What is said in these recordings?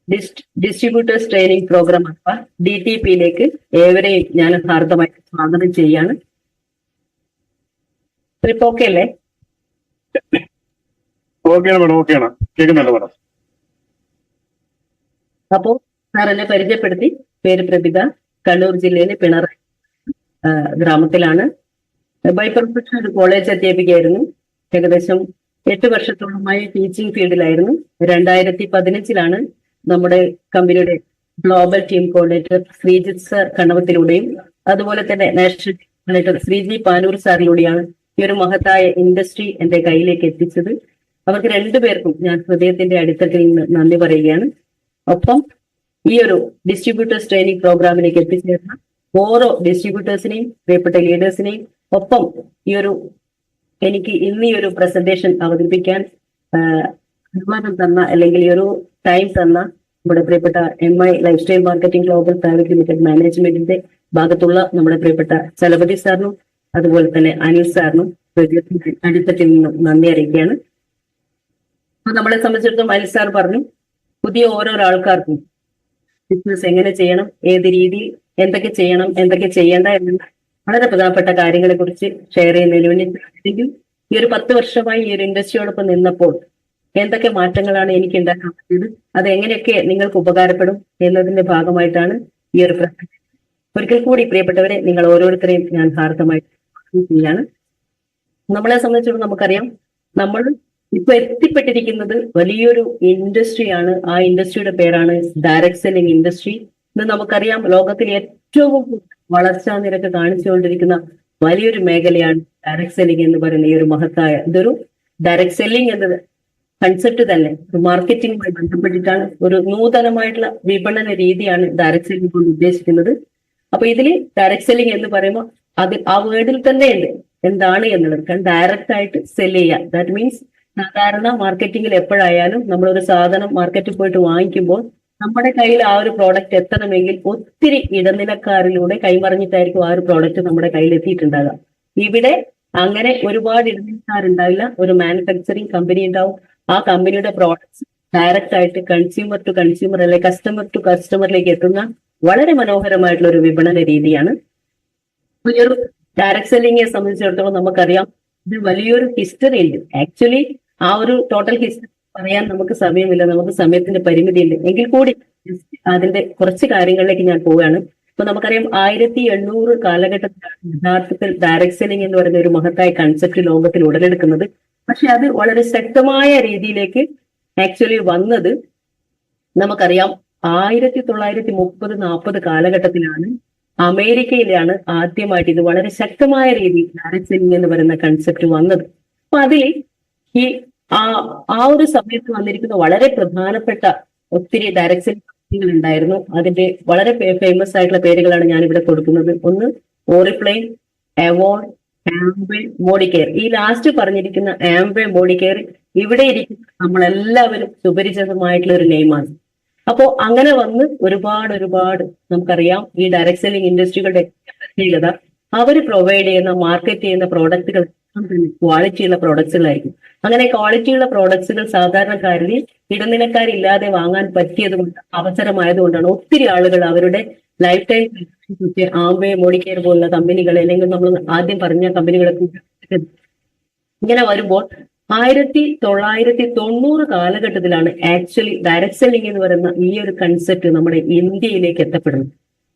Distributors training programme അഥവാ DTP-യിലേക്ക് ഏവരെയും ഞാൻ ഹാർദമായി സ്വാഗതം ചെയ്യാണ്. ട്രിപ്പ് ഓക്കെ അല്ലേ? അപ്പോ സാർ എന്നെ പരിചയപ്പെടുത്തി. പേര് പ്രഭിത, കണ്ണൂർ ജില്ലയിലെ പിണറായി ഗ്രാമത്തിലാണ്. ബൈ പ്രൊഫഷൻ ഒരു കോളേജ് അധ്യാപികയായിരുന്നു. ഏകദേശം 8 വർഷത്തോളമായി ടീച്ചിങ് ഫീൽഡിലായിരുന്നു. 2015 നമ്മുടെ കമ്പനിയുടെ global team coordinator Sreejith sir കണ്ണവത്തിലൂടെയും അതുപോലെ തന്നെ നാഷണൽ കോർഡിനേറ്റർ ശ്രീജി പാനൂർ സാറിലൂടെയാണ് ഈ ഒരു മഹത്തായ ഇൻഡസ്ട്രി എന്റെ കയ്യിലേക്ക് എത്തിച്ചത്. അവർക്ക് രണ്ടുപേർക്കും ഞാൻ ഹൃദയത്തിന്റെ അടിത്തട്ടിൽ നിന്ന് നന്ദി പറയുകയാണ്. ഒപ്പം ഈ ഒരു ഡിസ്ട്രിബ്യൂട്ടേഴ്സ് ട്രെയിനിങ് പ്രോഗ്രാമിലേക്ക് എത്തിച്ചേർന്ന ഓരോ ഡിസ്ട്രിബ്യൂട്ടേഴ്സിനെയും പ്രിയപ്പെട്ട ലീഡേഴ്സിനെയും ഒപ്പം എനിക്ക് ഇന്ന് ഈ ഒരു പ്രസന്റേഷൻ അവതരിപ്പിക്കാൻ അനുവാദം തന്ന അല്ലെങ്കിൽ ഈ ഒരു ടൈം തന്ന നമ്മുടെ പ്രിയപ്പെട്ട MI life style marketing global private limited മാനേജ്മെന്റിന്റെ ഭാഗത്തുള്ള നമ്മുടെ പ്രിയപ്പെട്ട ചലപതി സാറിനും അതുപോലെ തന്നെ അനിൽ സാറിനും അടിത്തട്ടിൽ നിന്നും നന്ദി അറിയിക്കുകയാണ്. അപ്പൊ നമ്മളെ സംബന്ധിച്ചിടത്തോളം അനിൽ സാർ പറഞ്ഞു, പുതിയ ഓരോരോ ആൾക്കാർക്കും ബിസിനസ് എങ്ങനെ ചെയ്യണം, ഏത് രീതിയിൽ എന്തൊക്കെ ചെയ്യണം, എന്തൊക്കെ ചെയ്യേണ്ട എന്നുള്ള വളരെ പ്രധാനപ്പെട്ട കാര്യങ്ങളെ കുറിച്ച് ഷെയർ ചെയ്യുന്നതിന് വേണ്ടി ഈ ഒരു 10 വർഷമായി ഈ ഒരു ഇൻഡസ്ട്രിയോടൊപ്പം നിന്നപ്പോൾ എന്തൊക്കെ മാറ്റങ്ങളാണ് എനിക്ക് ഉണ്ടാക്കാൻ പറ്റിയത്, അത് എങ്ങനെയൊക്കെ നിങ്ങൾക്ക് ഉപകാരപ്പെടും എന്നതിന്റെ ഭാഗമായിട്ടാണ് ഈ ഒരു പ്രസംഗം. ഒരിക്കൽ കൂടി പ്രിയപ്പെട്ടവരെ, നിങ്ങൾ ഓരോരുത്തരെയും ഞാൻ ഹാർദമായിട്ട് ചെയ്യാണ്. നമ്മളെ സംബന്ധിച്ചിടത്തോളം നമുക്കറിയാം, നമ്മൾ ഇപ്പൊ എത്തിപ്പെട്ടിരിക്കുന്നത് വലിയൊരു ഇൻഡസ്ട്രിയാണ്. ആ ഇൻഡസ്ട്രിയുടെ പേരാണ് ഡയറക്ട് സെല്ലിംഗ് ഇൻഡസ്ട്രി. ഇന്ന് നമുക്കറിയാം, ലോകത്തിൽ ഏറ്റവും വളർച്ചാ നിരക്ക് കാണിച്ചുകൊണ്ടിരിക്കുന്ന വലിയൊരു മേഖലയാണ് ഡയറക്ട് സെല്ലിംഗ് എന്ന് പറയുന്ന ഈ ഒരു മഹത്തായ ഇതൊരു ഡയറക്ട് സെല്ലിംഗ് എന്നത് കൺസെപ്റ്റ് തന്നെ മാർക്കറ്റിംഗുമായി ബന്ധപ്പെട്ടിട്ടാണ്. ഒരു നൂതനമായിട്ടുള്ള വിപണന രീതിയാണ് ഡയറക്ട് സെല്ലിംഗ് കൊണ്ട് ഉദ്ദേശിക്കുന്നത്. അപ്പൊ ഇതിൽ ഡയറക്ട് സെല്ലിംഗ് എന്ന് പറയുമ്പോൾ ആ വേർഡിൽ തന്നെ ഉണ്ട് എന്താണ് എന്നുള്ളത്. കാരണം ഡയറക്റ്റ് ആയിട്ട് സെല് ചെയ്യുക, ദാറ്റ് മീൻസ് സാധാരണ മാർക്കറ്റിംഗിൽ എപ്പോഴായാലും നമ്മളൊരു സാധനം മാർക്കറ്റിൽ പോയിട്ട് വാങ്ങിക്കുമ്പോൾ നമ്മുടെ കയ്യിൽ ആ ഒരു പ്രോഡക്റ്റ് എത്തണമെങ്കിൽ ഒത്തിരി ഇടനിലക്കാരിലൂടെ കൈമറിഞ്ഞിട്ടായിരിക്കും ആ ഒരു പ്രോഡക്റ്റ് നമ്മുടെ കയ്യിൽ എത്തിയിട്ടുണ്ടാകുക. ഇവിടെ അങ്ങനെ ഒരുപാട് ഇടനിലക്കാരുണ്ടാവില്ല. ഒരു മാനുഫാക്ചറിങ് കമ്പനി ഉണ്ടാവും. ആ കമ്പനിയുടെ പ്രോഡക്ട്സ് ഡയറക്റ്റ് ആയിട്ട് കൺസ്യൂമർ ടു കൺസ്യൂമർ അല്ലെങ്കിൽ കസ്റ്റമർ ടു കസ്റ്റമറിലേക്ക് എത്തുന്ന വളരെ മനോഹരമായിട്ടുള്ള ഒരു വിപണന രീതിയാണ്. ഈ ഒരു ഡയറക്ട് സെല്ലിങ്ങിനെ സംബന്ധിച്ചിടത്തോളം നമുക്കറിയാം, ഇത് വലിയൊരു ഹിസ്റ്ററി ഉണ്ട്. ആക്ച്വലി ആ ഒരു ടോട്ടൽ ഹിസ്റ്ററി പറയാൻ നമുക്ക് സമയമില്ല, നമുക്ക് സമയത്തിന്റെ പരിമിതി ഉണ്ട്. എങ്കിൽ കൂടി അതിന്റെ കുറച്ച് കാര്യങ്ങളിലേക്ക് ഞാൻ പോവുകയാണ്. ഇപ്പൊ നമുക്കറിയാം 1800 കാലഘട്ടത്തിലാണ് യഥാർത്ഥത്തിൽ ഡയറക്ട് സെല്ലിംഗ് എന്ന് പറയുന്ന ഒരു മഹത്തായ കൺസെപ്റ്റ് ലോകത്തിൽ ഉടലെടുക്കുന്നത്. പക്ഷെ അത് വളരെ ശക്തമായ രീതിയിലേക്ക് ആക്ച്വലി വന്നത് നമുക്കറിയാം 1930-40 കാലഘട്ടത്തിലാണ്. അമേരിക്കയിലാണ് ആദ്യമായിട്ട് ഇത് വളരെ ശക്തമായ രീതിയിൽ ഡയറക്ട് സെല്ലിംഗ് എന്ന് പറയുന്ന കൺസെപ്റ്റ് വന്നത്. അപ്പൊ അതിൽ ഈ ആ ഒരു സമയത്ത് വന്നിരിക്കുന്ന വളരെ പ്രധാനപ്പെട്ട ഒത്തിരി ഡയറക്ട് സെല്ലിംഗ് കമ്പനികൾ ഉണ്ടായിരുന്നു. അതിന്റെ വളരെ ഫേമസ് ആയിട്ടുള്ള പേരുകളാണ് ഞാൻ ഇവിടെ കൊടുക്കുന്നത്. ഒന്ന് ഓറിഫ്ലെയിം, അവോൺ, ആംവേ, മോഡിക്കെയർ. ഈ ലാസ്റ്റ് പറഞ്ഞിരിക്കുന്ന ആംവേ, മോഡിക്കെയർ ഇവിടെ ഇരിക്കുന്ന നമ്മളെല്ലാവരും സുപരിചിതമായിട്ടുള്ള ഒരു നെയിമാണ്. അപ്പോ അങ്ങനെ വന്ന് ഒരുപാട് നമുക്കറിയാം ഈ ഡയറക്ട് സെല്ലിംഗ് ഇൻഡസ്ട്രികളുടെ പ്രത്യേകത, അവർ പ്രൊവൈഡ് ചെയ്യുന്ന മാർക്കറ്റ് ചെയ്യുന്ന പ്രോഡക്റ്റുകൾ ക്വാളിറ്റിയുള്ള പ്രോഡക്ട്സുകളായിരിക്കും. അങ്ങനെ ക്വാളിറ്റിയുള്ള പ്രോഡക്ട്സുകൾ സാധാരണക്കാരിൽ ഇടനിലക്കാരില്ലാതെ വാങ്ങാൻ പറ്റിയതുകൊണ്ട് അവസരമായതുകൊണ്ടാണ് ഒത്തിരി ആളുകൾ അവരുടെ ലൈഫ് ടൈം ആംവേ, മോഡിക്കെയർ പോലുള്ള കമ്പനികൾ അല്ലെങ്കിൽ നമ്മൾ ആദ്യം പറഞ്ഞ കമ്പനികളൊക്കെ ഇങ്ങനെ വരുമ്പോൾ 1990 കാലഘട്ടത്തിലാണ് ആക്ച്വലി ഡയറക്ട് സെല്ലിംഗ് എന്ന് പറയുന്ന ഈ ഒരു കൺസെപ്റ്റ് നമ്മുടെ ഇന്ത്യയിലേക്ക് എത്തപ്പെടുന്നത്.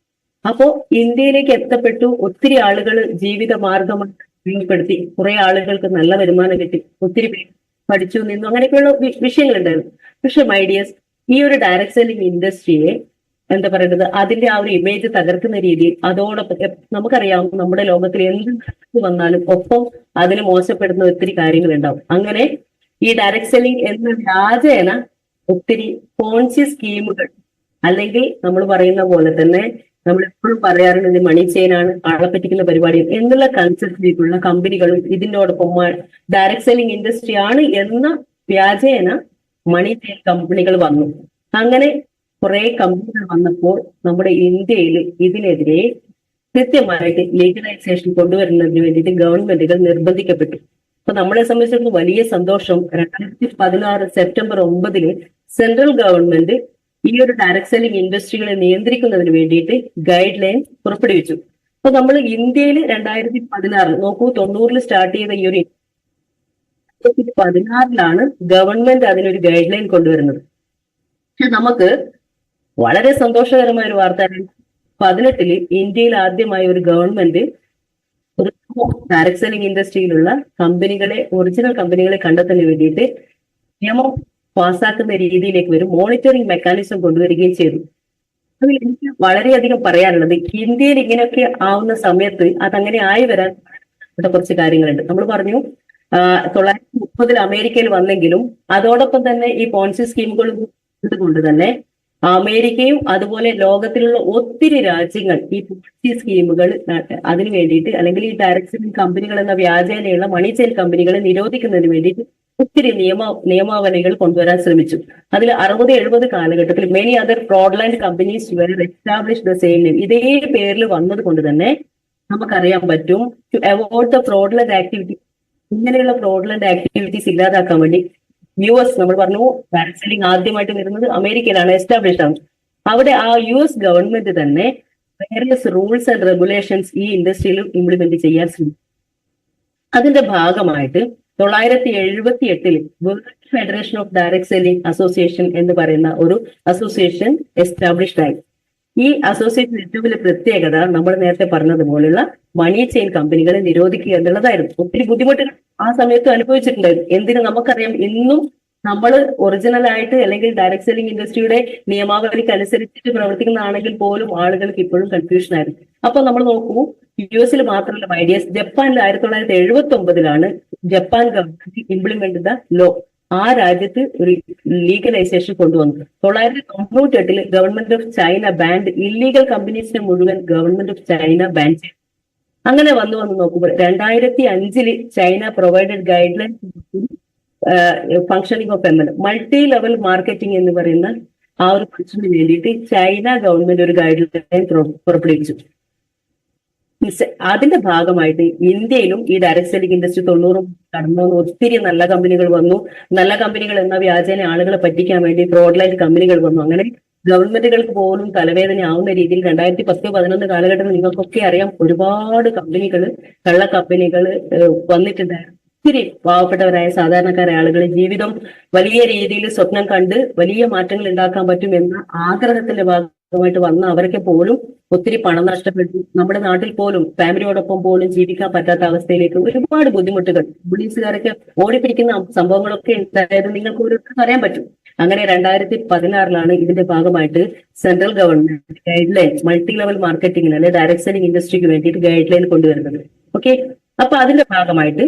അപ്പോ ഇന്ത്യയിലേക്ക് എത്തപ്പെട്ടു. ഒത്തിരി ആളുകൾ ജീവിത മാർഗമായി ഉപയോഗപ്പെടുത്തി, കുറെ ആളുകൾക്ക് നല്ല വരുമാനം കിട്ടി, ഒത്തിരി പേര് പഠിച്ചു നിന്നു, അങ്ങനെയൊക്കെയുള്ള വിഷയങ്ങളുണ്ടായിരുന്നു. പക്ഷെ മൈ ഡിയേഴ്സ്, ഈ ഒരു ഡയറക്ട് സെല്ലിംഗ് ഇൻഡസ്ട്രിയെ എന്താ പറയുന്നത്, അതിന്റെ ആ ഒരു ഇമേജ് തകർക്കുന്ന രീതിയിൽ അതോടൊപ്പം നമുക്കറിയാം നമ്മുടെ ലോകത്തിൽ എന്ത് വന്നാലും ഒപ്പം അതിന് മോശപ്പെടുന്ന ഒത്തിരി കാര്യങ്ങൾ ഉണ്ടാവും. അങ്ങനെ ഈ ഡയറക്ട് സെല്ലിംഗ് എന്ന വ്യാജേന ഒത്തിരി പോൺസി സ്കീമുകൾ, അല്ലെങ്കിൽ നമ്മൾ പറയുന്ന പോലെ തന്നെ നമ്മൾ എപ്പോഴും പറയാറുണ്ട് മണി ചെയിനാണ്, ആളെ പറ്റിക്കുന്ന പരിപാടി എന്നുള്ള കൺസെപ്റ്റിലേക്കുള്ള കമ്പനികളും ഇതിനോടൊപ്പം ഡയറക്ട് സെല്ലിംഗ് ഇൻഡസ്ട്രി ആണ് എന്ന വ്യാജേന മണി ചെയിൻ കമ്പനികൾ വന്നു. അങ്ങനെ കുറെ കമ്പനികൾ വന്നപ്പോൾ നമ്മുടെ ഇന്ത്യയിൽ ഇതിനെതിരെ കൃത്യമായിട്ട് ലീഗലൈസേഷൻ കൊണ്ടുവരുന്നതിന് വേണ്ടിയിട്ട് ഗവൺമെന്റുകൾ നിർബന്ധിക്കപ്പെട്ടു. അപ്പൊ നമ്മളെ സംബന്ധിച്ചിടത്തോളം വലിയ സന്തോഷം, 2016 സെപ്റ്റംബർ 9 സെൻട്രൽ ഗവൺമെന്റ് ഈ ഒരു ഡയറക്ട് സെല്ലിംഗ് ഇൻഡസ്ട്രികളെ നിയന്ത്രിക്കുന്നതിന് വേണ്ടിയിട്ട് ഗൈഡ് ലൈൻ പുറപ്പെടുവിച്ചു. അപ്പൊ നമ്മൾ ഇന്ത്യയിൽ 2016 നോക്കൂ, 90 സ്റ്റാർട്ട് ചെയ്ത ഈ ഒരു 2016 ഗവൺമെന്റ് അതിനൊരു ഗൈഡ് ലൈൻ കൊണ്ടുവരുന്നത്. പക്ഷെ നമുക്ക് വളരെ സന്തോഷകരമായ ഒരു വാർത്ത, 2018 ഇന്ത്യയിൽ ആദ്യമായി ഒരു ഗവൺമെന്റ് ഒരു ഡയറക്ട് സെല്ലിംഗ് ഇൻഡസ്ട്രിയിലുള്ള കമ്പനികളെ, ഒറിജിനൽ കമ്പനികളെ കണ്ടെത്തുന്നതിന് വേണ്ടിയിട്ട് നിയമം പാസ്സാക്കുന്ന രീതിയിലേക്ക് വരും മോണിറ്ററിംഗ് മെക്കാനിസം കൊണ്ടുവരികയും ചെയ്തു. അതിൽ എനിക്ക് വളരെയധികം പറയാനുള്ളത്, ഇന്ത്യയിൽ ഇങ്ങനെയൊക്കെ ആവുന്ന സമയത്ത് അതങ്ങനെ ആയി വരാൻ കുറച്ച് കാര്യങ്ങളുണ്ട്. നമ്മൾ പറഞ്ഞു 1930 അമേരിക്കയിൽ വന്നെങ്കിലും അതോടൊപ്പം തന്നെ ഈ പോൺസി സ്കീമുകളും കൊണ്ട് തന്നെ അമേരിക്കയും അതുപോലെ ലോകത്തിലുള്ള ഒത്തിരി രാജ്യങ്ങൾ ഈ പോളിസി സ്കീമുകൾ അതിനു വേണ്ടിയിട്ട്, അല്ലെങ്കിൽ ഈ ഡയറക്ട് സെല്ലിംഗ് കമ്പനികൾ എന്ന വ്യാജേനയുള്ള മണി ചെയിൻ കമ്പനികളെ നിരോധിക്കുന്നതിന് വേണ്ടിയിട്ട് ഒത്തിരി നിയമാവലികൾ കൊണ്ടുവരാൻ ശ്രമിച്ചു. അതിൽ 60-70 കാലഘട്ടത്തിൽ many other fraudulent companies were establish the same name, ഇതേ പേരിൽ വന്നത് കൊണ്ട് തന്നെ നമുക്കറിയാൻ പറ്റും to avoid the fraudulent activity, ഇങ്ങനെയുള്ള ഫ്രോഡ്ലൻഡ് ആക്ടിവിറ്റീസ് ഇല്ലാതാക്കാൻ വേണ്ടി US, നമ്മൾ പറഞ്ഞു ഡയറക്ട് സെല്ലിംഗ് ആദ്യമായിട്ട് വരുന്നത് അമേരിക്കയിലാണ്, എസ്റ്റാബ്ലിഷ് ആണ്. അവിടെ ആ US ഗവൺമെന്റ് തന്നെ വേരിയസ് റൂൾസ് ആൻഡ് റെഗുലേഷൻസ് ഈ ഇൻഡസ്ട്രിയിൽ ഇംപ്ലിമെന്റ് ചെയ്യാൻ ശ്രമിച്ചു. അതിന്റെ ഭാഗമായിട്ട് 1978 world federation of direct selling association എന്ന് പറയുന്ന ഒരു അസോസിയേഷൻ എസ്റ്റാബ്ലിഷ്ഡ് ആയി. ഈ അസോസിയേഷൻ ഏറ്റവും വലിയ പ്രത്യേകത നമ്മൾ നേരത്തെ പറഞ്ഞതുപോലുള്ള മണി ചെയിൻ കമ്പനികളെ നിരോധിക്കുക എന്നുള്ളതായിരുന്നു. ഒത്തിരി ബുദ്ധിമുട്ടുകൾ ആ സമയത്ത് അനുഭവിച്ചിട്ടുണ്ടായിരുന്നു. എന്തിന് നമുക്കറിയാം, ഇന്നും നമ്മൾ ഒറിജിനൽ ആയിട്ട് അല്ലെങ്കിൽ ഡയറക്ട് സെല്ലിംഗ് ഇൻഡസ്ട്രിയുടെ നിയമാവലിക്ക് അനുസരിച്ചിട്ട് പ്രവർത്തിക്കുന്നതാണെങ്കിൽ പോലും ആളുകൾക്ക് ഇപ്പോഴും കൺഫ്യൂഷൻ ആയിരുന്നു. അപ്പൊ നമ്മൾ നോക്കൂ, US മാത്രമല്ല മൈഡിയസ്, ജപ്പാനിൽ 1979 Japan government implement the law, ആ രാജ്യത്ത് ഒരു ലീഗലൈസേഷൻ കൊണ്ടുവന്നു. 1998 government of China banned illegal കമ്പനീസിനെ മുഴുവൻ ഗവൺമെന്റ് ഓഫ് ചൈന ബാൻ ചെയ്തു. അങ്ങനെ വന്നു നോക്കുമ്പോൾ 2005 China provided guide line functioning of ML, multi level marketing എന്ന് പറയുന്ന ആ ഒരു ഫംഗ്ഷന് വേണ്ടിയിട്ട് ചൈന ഗവൺമെന്റ് ഒരു ഗൈഡ് ലൈൻ പുറപ്പെടുവിച്ചു. അതിന്റെ ഭാഗമായിട്ട് ഇന്ത്യയിലും ഈ ഡയറക്ട് സെല്ലിംഗ് ഇൻഡസ്ട്രി 90 കടന്നു ഒത്തിരി നല്ല കമ്പനികൾ വന്നു. നല്ല കമ്പനികൾ എന്ന വ്യാജേന ആളുകളെ പറ്റിക്കാൻ വേണ്ടി ഫ്രോഡ്ലൈൻഡ് കമ്പനികൾ വന്നു. അങ്ങനെ ഗവൺമെന്റുകൾക്ക് പോലും തലവേദന ആവുന്ന രീതിയിൽ 2010-11 കാലഘട്ടത്തിൽ നിങ്ങൾക്കൊക്കെ അറിയാം, ഒരുപാട് കമ്പനികൾ, കള്ള കമ്പനികൾ വന്നിട്ടുണ്ടായിരുന്നു. ഒത്തിരി പാവപ്പെട്ടവരായ സാധാരണക്കാരായ ആളുകൾ ജീവിതം വലിയ രീതിയിൽ സ്വപ്നം കണ്ട് വലിയ മാറ്റങ്ങൾ ഉണ്ടാക്കാൻ പറ്റുമെന്ന ആഗ്രഹത്തിന്റെ ഭാഗമായിട്ട് വന്ന അവരൊക്കെ പോലും ഒത്തിരി പണം നഷ്ടപ്പെട്ടു. നമ്മുടെ നാട്ടിൽ പോലും ഫാമിലിയോടൊപ്പം പോലും ജീവിക്കാൻ പറ്റാത്ത അവസ്ഥയിലേക്ക് ഒരുപാട് ബുദ്ധിമുട്ടുകൾ, പോലീസുകാരൊക്കെ ഓടിപ്പിടിക്കുന്ന സംഭവങ്ങളൊക്കെ ഉണ്ടായത് നിങ്ങൾക്ക് ഓരോരുത്തർക്കും അറിയാൻ പറ്റും. അങ്ങനെ 2016 ഇതിന്റെ ഭാഗമായിട്ട് central government guideline multi level മാർക്കറ്റിംഗിന് അല്ലെങ്കിൽ ഡയറക്ട് സെല്ലിംഗ് ഇൻഡസ്ട്രിക്ക് വേണ്ടിയിട്ട് ഗൈഡ് ലൈൻ കൊണ്ടുവരുന്നത്. ഓക്കെ, അപ്പൊ അതിന്റെ ഭാഗമായിട്ട്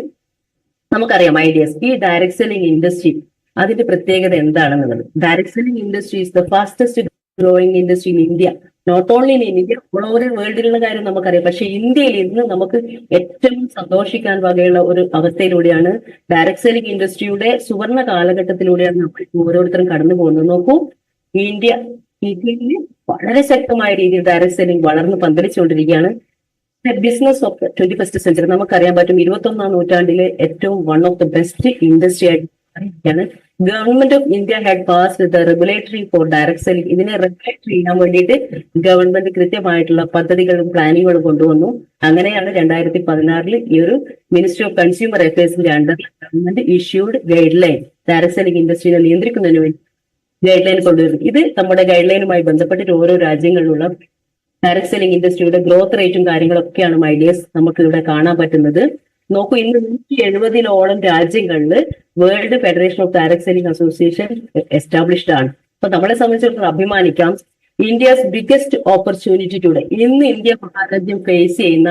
നമുക്കറിയാം ഐഡിയസ്, ഈ ഡയറക്ട് സെല്ലിംഗ് ഇൻഡസ്ട്രി അതിന്റെ പ്രത്യേകത എന്താണെന്നുള്ളത്. Direct selling industry is the fastest growing industry in India, not only in India, all over വേൾഡിലുള്ള കാര്യം നമുക്കറിയാം. പക്ഷെ ഇന്ത്യയിൽ ഇന്ന് നമുക്ക് ഏറ്റവും സന്തോഷിക്കാൻ വകയുള്ള ഒരു അവസ്ഥയിലൂടെയാണ്, ഡയറക്ട് സെല്ലിംഗ് ഇൻഡസ്ട്രിയുടെ സുവർണ കാലഘട്ടത്തിലൂടെയാണ് നമ്മൾ ഓരോരുത്തരും കടന്നു പോകുന്നത്. നോക്കൂ, ഇന്ത്യയിൽ വളരെ ശക്തമായ രീതിയിൽ ഡയറക്ട് സെല്ലിംഗ് വളർന്ന് പന്തലിച്ചുകൊണ്ടിരിക്കുകയാണ്. ബിസിനസ് ഓഫ് 21st സെഞ്ചുറി നമുക്കറിയാൻ പറ്റും, 21ാം നൂറ്റാണ്ടിലെ ഏറ്റവും one of the best industry ആയിട്ടാണ്. Government of India had passed the regulatory for direct selling. ഇതിനെ റെഗുലേറ്റ് ചെയ്യാൻ വേണ്ടിയിട്ട് ഗവൺമെന്റ് കൃത്യമായിട്ടുള്ള പദ്ധതികളും പ്ലാനിങ്ങുകളും കൊണ്ടുവന്നു. അങ്ങനെയാണ് 2016 ഈ ഒരു മിനിസ്ട്രി ഓഫ് കൺസ്യൂമർ അഫയേഴ്സിന്റെ അണ്ടറിൽ government issued guideline, direct selling ഇൻഡസ്ട്രിയെ നിയന്ത്രിക്കുന്നതിന് വേണ്ടി ഗൈഡ് ലൈൻ കൊണ്ടുവരുന്നു. ഇത് നമ്മുടെ ഗൈഡ് ലൈനുമായി ബന്ധപ്പെട്ടിട്ട് ഓരോ രാജ്യങ്ങളിലുള്ള ഡയറക്ട് സെല്ലിംഗ് ഇൻഡസ്ട്രിയുടെ ഗ്രോത്ത് റേറ്റും കാര്യങ്ങളൊക്കെയാണ് ഐഡിയസ് നമുക്ക് ഇവിടെ കാണാൻ പറ്റുന്നത്. നോക്കൂ, ഇന്ന് 170-ഓളം രാജ്യങ്ങളിൽ world federation of direct selling association established ആണ്. അപ്പൊ നമ്മളെ സംബന്ധിച്ചിടത്തോളം അഭിമാനിക്കാം. ഇന്ത്യസ് ബിഗ്ഗസ്റ്റ് ഓപ്പർച്യൂണിറ്റി ടുഡേ, ഇന്ന് ഇന്ത്യ മഹാരാജ്യം ഫേസ് ചെയ്യുന്ന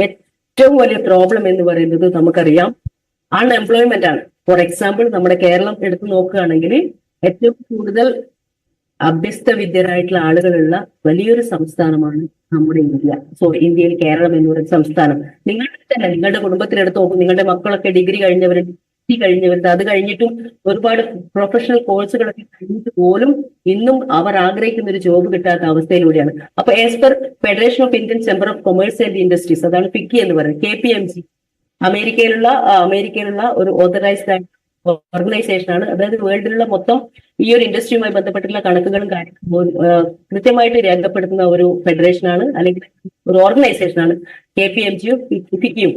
ഏറ്റവും വലിയ പ്രോബ്ലം എന്ന് പറയുന്നത് നമുക്കറിയാം അൺഎംപ്ലോയ്മെന്റ് ആണ്. ഫോർ എക്സാമ്പിൾ നമ്മുടെ കേരളം എടുത്തു നോക്കുകയാണെങ്കിൽ ഏറ്റവും കൂടുതൽ അഭ്യസ്ത വിദ്യരായിട്ടുള്ള ആളുകളുള്ള വലിയൊരു സംസ്ഥാനമാണ് നമ്മുടെ ഇന്ത്യ. സോ ഇന്ത്യയിൽ കേരളം എന്ന് പറയുന്ന സംസ്ഥാനം, നിങ്ങളുടെ തന്നെ നിങ്ങളുടെ കുടുംബത്തിലെടുത്ത് നോക്കും, നിങ്ങളുടെ മക്കളൊക്കെ ഡിഗ്രി കഴിഞ്ഞവരുണ്ട്, അത് കഴിഞ്ഞിട്ടും ഒരുപാട് പ്രൊഫഷണൽ കോഴ്സുകളൊക്കെ കഴിഞ്ഞിട്ട് പോലും ഇന്നും അവർ ആഗ്രഹിക്കുന്ന ഒരു ജോബ് കിട്ടാത്ത അവസ്ഥയിലൂടെയാണ്. അപ്പൊ as per federation of Indian chamber of commerce and industries, അതാണ് ഫിക്കി എന്ന് പറയുന്നത്, KPMG, അമേരിക്കയിലുള്ള ഒരു ഓതറൈസ്ഡ് ഓർഗനൈസേഷൻ ആണ്. അതായത് വേൾഡിലുള്ള മൊത്തം ഈ ഒരു ഇൻഡസ്ട്രിയുമായി ബന്ധപ്പെട്ടുള്ള കണക്കുകളും കാര്യങ്ങളും കൃത്യമായിട്ട് രേഖപ്പെടുത്തുന്ന ഒരു ഫെഡറേഷൻ ആണ്, അല്ലെങ്കിൽ ഒരു ഓർഗനൈസേഷൻ ആണ് KPMG ഫിക്കിയും.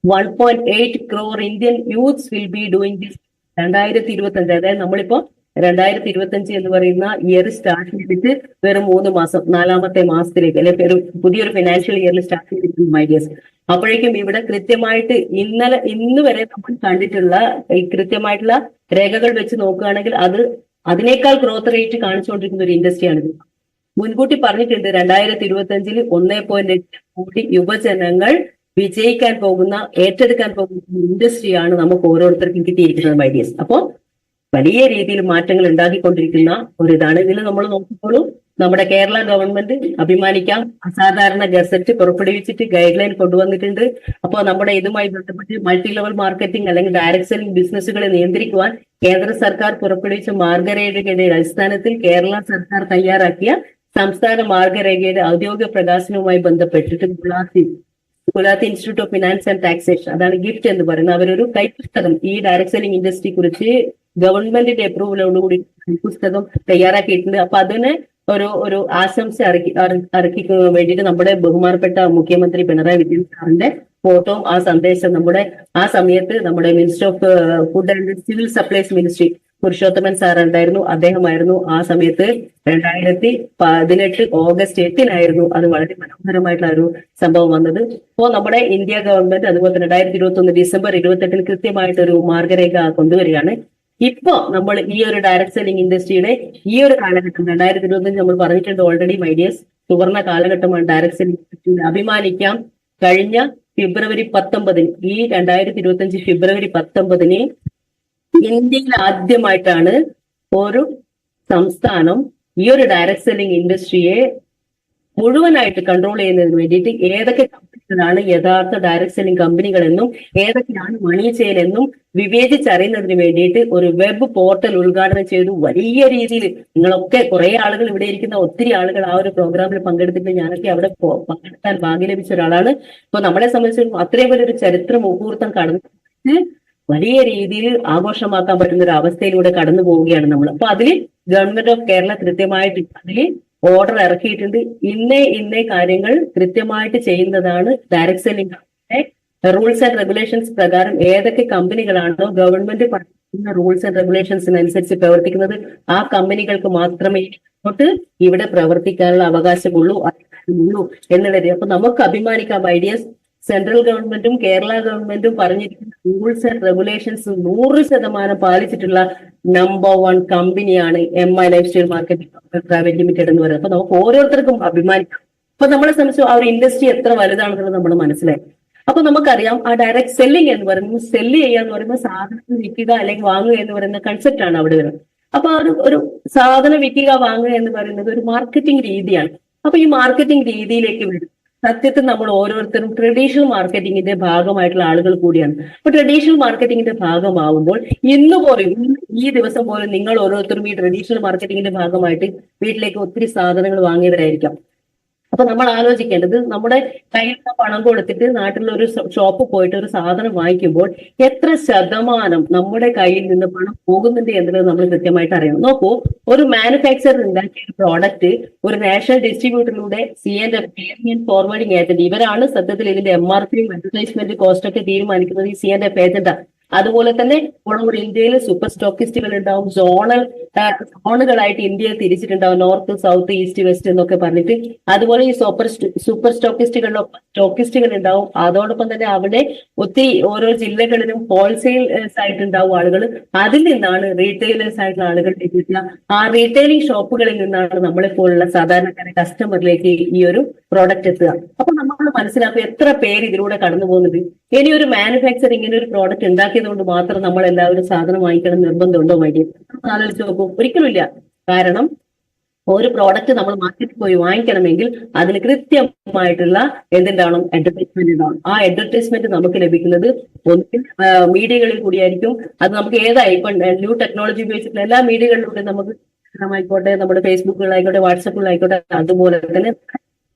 1.8 crore Indian youths will be doing this 2025. അതായത് നമ്മളിപ്പോ 2025 എന്ന് പറയുന്ന ഇയർ സ്റ്റാർട്ട് ചെയ്തിട്ട് വെറും 3 മാസം, 4ാമത്തെ മാസത്തിലേക്ക്, അല്ലെങ്കിൽ ഒരു പുതിയൊരു ഫിനാൻഷ്യൽ ഇയറിൽ സ്റ്റാർട്ട് ചെയ്തിരിക്കുന്നു മൈ ഡിയേഴ്സ്. അപ്പോഴേക്കും ഇവിടെ കൃത്യമായിട്ട് ഇന്ന് വരെ നമ്മൾ കണ്ടിട്ടുള്ള കൃത്യമായിട്ടുള്ള രേഖകൾ വെച്ച് നോക്കുകയാണെങ്കിൽ അതിനേക്കാൾ ഗ്രോത്ത് റേറ്റ് കാണിച്ചുകൊണ്ടിരിക്കുന്ന ഒരു ഇൻഡസ്ട്രിയാണിത്. മുൻകൂട്ടി പറഞ്ഞിട്ടുണ്ട് 2025 1.8 കോടി യുവജനങ്ങൾ വിജയിക്കാൻ പോകുന്ന, ഏറ്റെടുക്കാൻ പോകുന്ന ഇൻഡസ്ട്രിയാണ് നമുക്ക് ഓരോരുത്തർക്കും കിട്ടിയിരിക്കുന്നത് മൈ ഡിയേഴ്സ്. അപ്പോൾ വലിയ രീതിയിൽ മാറ്റങ്ങൾ ഉണ്ടാക്കിക്കൊണ്ടിരിക്കുന്ന ഒരിതാണ്. ഇതിൽ നമ്മൾ നോക്കുമ്പോഴും നമ്മുടെ കേരള ഗവൺമെന്റ് അഭിമാനിക്കാം, അസാധാരണ ഗസറ്റ് പുറപ്പെടുവിച്ചിട്ട് ഗൈഡ് ലൈൻ കൊണ്ടുവന്നിട്ടുണ്ട്. അപ്പോൾ നമ്മുടെ ഇതുമായി ബന്ധപ്പെട്ട് മൾട്ടി ലെവൽ മാർക്കറ്റിംഗ് അല്ലെങ്കിൽ ഡയറക്ട് സെല്ലിംഗ് ബിസിനസ്സുകളെ നിയന്ത്രിക്കുവാൻ കേന്ദ്ര സർക്കാർ പുറപ്പെടുവിച്ച മാർഗരേഖയുടെ അടിസ്ഥാനത്തിൽ കേരള സർക്കാർ തയ്യാറാക്കിയ സംസ്ഥാന മാർഗരേഖയുടെ ഔദ്യോഗിക പ്രകാശനവുമായി ബന്ധപ്പെട്ടിട്ട് Gulati institute of finance and taxation, അതാണ് ഗിഫ്റ്റ് എന്ന് പറയുന്നത്, അവരൊരു കൈപ്പുസ്തകം ഈ ഡയറക്ട് സെല്ലിംഗ് ഇൻഡസ്ട്രി കുറിച്ച് ഗവൺമെന്റിന്റെ അപ്രൂവലോടുകൂടി പുസ്തകം തയ്യാറാക്കിയിട്ടുണ്ട്. അപ്പൊ അതിന് ഒരു ആശംസ ഇറക്കിക്കാൻ വേണ്ടിയിട്ട് നമ്മുടെ ബഹുമാനപ്പെട്ട മുഖ്യമന്ത്രി പിണറായി വിജയൻ സാറിന്റെ ഫോട്ടോ, ആ സന്ദേശം ആ സമയത്ത് നമ്മുടെ minister of food and civil supplies ministry Purushothaman sir ഉണ്ടായിരുന്നു. അദ്ദേഹമായിരുന്നു ആ സമയത്ത് 2018 ഓഗസ്റ്റ് 8 അത് വളരെ മനോഹരമായിട്ടുള്ള ഒരു സംഭവം വന്നത്. അപ്പോ നമ്മുടെ ഇന്ത്യ ഗവൺമെന്റ് അതുപോലെ തന്നെ 2021 ഡിസംബർ 28 കൃത്യമായിട്ടൊരു മാർഗരേഖ കൊണ്ടുവരികയാണ്. ഇപ്പോ നമ്മൾ ഈ ഒരു ഡയറക്ട് സെല്ലിംഗ് ഇൻഡസ്ട്രിയുടെ ഈ ഒരു കാലഘട്ടം 2025 നമ്മൾ പറഞ്ഞിട്ടുണ്ട് ഓൾറെഡി മൈ ഡിയേഴ്സ്, സുവർണ കാലഘട്ടമാണ് ഡയറക്ട് സെല്ലിംഗ് ഇൻഡസ്ട്രിയിൽ. അഭിമാനിക്കാം, കഴിഞ്ഞ ഫെബ്രുവരി 19 ഈ 2025 ഫെബ്രുവരി 19 ഇന്ത്യയിൽ ആദ്യമായിട്ടാണ് ഒരു സംസ്ഥാനം ഈ ഒരു ഡയറക്ട് സെല്ലിംഗ് ഇൻഡസ്ട്രിയെ മുഴുവനായിട്ട് കൺട്രോൾ ചെയ്യുന്നതിന് വേണ്ടിയിട്ട് ഏതൊക്കെ കമ്പനികളാണ് യഥാർത്ഥ ഡയറക്ട് സെല്ലിംഗ് കമ്പനികളെന്നും ഏതൊക്കെയാണ് മണി ചെയിൻ എന്നും വിവേചിച്ചറിയുന്നതിന് വേണ്ടിയിട്ട് ഒരു വെബ് പോർട്ടൽ ഉദ്ഘാടനം ചെയ്തു. വലിയ രീതിയിൽ നിങ്ങളൊക്കെ കുറെ ആളുകൾ, ഇവിടെ ഇരിക്കുന്ന ഒത്തിരി ആളുകൾ ആ ഒരു പ്രോഗ്രാമിൽ പങ്കെടുത്തിട്ട് ഞാനൊക്കെ അവിടെ പങ്കെടുക്കാൻ ഭാഗ്യം ലഭിച്ച ഒരാളാണ്. അപ്പൊ നമ്മളെ സംബന്ധിച്ച് അത്രയും വലിയൊരു ചരിത്ര മുഹൂർത്തം കടന്നു വലിയ രീതിയിൽ ആഘോഷമാക്കാൻ പറ്റുന്ന ഒരു അവസ്ഥയിലൂടെ കടന്നു പോവുകയാണ് നമ്മൾ. അപ്പൊ അതിൽ ഗവൺമെന്റ് ഓഫ് കേരള കൃത്യമായിട്ട് അതിൽ ഓർഡർ ഇറക്കിയിട്ടുണ്ട്. ഇന്നേ കാര്യങ്ങൾ കൃത്യമായിട്ട് ചെയ്യുന്നതാണ് direct selling rules and regulations പ്രകാരം ഏതൊക്കെ കമ്പനികളാണോ ഗവൺമെന്റ് പറയുന്ന റൂൾസ് ആൻഡ് റെഗുലേഷൻസിനനുസരിച്ച് പ്രവർത്തിക്കുന്നത് ആ കമ്പനികൾക്ക് മാത്രമേ ഇവിടെ പ്രവർത്തിക്കാനുള്ള അവകാശമുള്ളൂ എന്നുള്ളത്. അപ്പൊ നമുക്ക് അഭിമാനിക്കാം ഐഡിയസ്. സെൻട്രൽ ഗവൺമെന്റും കേരള ഗവൺമെന്റും പറഞ്ഞിരിക്കുന്ന റൂൾസ് ആൻഡ് റെഗുലേഷൻസ് 100% പാലിച്ചിട്ടുള്ള നമ്പർ 1 കമ്പനിയാണ് MI life style marketing private limited എന്ന് പറയുന്നത്. അപ്പൊ നമുക്ക് ഓരോരുത്തർക്കും അഭിമാനിക്കാം. അപ്പൊ നമ്മളെ സംബന്ധിച്ച് ആ ഒരു ഇൻഡസ്ട്രി എത്ര വലുതാണെന്നുള്ളത് നമ്മൾ മനസ്സിലായി. അപ്പൊ നമുക്കറിയാം ആ ഡയറക്ട് സെല്ലിംഗ് എന്ന് പറയുന്നത്, സെല്ല് ചെയ്യുക എന്ന് പറയുമ്പോൾ സാധനം വിൽക്കുക അല്ലെങ്കിൽ വാങ്ങുക എന്ന് പറയുന്ന കൺസെപ്റ്റ് ആണ് അവിടെ വരുന്നത്. അപ്പൊ ഒരു സാധനം വിൽക്കുക വാങ്ങുക എന്ന് പറയുന്നത് ഒരു മാർക്കറ്റിംഗ് രീതിയാണ്. അപ്പൊ ഈ മാർക്കറ്റിംഗ് രീതിയിലേക്ക് വരും. സത്യത്തിൽ നമ്മൾ ഓരോരുത്തരും ട്രഡീഷണൽ മാർക്കറ്റിംഗിന്റെ ഭാഗമായിട്ടുള്ള ആളുകൾ കൂടിയാണ്. അപ്പൊ ട്രഡീഷണൽ മാർക്കറ്റിംഗിന്റെ ഭാഗമാവുമ്പോൾ ഈ ദിവസം പോലും നിങ്ങൾ ഓരോരുത്തരും ഈ ട്രഡീഷണൽ മാർക്കറ്റിംഗിന്റെ ഭാഗമായിട്ട് വീട്ടിലേക്ക് ഒത്തിരി സാധനങ്ങൾ വാങ്ങിയവരായിരിക്കാം. അപ്പൊ നമ്മൾ ആലോചിക്കേണ്ടത്, നമ്മുടെ കയ്യിലുള്ള പണം കൊടുത്തിട്ട് നാട്ടിലുള്ള ഒരു ഷോപ്പ് പോയിട്ട് ഒരു സാധനം വാങ്ങിക്കുമ്പോൾ എത്ര ശതമാനം നമ്മുടെ കയ്യിൽ നിന്ന് പണം പോകുന്നുണ്ട് എന്നുള്ളത് നമ്മൾ കൃത്യമായിട്ട് അറിയണം. നോക്കൂ, ഒരു മാനുഫാക്ചറർ ഉണ്ടാക്കിയ ഒരു പ്രോഡക്റ്റ് ഒരു നാഷണൽ ഡിസ്ട്രിബ്യൂട്ടറിലൂടെ C&F ഫോർവേഡിംഗ് ഏജന്റ്, ഇവരാണ് സത്യത്തിൽ ഇതിന്റെ MRP അഡ്വർടൈസ്മെന്റ് കോസ്റ്റ് ഒക്കെ തീരുമാനിക്കുന്നത്. ഈ C&F ഏജന്റാ. അതുപോലെ തന്നെ ഓൾ ഇന്ത്യയിൽ സൂപ്പർ സ്റ്റോക്കിസ്റ്റുകൾ ഉണ്ടാവും. സോണുകളായിട്ട് ഇന്ത്യയിൽ തിരിച്ചിട്ടുണ്ടാവും, നോർത്ത് സൗത്ത് ഈസ്റ്റ് വെസ്റ്റ് എന്നൊക്കെ പറഞ്ഞിട്ട്. അതുപോലെ ഈ സൂപ്പർ സ്റ്റോക്കിസ്റ്റുകൾ ഉണ്ടാവും. അതോടൊപ്പം തന്നെ അവിടെ ഒത്തിരി ഓരോ ജില്ലകളിലും ഹോൾസെയിൽസ് ആയിട്ടുണ്ടാവും ആളുകൾ. അതിൽ നിന്നാണ് റീറ്റെയിലേഴ്സ് ആയിട്ടുള്ള ആളുകൾ എത്തിക്കുക. ആ റീറ്റെയിലിംഗ് ഷോപ്പുകളിൽ നിന്നാണ് നമ്മളെപ്പോലുള്ള സാധാരണക്കാരെ കസ്റ്റമറിലേക്ക് ഈ ഒരു പ്രോഡക്റ്റ് എത്തുക. അപ്പൊ നമ്മൾ മനസ്സിലാക്കുക എത്ര പേര് ഇതിലൂടെ കടന്നു പോകുന്നത്. ഇനി ഒരു മാനുഫാക്ചർ ഇങ്ങനെ ഒരു പ്രോഡക്റ്റ് ഉണ്ടാക്കിയത് കൊണ്ട് മാത്രം നമ്മൾ എല്ലാവരും സാധനം വാങ്ങിക്കണം നിർബന്ധമുണ്ടോ വൈകി ആലോചിച്ച് നോക്കും? ഒരിക്കലുമില്ല. കാരണം ഒരു പ്രോഡക്റ്റ് നമ്മൾ മാർക്കറ്റിൽ പോയി വാങ്ങിക്കണമെങ്കിൽ അതിന് കൃത്യമായിട്ടുള്ള എന്തുണ്ടാവണം? അഡ്വർടൈസ്മെന്റ് ഉണ്ടാവണം. ആ അഡ്വർടൈസ്മെന്റ് നമുക്ക് ലഭിക്കുന്നത് ഒന്നിൽ മീഡിയകളിൽ കൂടിയായിരിക്കും. അത് നമുക്ക് ഇപ്പൊ ന്യൂ ടെക്നോളജി ഉപയോഗിച്ചിട്ടുള്ള എല്ലാ മീഡിയകളിലൂടെ നമുക്ക് ആയിക്കോട്ടെ, നമ്മുടെ ഫേസ്ബുക്കുകളായിക്കോട്ടെ, വാട്സപ്പുകളായിക്കോട്ടെ, അതുപോലെ തന്നെ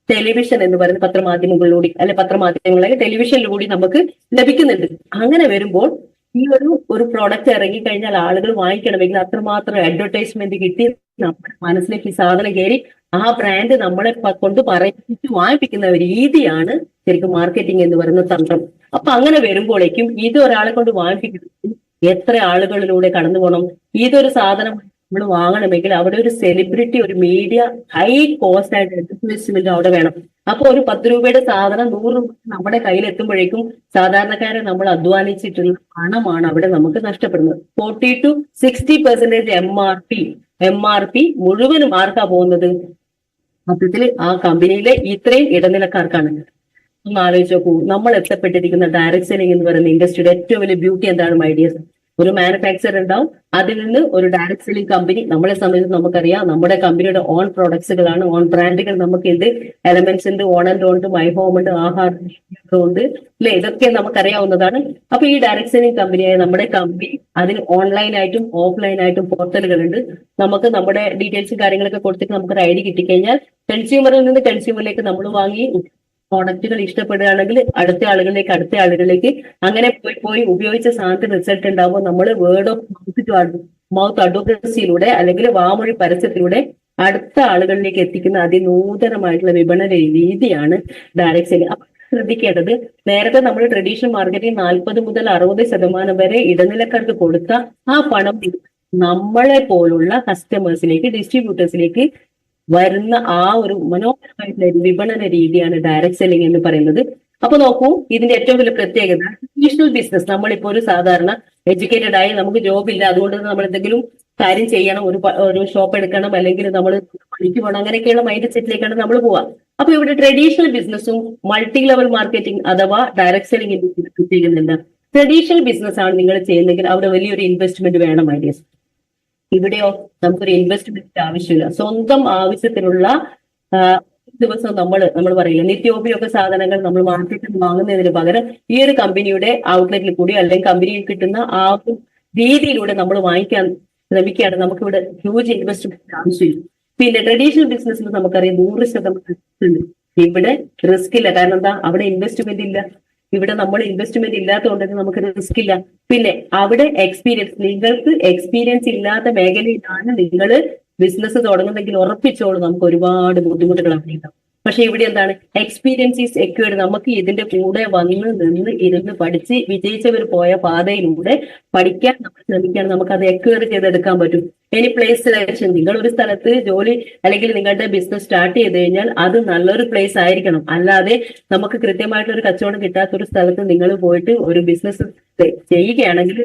ടെലിവിഷൻ എന്ന് പറയുന്ന പത്രമാധ്യമങ്ങളിലൂടെ ടെലിവിഷനിലൂടെ നമുക്ക് ലഭിക്കുന്നുണ്ട്. അങ്ങനെ വരുമ്പോൾ ഈ ഒരു പ്രോഡക്റ്റ് ഇറങ്ങിക്കഴിഞ്ഞാൽ ആളുകൾ വാങ്ങിക്കണമെങ്കിൽ അത്രമാത്രം അഡ്വർടൈസ്മെന്റ് കിട്ടി നമ്മുടെ മനസ്സിലേക്ക് ഈ സാധനം കയറി ആ ബ്രാൻഡ് നമ്മളെ കൊണ്ട് പറയിപ്പിച്ച് വാങ്ങിപ്പിക്കുന്ന ഒരു രീതിയാണ് ശരിക്കും മാർക്കറ്റിംഗ് എന്ന് പറയുന്ന തന്ത്രം. അപ്പൊ അങ്ങനെ വരുമ്പോഴേക്കും ഇത് ഒരാളെ കൊണ്ട് വാങ്ങിപ്പിക്കുന്നത് എത്ര ആളുകളിലൂടെ കടന്നു പോകണം. ഇതൊരു സാധനം നമ്മൾ വാങ്ങണമെങ്കിൽ അവിടെ ഒരു സെലിബ്രിറ്റി, ഒരു മീഡിയ, ഹൈ കോസ്റ്റ് ആയിട്ട് ഇൻവെസ്റ്റ്മെന്റ് അവിടെ വേണം. അപ്പൊ ഒരു 10 രൂപയുടെ സാധനം 100 രൂപ നമ്മുടെ കയ്യിൽ എത്തുമ്പോഴേക്കും സാധാരണക്കാരെ നമ്മൾ അധ്വാനിച്ചിട്ടുള്ള പണമാണ് അവിടെ നമുക്ക് നഷ്ടപ്പെടുന്നത്. 40-60% എം ആർ പി മുഴുവനും ആർക്കാ പോകുന്നത്? മൊത്തത്തിൽ ആ കമ്പനിയിലെ ഇത്രയും ഇടനിലക്കാർക്കാണ്. ഒന്ന് ആലോചിച്ച് നോക്കൂ, നമ്മൾ എത്തപ്പെട്ടിരിക്കുന്ന ഡയറക്ട് സെല്ലിംഗ് എന്ന് പറയുന്ന ഇൻഡസ്ട്രിയുടെ ഏറ്റവും വലിയ ബ്യൂട്ടി എന്താണ് മൈ ഡിയേഴ്സ്? ഒരു മാനുഫാക്ചർ ഉണ്ടാവും, അതിൽ നിന്ന് ഒരു ഡയറക്ട് സെല്ലിംഗ് കമ്പനി. നമ്മളെ സംബന്ധിച്ച് നമുക്കറിയാം, നമ്മുടെ കമ്പനിയുടെ ഓൺ പ്രൊഡക്ട്സുകളാണ്, ഓൺ ബ്രാൻഡുകൾ നമുക്ക് ഉണ്ട്, എലമെന്റ്സ് ഉണ്ട്, ഓൺ ആൻഡ് ഓൺ ഉണ്ട്, മൈ ഹോം ഉണ്ട്, ആഹാർ ഉണ്ട്, അല്ലെ? ഇതൊക്കെ നമുക്കറിയാവുന്നതാണ്. അപ്പൊ ഈ ഡയറക്ട് സെല്ലിംഗ് കമ്പനിയായ നമ്മുടെ കമ്പനി അതിന് ഓൺലൈനായിട്ടും ഓഫ്ലൈനായിട്ടും പോർട്ടലുകളുണ്ട്. നമുക്ക് നമ്മുടെ ഡീറ്റെയിൽസും കാര്യങ്ങളൊക്കെ കൊടുത്തിട്ട് നമുക്കൊരു ഐഡി കിട്ടിക്കഴിഞ്ഞാൽ കൺസ്യൂമറിൽ നിന്ന് കൺസ്യൂമറിലേക്ക് നമ്മൾ വാങ്ങി പ്രോഡക്റ്റുകൾ ഇഷ്ടപ്പെടുകയാണെങ്കിൽ അടുത്ത ആളുകളിലേക്ക് അങ്ങനെ പോയി ഉപയോഗിച്ച സാധനത്തിന് റിസൾട്ട് ഉണ്ടാകുമ്പോൾ നമ്മൾ വേർഡ് ഓഫ് മൗത്ത് അഡ്വക്കസിയിലൂടെ അല്ലെങ്കിൽ വാമൊഴി പരസ്യത്തിലൂടെ അടുത്ത ആളുകളിലേക്ക് എത്തിക്കുന്ന അതിനൂതനമായിട്ടുള്ള വിപണന രീതിയാണ് ഡയറക്ട് സെല്ലിംഗ്. അപ്പൊ ശ്രദ്ധിക്കേണ്ടത്, നേരത്തെ നമ്മൾ ട്രഡീഷണൽ മാർക്കറ്റിംഗ് 40 മുതൽ 60% വരെ ഇടനിലക്കാർക്ക് കൊടുത്ത ആ പണം നമ്മളെ പോലുള്ള കസ്റ്റമേഴ്സിലേക്ക്, ഡിസ്ട്രിബ്യൂട്ടേഴ്സിലേക്ക് വരുന്ന ആ ഒരു മനോഹരമായിട്ടുള്ള വിപണന രീതിയാണ് ഡയറക്ട് സെല്ലിംഗ് എന്ന് പറയുന്നത്. അപ്പൊ നോക്കൂ, ഇതിന്റെ ഏറ്റവും വലിയ പ്രത്യേകത ട്രഡീഷണൽ ബിസിനസ്. നമ്മളിപ്പോ ഒരു സാധാരണ എഡ്യൂക്കേറ്റഡ് ആയി നമുക്ക് ജോബില്ല, അതുകൊണ്ട് നമ്മൾ എന്തെങ്കിലും കാര്യം ചെയ്യണം, ഒരു ഷോപ്പ് എടുക്കണം, അല്ലെങ്കിൽ നമ്മൾ പണിക്ക് പോകണം, അങ്ങനെയൊക്കെയുള്ള മൈൻഡ് സെറ്റിലേക്കാണ് നമ്മൾ പോവുക. അപ്പൊ ഇവിടെ ട്രഡീഷണൽ ബിസിനസ്സും മൾട്ടി ലെവൽ മാർക്കറ്റിംഗ് അഥവാ ഡയറക്ട് സെല്ലിംഗിന്റെ പ്രത്യേകത എന്താ? ട്രഡീഷണൽ ബിസിനസ് ആണ് നിങ്ങൾ ചെയ്യുന്നതെങ്കിൽ അവിടെ വലിയൊരു ഇൻവെസ്റ്റ്മെന്റ് വേണം ഐഡിയസ്. ഇവിടെയോ നമുക്കൊരു ഇൻവെസ്റ്റ്മെന്റ് ആവശ്യമില്ല. സ്വന്തം ആവശ്യത്തിനുള്ള ദിവസം നമ്മൾ പറയില്ല, നിത്യോപയോഗ സാധനങ്ങൾ നമ്മൾ മാർക്കറ്റിൽ വാങ്ങുന്നതിന് പകരം ഈ ഒരു കമ്പനിയുടെ ഔട്ട്ലെറ്റിൽ കൂടി അല്ലെങ്കിൽ കമ്പനിയിൽ കിട്ടുന്ന ആ ഒരു രീതിയിലൂടെ നമ്മൾ വാങ്ങിക്കാൻ ശ്രമിക്കുകയാണ്. നമുക്കിവിടെ ഹ്യൂജ് ഇൻവെസ്റ്റ്മെന്റ് ആവശ്യമില്ല. പിന്നെ ട്രഡീഷണൽ ബിസിനസ്സിൽ നമുക്കറിയാം 100% ഇവിടെ റിസ്ക് ഇല്ല. കാരണം എന്താ? അവിടെ ഇൻവെസ്റ്റ്മെന്റ് ഇല്ല. ഇവിടെ നമ്മൾ ഇൻവെസ്റ്റ്മെന്റ് ഇല്ലാത്തതുകൊണ്ട് നമുക്ക് റിസ്ക് ഇല്ല. പിന്നെ അവിടെ നിങ്ങൾക്ക് എക്സ്പീരിയൻസ് ഇല്ലാത്ത മേഖലയിലാണ് നിങ്ങൾ ബിസിനസ് തുടങ്ങുന്നെങ്കിൽ ഉറപ്പിച്ചോളൂ, നമുക്ക് ഒരുപാട് ബുദ്ധിമുട്ടുകൾ അവിടെ ഉണ്ടാവും. പക്ഷെ ഇവിടെ എന്താണ്? Experience is acquired. നമുക്ക് ഇതിന്റെ കൂടെ ഇരുന്ന് പഠിച്ച് വിജയിച്ചവർ പോയ പാതയിലൂടെ പഠിക്കാൻ നമ്മൾ ശ്രമിക്കുകയാണ്. നമുക്ക് അത് എക്വയർ ചെയ്തെടുക്കാൻ പറ്റും. ഇനി പ്ലേസ് സെലക്ഷൻ, നിങ്ങൾ ഒരു സ്ഥലത്ത് ജോലി അല്ലെങ്കിൽ നിങ്ങളുടെ ബിസിനസ് സ്റ്റാർട്ട് ചെയ്ത് കഴിഞ്ഞാൽ അത് നല്ലൊരു പ്ലേസ് ആയിരിക്കണം. അല്ലാതെ നമുക്ക് കൃത്യമായിട്ടൊരു കച്ചവടം കിട്ടാത്ത ഒരു സ്ഥലത്ത് നിങ്ങൾ പോയിട്ട് ഒരു ബിസിനസ് ചെയ്യുകയാണെങ്കിൽ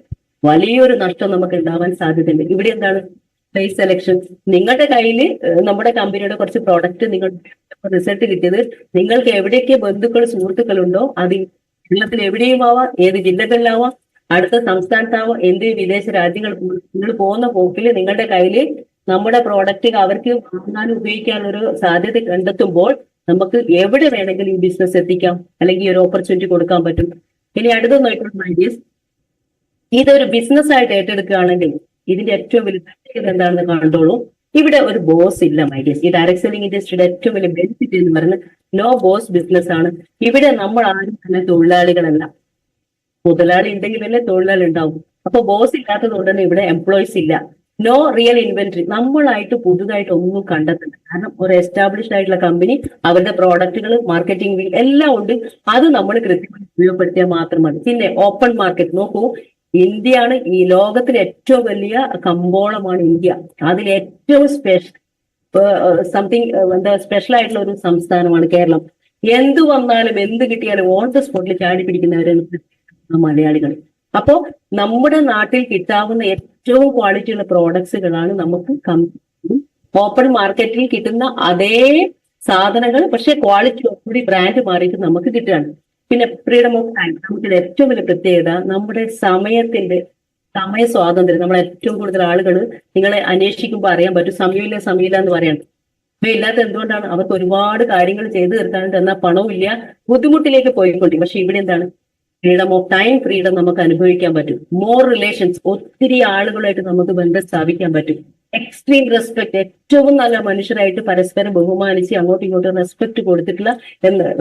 വലിയൊരു നഷ്ടം നമുക്ക് ഉണ്ടാവാൻ സാധ്യതയുണ്ട്. ഇവിടെ എന്താണ്? Place selection. നിങ്ങളുടെ കയ്യിൽ നമ്മുടെ കമ്പനിയുടെ കുറച്ച് പ്രോഡക്റ്റ് നിങ്ങൾ റിസൾട്ട് കിട്ടിയത്, നിങ്ങൾക്ക് എവിടെയൊക്കെ ബന്ധുക്കൾ സുഹൃത്തുക്കളുണ്ടോ അത് കേരളത്തിൽ എവിടെയും ആവാം, ഏത് ജില്ലകളിലാവാം, അടുത്ത സംസ്ഥാനത്താവാം, എന്ത് വിദേശ രാജ്യങ്ങൾ നിങ്ങൾ പോകുന്ന പോക്കിൽ നിങ്ങളുടെ കയ്യിൽ നമ്മുടെ പ്രോഡക്റ്റ് അവർക്ക് വാങ്ങാനും ഉപയോഗിക്കാനുള്ള ഒരു സാധ്യത കണ്ടെത്തുമ്പോൾ നമുക്ക് എവിടെ വേണമെങ്കിലും ഈ ബിസിനസ് എത്തിക്കാം, അല്ലെങ്കിൽ ഈ ഒരു ഓപ്പർച്യൂണിറ്റി കൊടുക്കാൻ പറ്റും. ഇനി അടുത്ത നോക്കിയുള്ള ഐഡിയസ്, ഇതൊരു ബിസിനസ് ആയിട്ട് ഏറ്റെടുക്കുകയാണെങ്കിൽ ഇതിന്റെ ഏറ്റവും വലിയ പ്രത്യേകത എന്താണെന്ന് കണ്ടോളൂ. ഇവിടെ ഒരു ബോസ് ഇല്ല ഐഡിയസ്. ഈ ഡയറക്ട് സെല്ലിംഗ് ഇൻഡസ്ട്രിയുടെ ഏറ്റവും വലിയ ബെനിഫിറ്റ് എന്ന് പറയുന്നത് നോ ബോസ് ബിസിനസ് ആണ്. ഇവിടെ നമ്മൾ ആരും തന്നെ തൊഴിലാളികളല്ല. മുതലാളി ഉണ്ടെങ്കിലല്ലേ തൊഴിലാളി ഉണ്ടാവും. അപ്പൊ ബോസ് ഇല്ലാത്തത് കൊണ്ട് തന്നെ ഇവിടെ എംപ്ലോയീസ് ഇല്ല. No real inventory. നമ്മളായിട്ട് പുതുതായിട്ട് ഒന്നും കണ്ടെത്തില്ല. കാരണം ഒരു എസ്റ്റാബ്ലിഷ്ഡ് ആയിട്ടുള്ള കമ്പനി അവരുടെ പ്രോഡക്റ്റുകൾ, മാർക്കറ്റിംഗ് എല്ലാം ഉണ്ട്. അത് നമ്മൾ കൃത്യമായി ഉപയോഗപ്പെടുത്തിയാൽ മാത്രം മതി. പിന്നെ ഓപ്പൺ മാർക്കറ്റ് നോക്കൂ, ഇന്ത്യയാണ് ഈ ലോകത്തിലെ ഏറ്റവും വലിയ കമ്പോളമാണ് ഇന്ത്യ. അതിൽ ഏറ്റവും സ്പെഷ്യൽ ആയിട്ടുള്ള ഒരു സംസ്ഥാനമാണ് കേരളം. എന്ത് വന്നാലും എന്ത് കിട്ടിയാലും ഓൺ ദ സ്പോട്ടിൽ ചാടി പിടിക്കുന്നവരാണ് മലയാളികൾ. അപ്പോ നമ്മുടെ നാട്ടിൽ കിട്ടാവുന്ന ഏറ്റവും ക്വാളിറ്റിയുള്ള പ്രോഡക്ട്സുകളാണ് നമുക്ക് ഓപ്പൺ മാർക്കറ്റിൽ കിട്ടുന്ന അതേ സാധനങ്ങൾ, പക്ഷെ ക്വാളിറ്റി കൂടി ബ്രാൻഡ് മാറിയിട്ട് നമുക്ക് കിട്ടുകയാണ്. പിന്നെ ഫ്രീഡം ഓഫ് ടൈം. നമുക്കിത് ഏറ്റവും വലിയ പ്രത്യേകത നമ്മുടെ സമയ സ്വാതന്ത്ര്യം. നമ്മൾ ഏറ്റവും കൂടുതൽ ആളുകൾ നിങ്ങളെ അന്വേഷിക്കുമ്പോൾ അറിയാൻ പറ്റും സമയമില്ല എന്ന് പറയാണ്. സമയമില്ലാത്ത എന്തുകൊണ്ടാണ്? അവർക്ക് ഒരുപാട് കാര്യങ്ങൾ ചെയ്തു തീർക്കാനുണ്ട്, എന്നാൽ പണവും ഇല്ല, ബുദ്ധിമുട്ടിലേക്ക് പോയിക്കൊണ്ടിരിക്കും. പക്ഷെ ഇവിടെ എന്താണ്? ഫ്രീഡം ഓഫ് ടൈം, ഫ്രീഡം നമുക്ക് അനുഭവിക്കാൻ പറ്റും. മോർ റിലേഷൻസ്, ഒത്തിരി ആളുകളായിട്ട് നമുക്ക് ബന്ധം സ്ഥാപിക്കാൻ പറ്റും. എക്സ്ട്രീം റെസ്പെക്ട്, ഏറ്റവും നല്ല മനുഷ്യരായിട്ട് പരസ്പരം ബഹുമാനിച്ച് അങ്ങോട്ടും ഇങ്ങോട്ടും റെസ്പെക്ട് കൊടുത്തിട്ടുള്ള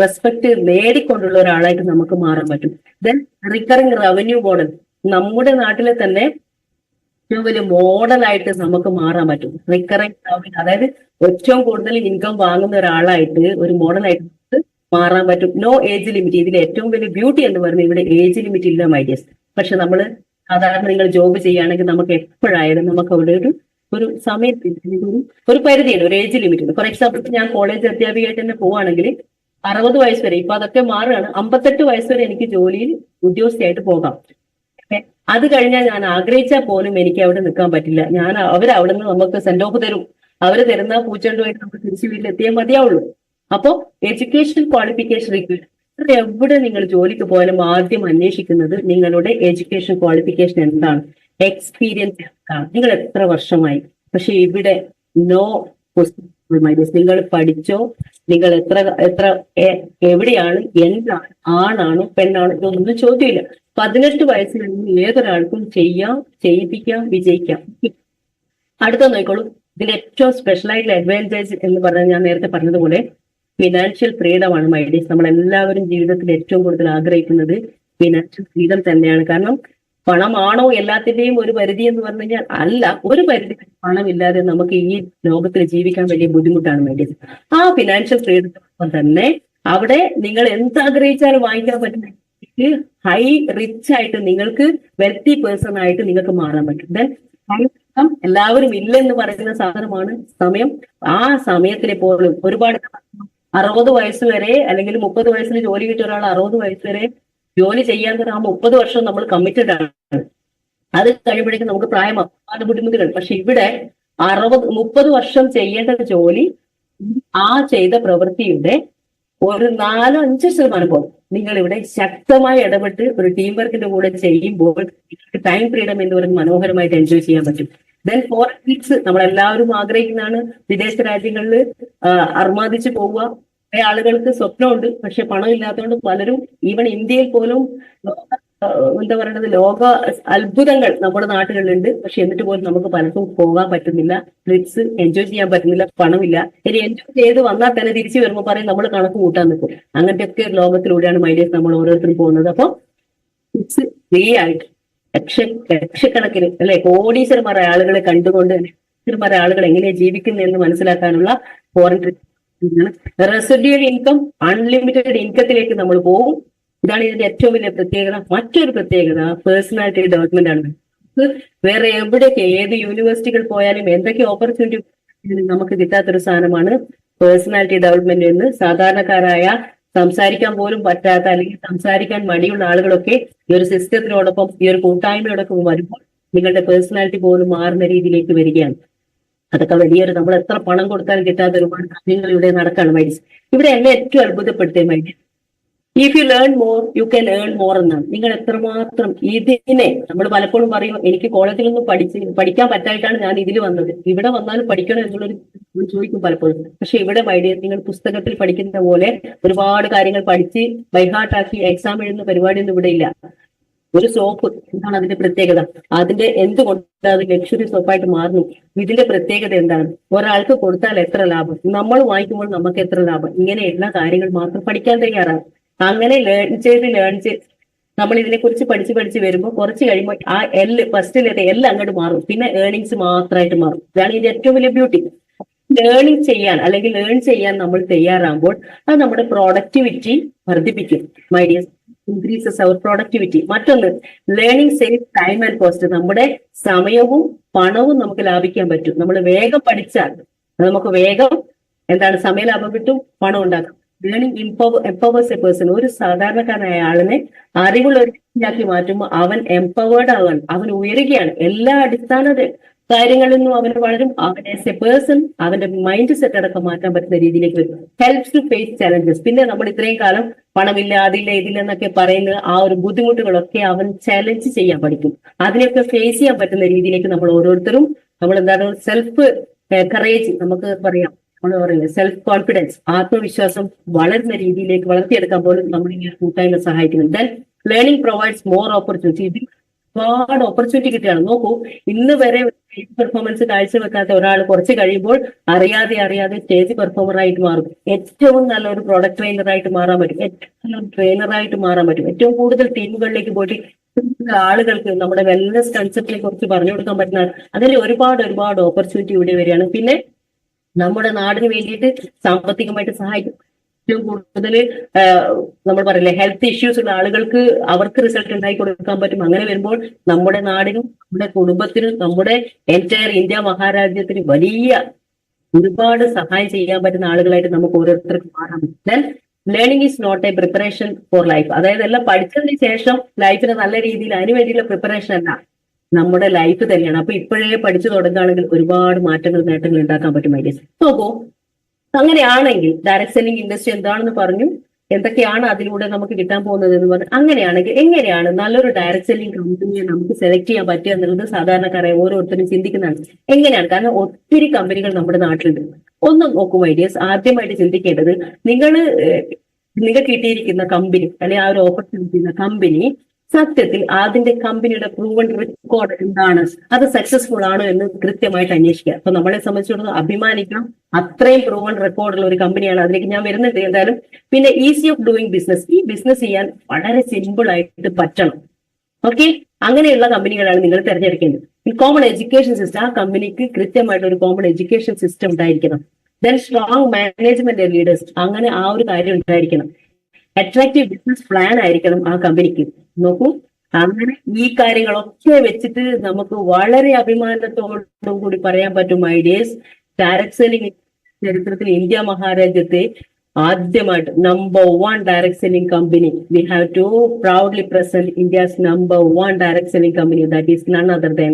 റെസ്പെക്ട് നേടിക്കൊണ്ടുള്ള ഒരാളായിട്ട് നമുക്ക് മാറാൻ പറ്റും. Then recurring revenue model. നമ്മുടെ നാട്ടിലെ തന്നെ ഏറ്റവും വലിയ മോഡലായിട്ട് നമുക്ക് മാറാൻ പറ്റും. റിക്കറിംഗ് ജോബിൽ, അതായത് ഏറ്റവും കൂടുതൽ ഇൻകം വാങ്ങുന്ന ഒരാളായിട്ട് ഒരു മോഡലായിട്ട് നമുക്ക് മാറാൻ പറ്റും. No age limit. ഇതിൽ ഏറ്റവും വലിയ ബ്യൂട്ടി എന്ന് പറയുന്നത് ഇവിടെ ഏജ് ലിമിറ്റ് ഇല്ല മൈഡിയസ്. പക്ഷെ നമ്മൾ സാധാരണ നിങ്ങൾ ജോബ് ചെയ്യുകയാണെങ്കിൽ നമുക്ക് എപ്പോഴായാലും നമുക്ക് അവിടെ ഒരു സമയത്തിന് ഒരു പരിധിയുണ്ട്, ഒരു ഏജ് ലിമിറ്റ് ഉണ്ട്. ഫോർ എക്സാമ്പിൾ ഞാൻ കോളേജ് അധ്യാപികയായിട്ട് തന്നെ പോവുകയാണെങ്കിൽ 60 വയസ്സ് വരെ, ഇപ്പൊ അതൊക്കെ മാറുകയാണ്, 58 വയസ്സ് വരെ എനിക്ക് ജോലിയിൽ ഉദ്യോഗസ്ഥയായിട്ട് പോകാം. അത് കഴിഞ്ഞാൽ ഞാൻ ആഗ്രഹിച്ചാൽ പോലും എനിക്ക് അവിടെ നിൽക്കാൻ പറ്റില്ല. അവരവിടെ നിന്ന് നമുക്ക് സെൻഡ് ഓഫ് തരും. അവര് തരുന്ന പൂച്ചണ്ടുമായിട്ട് നമുക്ക് തിരിച്ചു വീട്ടിലെത്തിയാൽ മതിയാവുള്ളൂ. അപ്പോ എഡ്യൂക്കേഷൻ ക്വാളിഫിക്കേഷൻ റിക്വയർഡ്, എവിടെ നിങ്ങൾ ജോലിക്ക് പോയാലും ആദ്യം അന്വേഷിക്കുന്നത് നിങ്ങളുടെ എഡ്യൂക്കേഷൻ ക്വാളിഫിക്കേഷൻ എന്താണ്, എക്സ്പീരിയൻസ് എന്താണ്, നിങ്ങൾ എത്ര വർഷമായി. പക്ഷെ ഇവിടെ നോ ക്വസ്റ്റ്യൻ. നിങ്ങൾ പഠിച്ചോ, നിങ്ങൾ എത്ര എവിടെയാണ്, എന്താണ്, ആണാണോ പെണ്ണാണോ, ഇതൊന്നും ചോദ്യമില്ല. 18 വയസ്സിൽ നിന്ന് ഏതൊരാൾക്കും ചെയ്യാം, ചെയ്യിപ്പിക്കാം, വിജയിക്കാം. അടുത്ത നോക്കിക്കോളൂ. ഇതിന്റെ ഏറ്റവും സ്പെഷ്യൽ ആയിട്ടുള്ള അഡ്വാൻറ്റേജ് എന്ന് പറഞ്ഞാൽ ഞാൻ നേരത്തെ പറഞ്ഞതുപോലെ ഫിനാൻഷ്യൽ ഫ്രീഡം ആണ് മൈഡീസ്. നമ്മൾ എല്ലാവരും ജീവിതത്തിൽ ഏറ്റവും കൂടുതൽ ആഗ്രഹിക്കുന്നത് ഫിനാൻഷ്യൽ ഫ്രീഡം തന്നെയാണ്. കാരണം പണമാണോ എല്ലാത്തിന്റെയും ഒരു പരിധി എന്ന് പറഞ്ഞു കഴിഞ്ഞാൽ അല്ല. ഒരു പരിധി പണമില്ലാതെ നമുക്ക് ഈ ലോകത്തിൽ ജീവിക്കാൻ വലിയ ബുദ്ധിമുട്ടാണ് മൈഡീസ്. ആ ഫിനാൻഷ്യൽ ഫ്രീഡം തന്നെ അവിടെ നിങ്ങൾ എന്താഗ്രഹിച്ചാലും വാങ്ങിക്കാൻ പറ്റുന്ന ഹൈ റിച്ച് ആയിട്ട്, നിങ്ങൾക്ക് വെൽത്തി പേഴ്സൺ ആയിട്ട് നിങ്ങൾക്ക് മാറാൻ പറ്റും. ദെൻ എല്ലാവരും ഇല്ലെന്ന് പറയുന്ന സാധനമാണ് സമയം. ആ സമയത്തിലെ പോലും ഒരുപാട് 60 വയസ്സ് വരെ അല്ലെങ്കിൽ 30 വയസ്സിന് ജോലി കിട്ടിയ ഒരാൾ 60 വയസ്സ് വരെ ജോലി ചെയ്യാൻ തന്നെ ആ 30 വർഷം നമ്മൾ കമ്മിറ്റഡ് ആണ്. അത് കഴിയുമ്പോഴേക്കും നമുക്ക് പ്രായമാകും, അത് ബുദ്ധിമുട്ടുകൾ. പക്ഷെ ഇവിടെ 30 വർഷം ചെയ്യേണ്ട ജോലി ആ ചെയ്ത പ്രവൃത്തിയുടെ ഒരു 4-5% പോലും നിങ്ങൾ ഇവിടെ ശക്തമായി ഇടപെട്ട് ഒരു ടീം വർക്കിന്റെ കൂടെ ചെയ്യുമ്പോൾ ടൈം ഫ്രീഡം എന്ന് പറയുന്നത് മനോഹരമായിട്ട് എൻജോയ് ചെയ്യാൻ പറ്റും. ദെൻ ഫോറക്സ് നമ്മളെല്ലാവരും ആഗ്രഹിക്കുന്നതാണ്. വിദേശ രാജ്യങ്ങളിൽ അർമാദിച്ചു പോവുക. ആളുകൾക്ക് സ്വപ്നമുണ്ട്, പക്ഷെ പണം ഇല്ലാത്തതുകൊണ്ട് പലരും ഈവൻ ഇന്ത്യയിൽ പോലും എന്താ പറയുന്നത്, ലോക അത്ഭുതങ്ങൾ നമ്മുടെ നാട്ടുകളിലുണ്ട്. പക്ഷെ എന്നിട്ട് പോലും നമുക്ക് പലർക്കും പോകാൻ പറ്റുന്നില്ല, ട്രിപ്സ് എൻജോയ് ചെയ്യാൻ പറ്റുന്നില്ല, പണമില്ല. ഇനി എൻജോയ് ചെയ്ത് വന്നാൽ തന്നെ തിരിച്ചു വരുമ്പോൾ പറയും നമ്മൾ കണക്ക് കൂട്ടാൻ നിൽക്കും. അങ്ങനത്തെയൊക്കെ ലോകത്തിലൂടെയാണ് മൈഡിയസ് നമ്മൾ ഓരോരുത്തരും പോകുന്നത്. അപ്പൊ ട്രിപ്സ് ഫ്രീ ആയിട്ട് ലക്ഷക്കണക്കിന് അല്ലെ കോടീശ്വരന്മാരെ ആളുകളെ കണ്ടുകൊണ്ട് ലക്ഷക്കണക്കിന് ആളുകൾ എങ്ങനെയാണ് ജീവിക്കുന്നതെന്ന് മനസ്സിലാക്കാനുള്ള foreign trip. Residual income, unlimited ഇൻകത്തിലേക്ക് നമ്മൾ പോകും. ഇതാണ് ഇതിന്റെ ഏറ്റവും വലിയ പ്രത്യേകത. മറ്റൊരു പ്രത്യേകത പേഴ്സണാലിറ്റി ഡെവലപ്മെന്റ് ആണ്. വേറെ എവിടെയൊക്കെ ഏത് യൂണിവേഴ്സിറ്റികൾ പോയാലും എന്തൊക്കെ ഓപ്പർച്യൂണിറ്റി നമുക്ക് കിട്ടാത്തൊരു സാധനമാണ് പേഴ്സണാലിറ്റി ഡെവലപ്മെന്റ് എന്ന്. സാധാരണക്കാരായ സംസാരിക്കാൻ പോലും പറ്റാത്ത അല്ലെങ്കിൽ സംസാരിക്കാൻ മടിയുള്ള ആളുകളൊക്കെ ഈ ഒരു സിസ്റ്റത്തിനോടൊപ്പം ഈ ഒരു കൂട്ടായ്മയോടൊപ്പം വരുമ്പോൾ നിങ്ങളുടെ പേഴ്സണാലിറ്റി പോലും മാറുന്ന രീതിയിലേക്ക് വരികയാണ്. അതൊക്കെ വലിയൊരു, നമ്മൾ എത്ര പണം കൊടുത്താലും കിട്ടാത്ത ഒരുപാട് കാര്യങ്ങൾ ഇവിടെ നടക്കാണ് മൈഡിസ്. ഇവിടെ എന്നെ ഏറ്റവും അത്ഭുതപ്പെടുത്തിയ my dears, if you learn more you can earn more എന്നാണ്. നിങ്ങൾ എത്രമാത്രം ഇതിനെ, നമ്മൾ പലപ്പോഴും പറയും എനിക്ക് കോളേജിലൊന്നും പഠിക്കാൻ പറ്റായിട്ടാണ് ഞാൻ ഇതിൽ വന്നത്, ഇവിടെ വന്നാലും പഠിക്കണം എന്നുള്ളൊരു ചോദിക്കും പലപ്പോഴും. പക്ഷെ ഇവിടെ മൈഡിയർ നിങ്ങൾ പുസ്തകത്തിൽ പഠിക്കുന്ന പോലെ ഒരുപാട് കാര്യങ്ങൾ പഠിച്ച് ബൈഹാർട്ടാക്കി എക്സാം എഴുതുന്ന പരിപാടിയൊന്നും ഇവിടെ ഇല്ല. ഒരു സോപ്പ് എന്താണ് അതിന്റെ പ്രത്യേകത, അതിന്റെ എന്തുകൊണ്ട് അത് ലക്ഷറി സോപ്പായിട്ട് മാറുന്നു, ഇതിന്റെ പ്രത്യേകത എന്താണ്, ഒരാൾക്ക് കൊടുത്താൽ എത്ര ലാഭം, നമ്മൾ വാങ്ങിക്കുമ്പോൾ നമുക്ക് എത്ര ലാഭം, ഇങ്ങനെയുള്ള കാര്യങ്ങൾ മാത്രം പഠിക്കാൻ തയ്യാറാണ്. അങ്ങനെ ലേൺ ചെയ്ത് നമ്മൾ ഇതിനെക്കുറിച്ച് പഠിച്ച് വരുമ്പോൾ കുറച്ച് കഴിയുമ്പോൾ ആ ഫസ്റ്റിലെ അങ്ങോട്ട് മാറും. പിന്നെ ഏർണിങ്സ് മാത്രമായിട്ട് മാറും. ഇതാണ് ഇതിന്റെ ഏറ്റവും വലിയ ബ്യൂട്ടി. ലേണിംഗ് ചെയ്യാൻ അല്ലെങ്കിൽ ലേൺ ചെയ്യാൻ നമ്മൾ തയ്യാറാകുമ്പോൾ അത് നമ്മുടെ പ്രൊഡക്ടിവിറ്റി വർദ്ധിപ്പിക്കും. My dear, increases our productivity. മറ്റൊന്ന്, learning save time and cost. നമ്മുടെ സമയവും പണവും നമുക്ക് ലാഭിക്കാൻ പറ്റും. നമ്മൾ വേഗം പഠിച്ചാൽ നമുക്ക് വേഗം സമയ ലാഭം കിട്ടും, പണം ഉണ്ടാക്കാം. Learning empowers A person. ഒരു സാധാരണക്കാരനായ ആളിനെ അറിവുള്ള ഒരു വ്യക്തിയാക്കി മാറ്റുമ്പോൾ അവൻ എംപവേർഡ് ആവാൻ, അവൻ ഉയരുകയാണ്. എല്ലാ അടിസ്ഥാന കാര്യങ്ങളിൽ നിന്നും അവന് വളരും. അവൻ ആസ് എ പേഴ്സൺ അവന്റെ മൈൻഡ് സെറ്റ് അടക്കം മാറ്റാൻ പറ്റുന്ന രീതിയിലേക്ക് വരും. Helps to face challenges. പിന്നെ നമ്മൾ ഇത്രയും കാലം പണമില്ല, അതില്ല, ഇതില്ല എന്നൊക്കെ പറയുന്ന ആ ഒരു ബുദ്ധിമുട്ടുകളൊക്കെ അവൻ ചാലഞ്ച് ചെയ്യാൻ പഠിക്കും. അതിനെയൊക്കെ ഫേസ് ചെയ്യാൻ പറ്റുന്ന രീതിയിലേക്ക് നമ്മൾ ഓരോരുത്തരും സെൽഫ് കറേജ്, നമുക്ക് പറയാം, നമ്മൾ പറയുന്നത് സെൽഫ് കോൺഫിഡൻസ്, ആത്മവിശ്വാസം വളരുന്ന രീതിയിലേക്ക് വളർത്തിയെടുക്കാൻ പോലും നമ്മൾ ഈ കൂട്ടായ്മ സഹായിക്കുന്നുണ്ട്. Then learning provides more opportunity. ഇതിൽ ഒരുപാട് ഓപ്പർച്യൂണിറ്റി കിട്ടുകയാണ്. നോക്കൂ, ഇന്ന് വരെ സ്റ്റേജ് പെർഫോമൻസ് കാഴ്ചവെക്കാത്ത ഒരാൾ കുറച്ച് കഴിയുമ്പോൾ അറിയാതെ സ്റ്റേജ് പെർഫോമറായിട്ട് മാറും. ഏറ്റവും നല്ലൊരു പ്രൊഡക്ട് ട്രെയിനറായിട്ട് മാറാൻ പറ്റും, ഏറ്റവും നല്ലൊരു ട്രെയിനറായിട്ട് മാറാൻ പറ്റും. ഏറ്റവും കൂടുതൽ ടീമുകളിലേക്ക് പോയിട്ട് ആളുകൾക്ക് നമ്മുടെ വെൽനസ് കൺസെപ്റ്റിനെ കുറിച്ച് പറഞ്ഞു കൊടുക്കാൻ പറ്റുന്ന അതിൽ ഒരുപാട് ഓപ്പർച്യൂണിറ്റി ഇവിടെ വരികയാണ്. പിന്നെ നമ്മുടെ നാടിന് വേണ്ടിയിട്ട് സാമ്പത്തികമായിട്ട് സഹായിക്കും. ഏറ്റവും കൂടുതൽ നമ്മൾ പറയില്ലേ ഹെൽത്ത് ഇഷ്യൂസ് ഉള്ള ആളുകൾക്ക് അവർക്ക് റിസൾട്ട് ഉണ്ടാക്കി കൊടുക്കാൻ പറ്റും. അങ്ങനെ വരുമ്പോൾ നമ്മുടെ നാടിനും നമ്മുടെ കുടുംബത്തിനും നമ്മുടെ എൻറ്റയർ ഇന്ത്യ മഹാരാജ്യത്തിന് വലിയ ഒരുപാട് സഹായം ചെയ്യാൻ പറ്റുന്ന ആളുകളായിട്ട് നമുക്ക് ഓരോരുത്തർക്കും മാറാൻ പറ്റും. Then learning is not a preparation for life. അതായത് എല്ലാം പഠിച്ചതിന് ശേഷം ലൈഫിന് നല്ല രീതിയിൽ അതിന് വേണ്ടിയുള്ള പ്രിപ്പറേഷൻ അല്ല, നമ്മുടെ ലൈഫ് തന്നെയാണ്. അപ്പൊ ഇപ്പോഴേ പഠിച്ചു തുടങ്ങുകയാണെങ്കിൽ ഒരുപാട് മാറ്റങ്ങൾ നേട്ടങ്ങൾ ഉണ്ടാക്കാൻ പറ്റും ഐഡിയസ്. നോക്കൂ, അങ്ങനെയാണെങ്കിൽ ഡയറക്ട് സെല്ലിംഗ് ഇൻഡസ്ട്രി എന്താണെന്ന് പറഞ്ഞു, എന്തൊക്കെയാണ് അതിലൂടെ നമുക്ക് കിട്ടാൻ പോകുന്നത് എന്ന് പറഞ്ഞു. അങ്ങനെയാണെങ്കിൽ എങ്ങനെയാണ് നല്ലൊരു ഡയറക്ട് സെല്ലിംഗ് കമ്പനിയെ നമുക്ക് സെലക്ട് ചെയ്യാൻ പറ്റുക എന്നുള്ളത് സാധാരണക്കാരായ ഓരോരുത്തരും ചിന്തിക്കുന്നതാണ്. എങ്ങനെയാണ്? കാരണം ഒത്തിരി കമ്പനികൾ നമ്മുടെ നാട്ടിലുണ്ട്. ഒന്നും നോക്കും ഐഡിയസ്, ആദ്യമായിട്ട് ചിന്തിക്കേണ്ടത് നിങ്ങൾ കിട്ടിയിരിക്കുന്ന കമ്പനി അല്ലെങ്കിൽ ആ ഒരു ഓപ്പർച്യൂണിറ്റി കമ്പനി സത്യത്തിൽ അതിന്റെ കമ്പനിയുടെ പ്രൂവൺ റെക്കോർഡ് എന്താണ്, അത് സക്സസ്ഫുൾ ആണോ എന്ന് കൃത്യമായിട്ട് അന്വേഷിക്കുക. അപ്പൊ നമ്മളെ സംബന്ധിച്ചിടത്തോളം അഭിമാനിക്കണം, അത്രയും പ്രൂവൺ റെക്കോർഡുള്ള ഒരു കമ്പനിയാണ്. അതിലേക്ക് ഞാൻ വരുന്നുണ്ട് എന്തായാലും. പിന്നെ ഈസി ഓഫ് ഡൂയിങ് ബിസിനസ്, ഈ ബിസിനസ് ചെയ്യാൻ വളരെ സിമ്പിൾ ആയിട്ട് പറ്റണം. ഓക്കെ, അങ്ങനെയുള്ള കമ്പനികളാണ് നിങ്ങൾ തിരഞ്ഞെടുക്കേണ്ടത്. കോമൺ എഡ്യൂക്കേഷൻ സിസ്റ്റം, ആ കമ്പനിക്ക് കൃത്യമായിട്ട് ഒരു കോമൺ എഡ്യൂക്കേഷൻ സിസ്റ്റം ഉണ്ടായിരിക്കണം. ദെൻ സ്ട്രോങ് മാനേജ്മെന്റ് ലീഡേഴ്സ്, അങ്ങനെ ആ ഒരു കാര്യം ഉണ്ടായിരിക്കണം. അട്രാക്റ്റീവ് ബിസിനസ് പ്ലാൻ ആയിരിക്കണം ആ കമ്പനിക്ക്. നോക്കൂ, അങ്ങനെ ഈ കാര്യങ്ങളൊക്കെ വെച്ചിട്ട് നമുക്ക് വളരെ അഭിമാനത്തോടും കൂടി പറയാൻ പറ്റും ഐഡിയസ്, ഡയറക്ട് സെല്ലിംഗ് ചരിത്രത്തിൽ ഇന്ത്യ മഹാരാജ്യത്തെ ആദ്യമായിട്ട് number 1 direct selling company, we have to proudly present India's number 1 direct selling company, that is none other than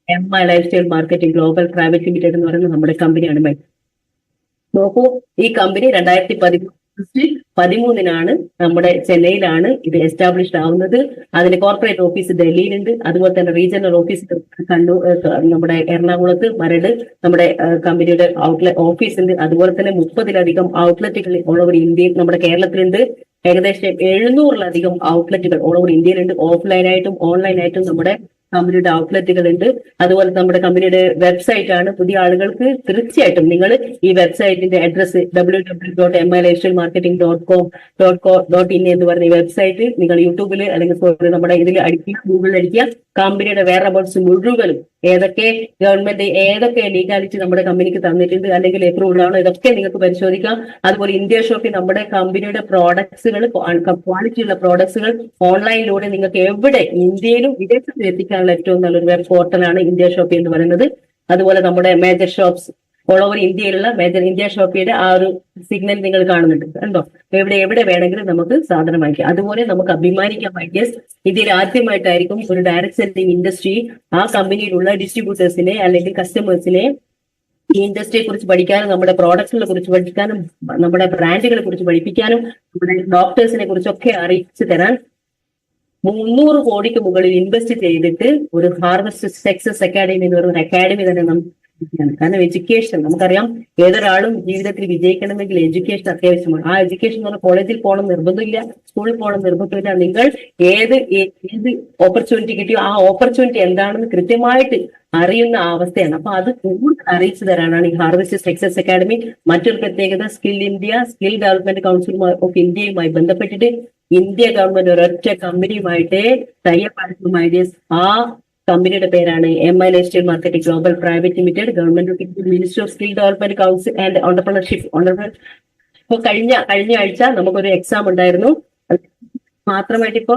MI lifestyle marketing global private limited എന്ന് പറയുന്നത് നമ്മുടെ കമ്പനിയാണ്. നോക്കൂ, ഈ കമ്പനി 2013 നമ്മുടെ ചെന്നൈയിലാണ് ഇത് എസ്റ്റാബ്ലിഷ്ഡ് ആവുന്നത്. അതിന് കോർപ്പറേറ്റ് ഓഫീസ് ഡൽഹിയിലുണ്ട്, അതുപോലെ തന്നെ റീജിയണൽ ഓഫീസ് കണ്ണൂർ, നമ്മുടെ എറണാകുളത്ത് മരട് നമ്മുടെ കമ്പനിയുടെ ഔട്ട്ലെറ്റ് ഓഫീസ് ഉണ്ട്. അതുപോലെ തന്നെ 30-ലധികം ഔട്ട്ലെറ്റുകൾ ഓൾ ഓവർ ഇന്ത്യയിൽ നമ്മുടെ കേരളത്തിലുണ്ട്. ഏകദേശം 700-ലധികം ഔട്ട്ലെറ്റുകൾ ഓൾ ഓവർ ഇന്ത്യയിലുണ്ട്. ഓഫ്ലൈനായിട്ടും ഓൺലൈനായിട്ടും നമ്മുടെ കമ്പനിയുടെ ഔട്ട്ലെറ്റുകൾ ഉണ്ട്. അതുപോലെ നമ്മുടെ കമ്പനിയുടെ വെബ്സൈറ്റ് ആണ്. പുതിയ ആളുകൾക്ക് തീർച്ചയായിട്ടും നിങ്ങൾ ഈ വെബ്സൈറ്റിന്റെ അഡ്രസ് www.milifestylemarketing.com.in എന്ന് പറഞ്ഞ ഈ വെബ്സൈറ്റ് നിങ്ങൾ യൂട്യൂബിൽ അല്ലെങ്കിൽ നമ്മുടെ ഇതിൽ അടിക്കുക, ഗൂഗിളിൽ അടിക്കുക. കമ്പനിയുടെ വേറെ അബൌട്ട്സ് മുഴുവനും ഏതൊക്കെ ഗവൺമെന്റ് ഏതൊക്കെ ലീഗാലിറ്റി നമ്മുടെ കമ്പനിക്ക് തന്നിട്ടുണ്ട് അല്ലെങ്കിൽ എപ്രൂവ്ഡ് ആണോ, ഇതൊക്കെ നിങ്ങൾക്ക് പരിശോധിക്കാം. അതുപോലെ ഇന്ത്യ ഷോപ്പിൽ നമ്മുടെ കമ്പനിയുടെ പ്രോഡക്ട്സുകൾ, ക്വാളിറ്റിയുള്ള പ്രോഡക്ട്സുകൾ ഓൺലൈനിലൂടെ നിങ്ങൾക്ക് എവിടെ ഇന്ത്യയിലും വിദേശത്തും എത്തിക്കാനുള്ള ഏറ്റവും നല്ലൊരു വെബ് പോർട്ടലാണ് ഇന്ത്യ ഷോപ്പി എന്ന് പറയുന്നത്. അതുപോലെ നമ്മുടെ മേജർ ഷോപ്സ് ഓൾ ഓവർ ഇന്ത്യയിലുള്ള മേജർ ഇന്ത്യ ഷോപ്പിയുടെ ആ ഒരു സിഗ്നൽ നിങ്ങൾ കാണുന്നുണ്ട്, കണ്ടോ? എവിടെ വേണമെങ്കിലും നമുക്ക് സാധനം വാങ്ങിക്കാം. അതുപോലെ നമുക്ക് അഭിമാനിക്കാൻ പറ്റിയ ഇന്ത്യയിൽ ആദ്യമായിട്ടായിരിക്കും ഒരു ഡയറക്ട് സെല്ലിംഗ് ഇൻഡസ്ട്രി ആ കമ്പനിയിലുള്ള ഡിസ്ട്രിബ്യൂട്ടേഴ്സിനെ അല്ലെങ്കിൽ കസ്റ്റമേഴ്സിനെ ഈ ഇൻഡസ്ട്രിയെ കുറിച്ച് പഠിക്കാനും നമ്മുടെ പ്രോഡക്റ്റുകളെ കുറിച്ച് പഠിക്കാനും നമ്മുടെ ബ്രാൻഡുകളെ കുറിച്ച് പഠിപ്പിക്കാനും നമ്മുടെ ഡോക്ടേഴ്സിനെ കുറിച്ചൊക്കെ അറിയിച്ചു തരാൻ 300 കോടിക്ക് മുകളിൽ ഇൻവെസ്റ്റ് ചെയ്തിട്ട് ഒരു ഹാർവസ്റ്റ് സക്സസ് അക്കാഡമി എന്ന് പറയുന്ന അക്കാഡമി തന്നെ നമുക്ക്. കാരണം എഡ്യൂക്കേഷൻ നമുക്കറിയാം, ഏതൊരാളും ജീവിതത്തിൽ വിജയിക്കണമെങ്കിൽ എഡ്യൂക്കേഷൻ അത്യാവശ്യമാണ്. ആ എഡ്യൂക്കേഷൻ എന്ന് പറഞ്ഞാൽ കോളേജിൽ പോകണം നിർബന്ധമില്ല, സ്കൂളിൽ പോകണം നിർബന്ധമില്ല. നിങ്ങൾ ഏത് ഓപ്പർച്യൂണിറ്റി കിട്ടിയോ ആ ഓപ്പർച്യൂണിറ്റി എന്താണെന്ന് കൃത്യമായിട്ട് അറിയുന്ന അവസ്ഥയാണ്. അപ്പൊ അത് കൂടുതൽ അറിയിച്ചു തരാനാണ് ഈ ഹാർവസ്റ്റ് സക്സസ് അക്കാഡമി. മറ്റൊരു പ്രത്യേകത, സ്കിൽ ഡെവലപ്മെന്റ് കൗൺസിൽ ഓഫ് ഇന്ത്യയുമായി ബന്ധപ്പെട്ടിട്ട് ഇന്ത്യ ഗവൺമെന്റ് ഒരൊറ്റ കമ്പനിയുമായിട്ട് തയ്യാറെടുക്കും ഐഡിയസ്. ആ കമ്പനിയുടെ പേരാണ് MI lifestyle marketing global private limited, government of India, ministry of skill development council and entrepreneurship. ഇപ്പൊ കഴിഞ്ഞ ആഴ്ച നമുക്കൊരു എക്സാം ഉണ്ടായിരുന്നു. മാത്രമായിട്ട് ഇപ്പൊ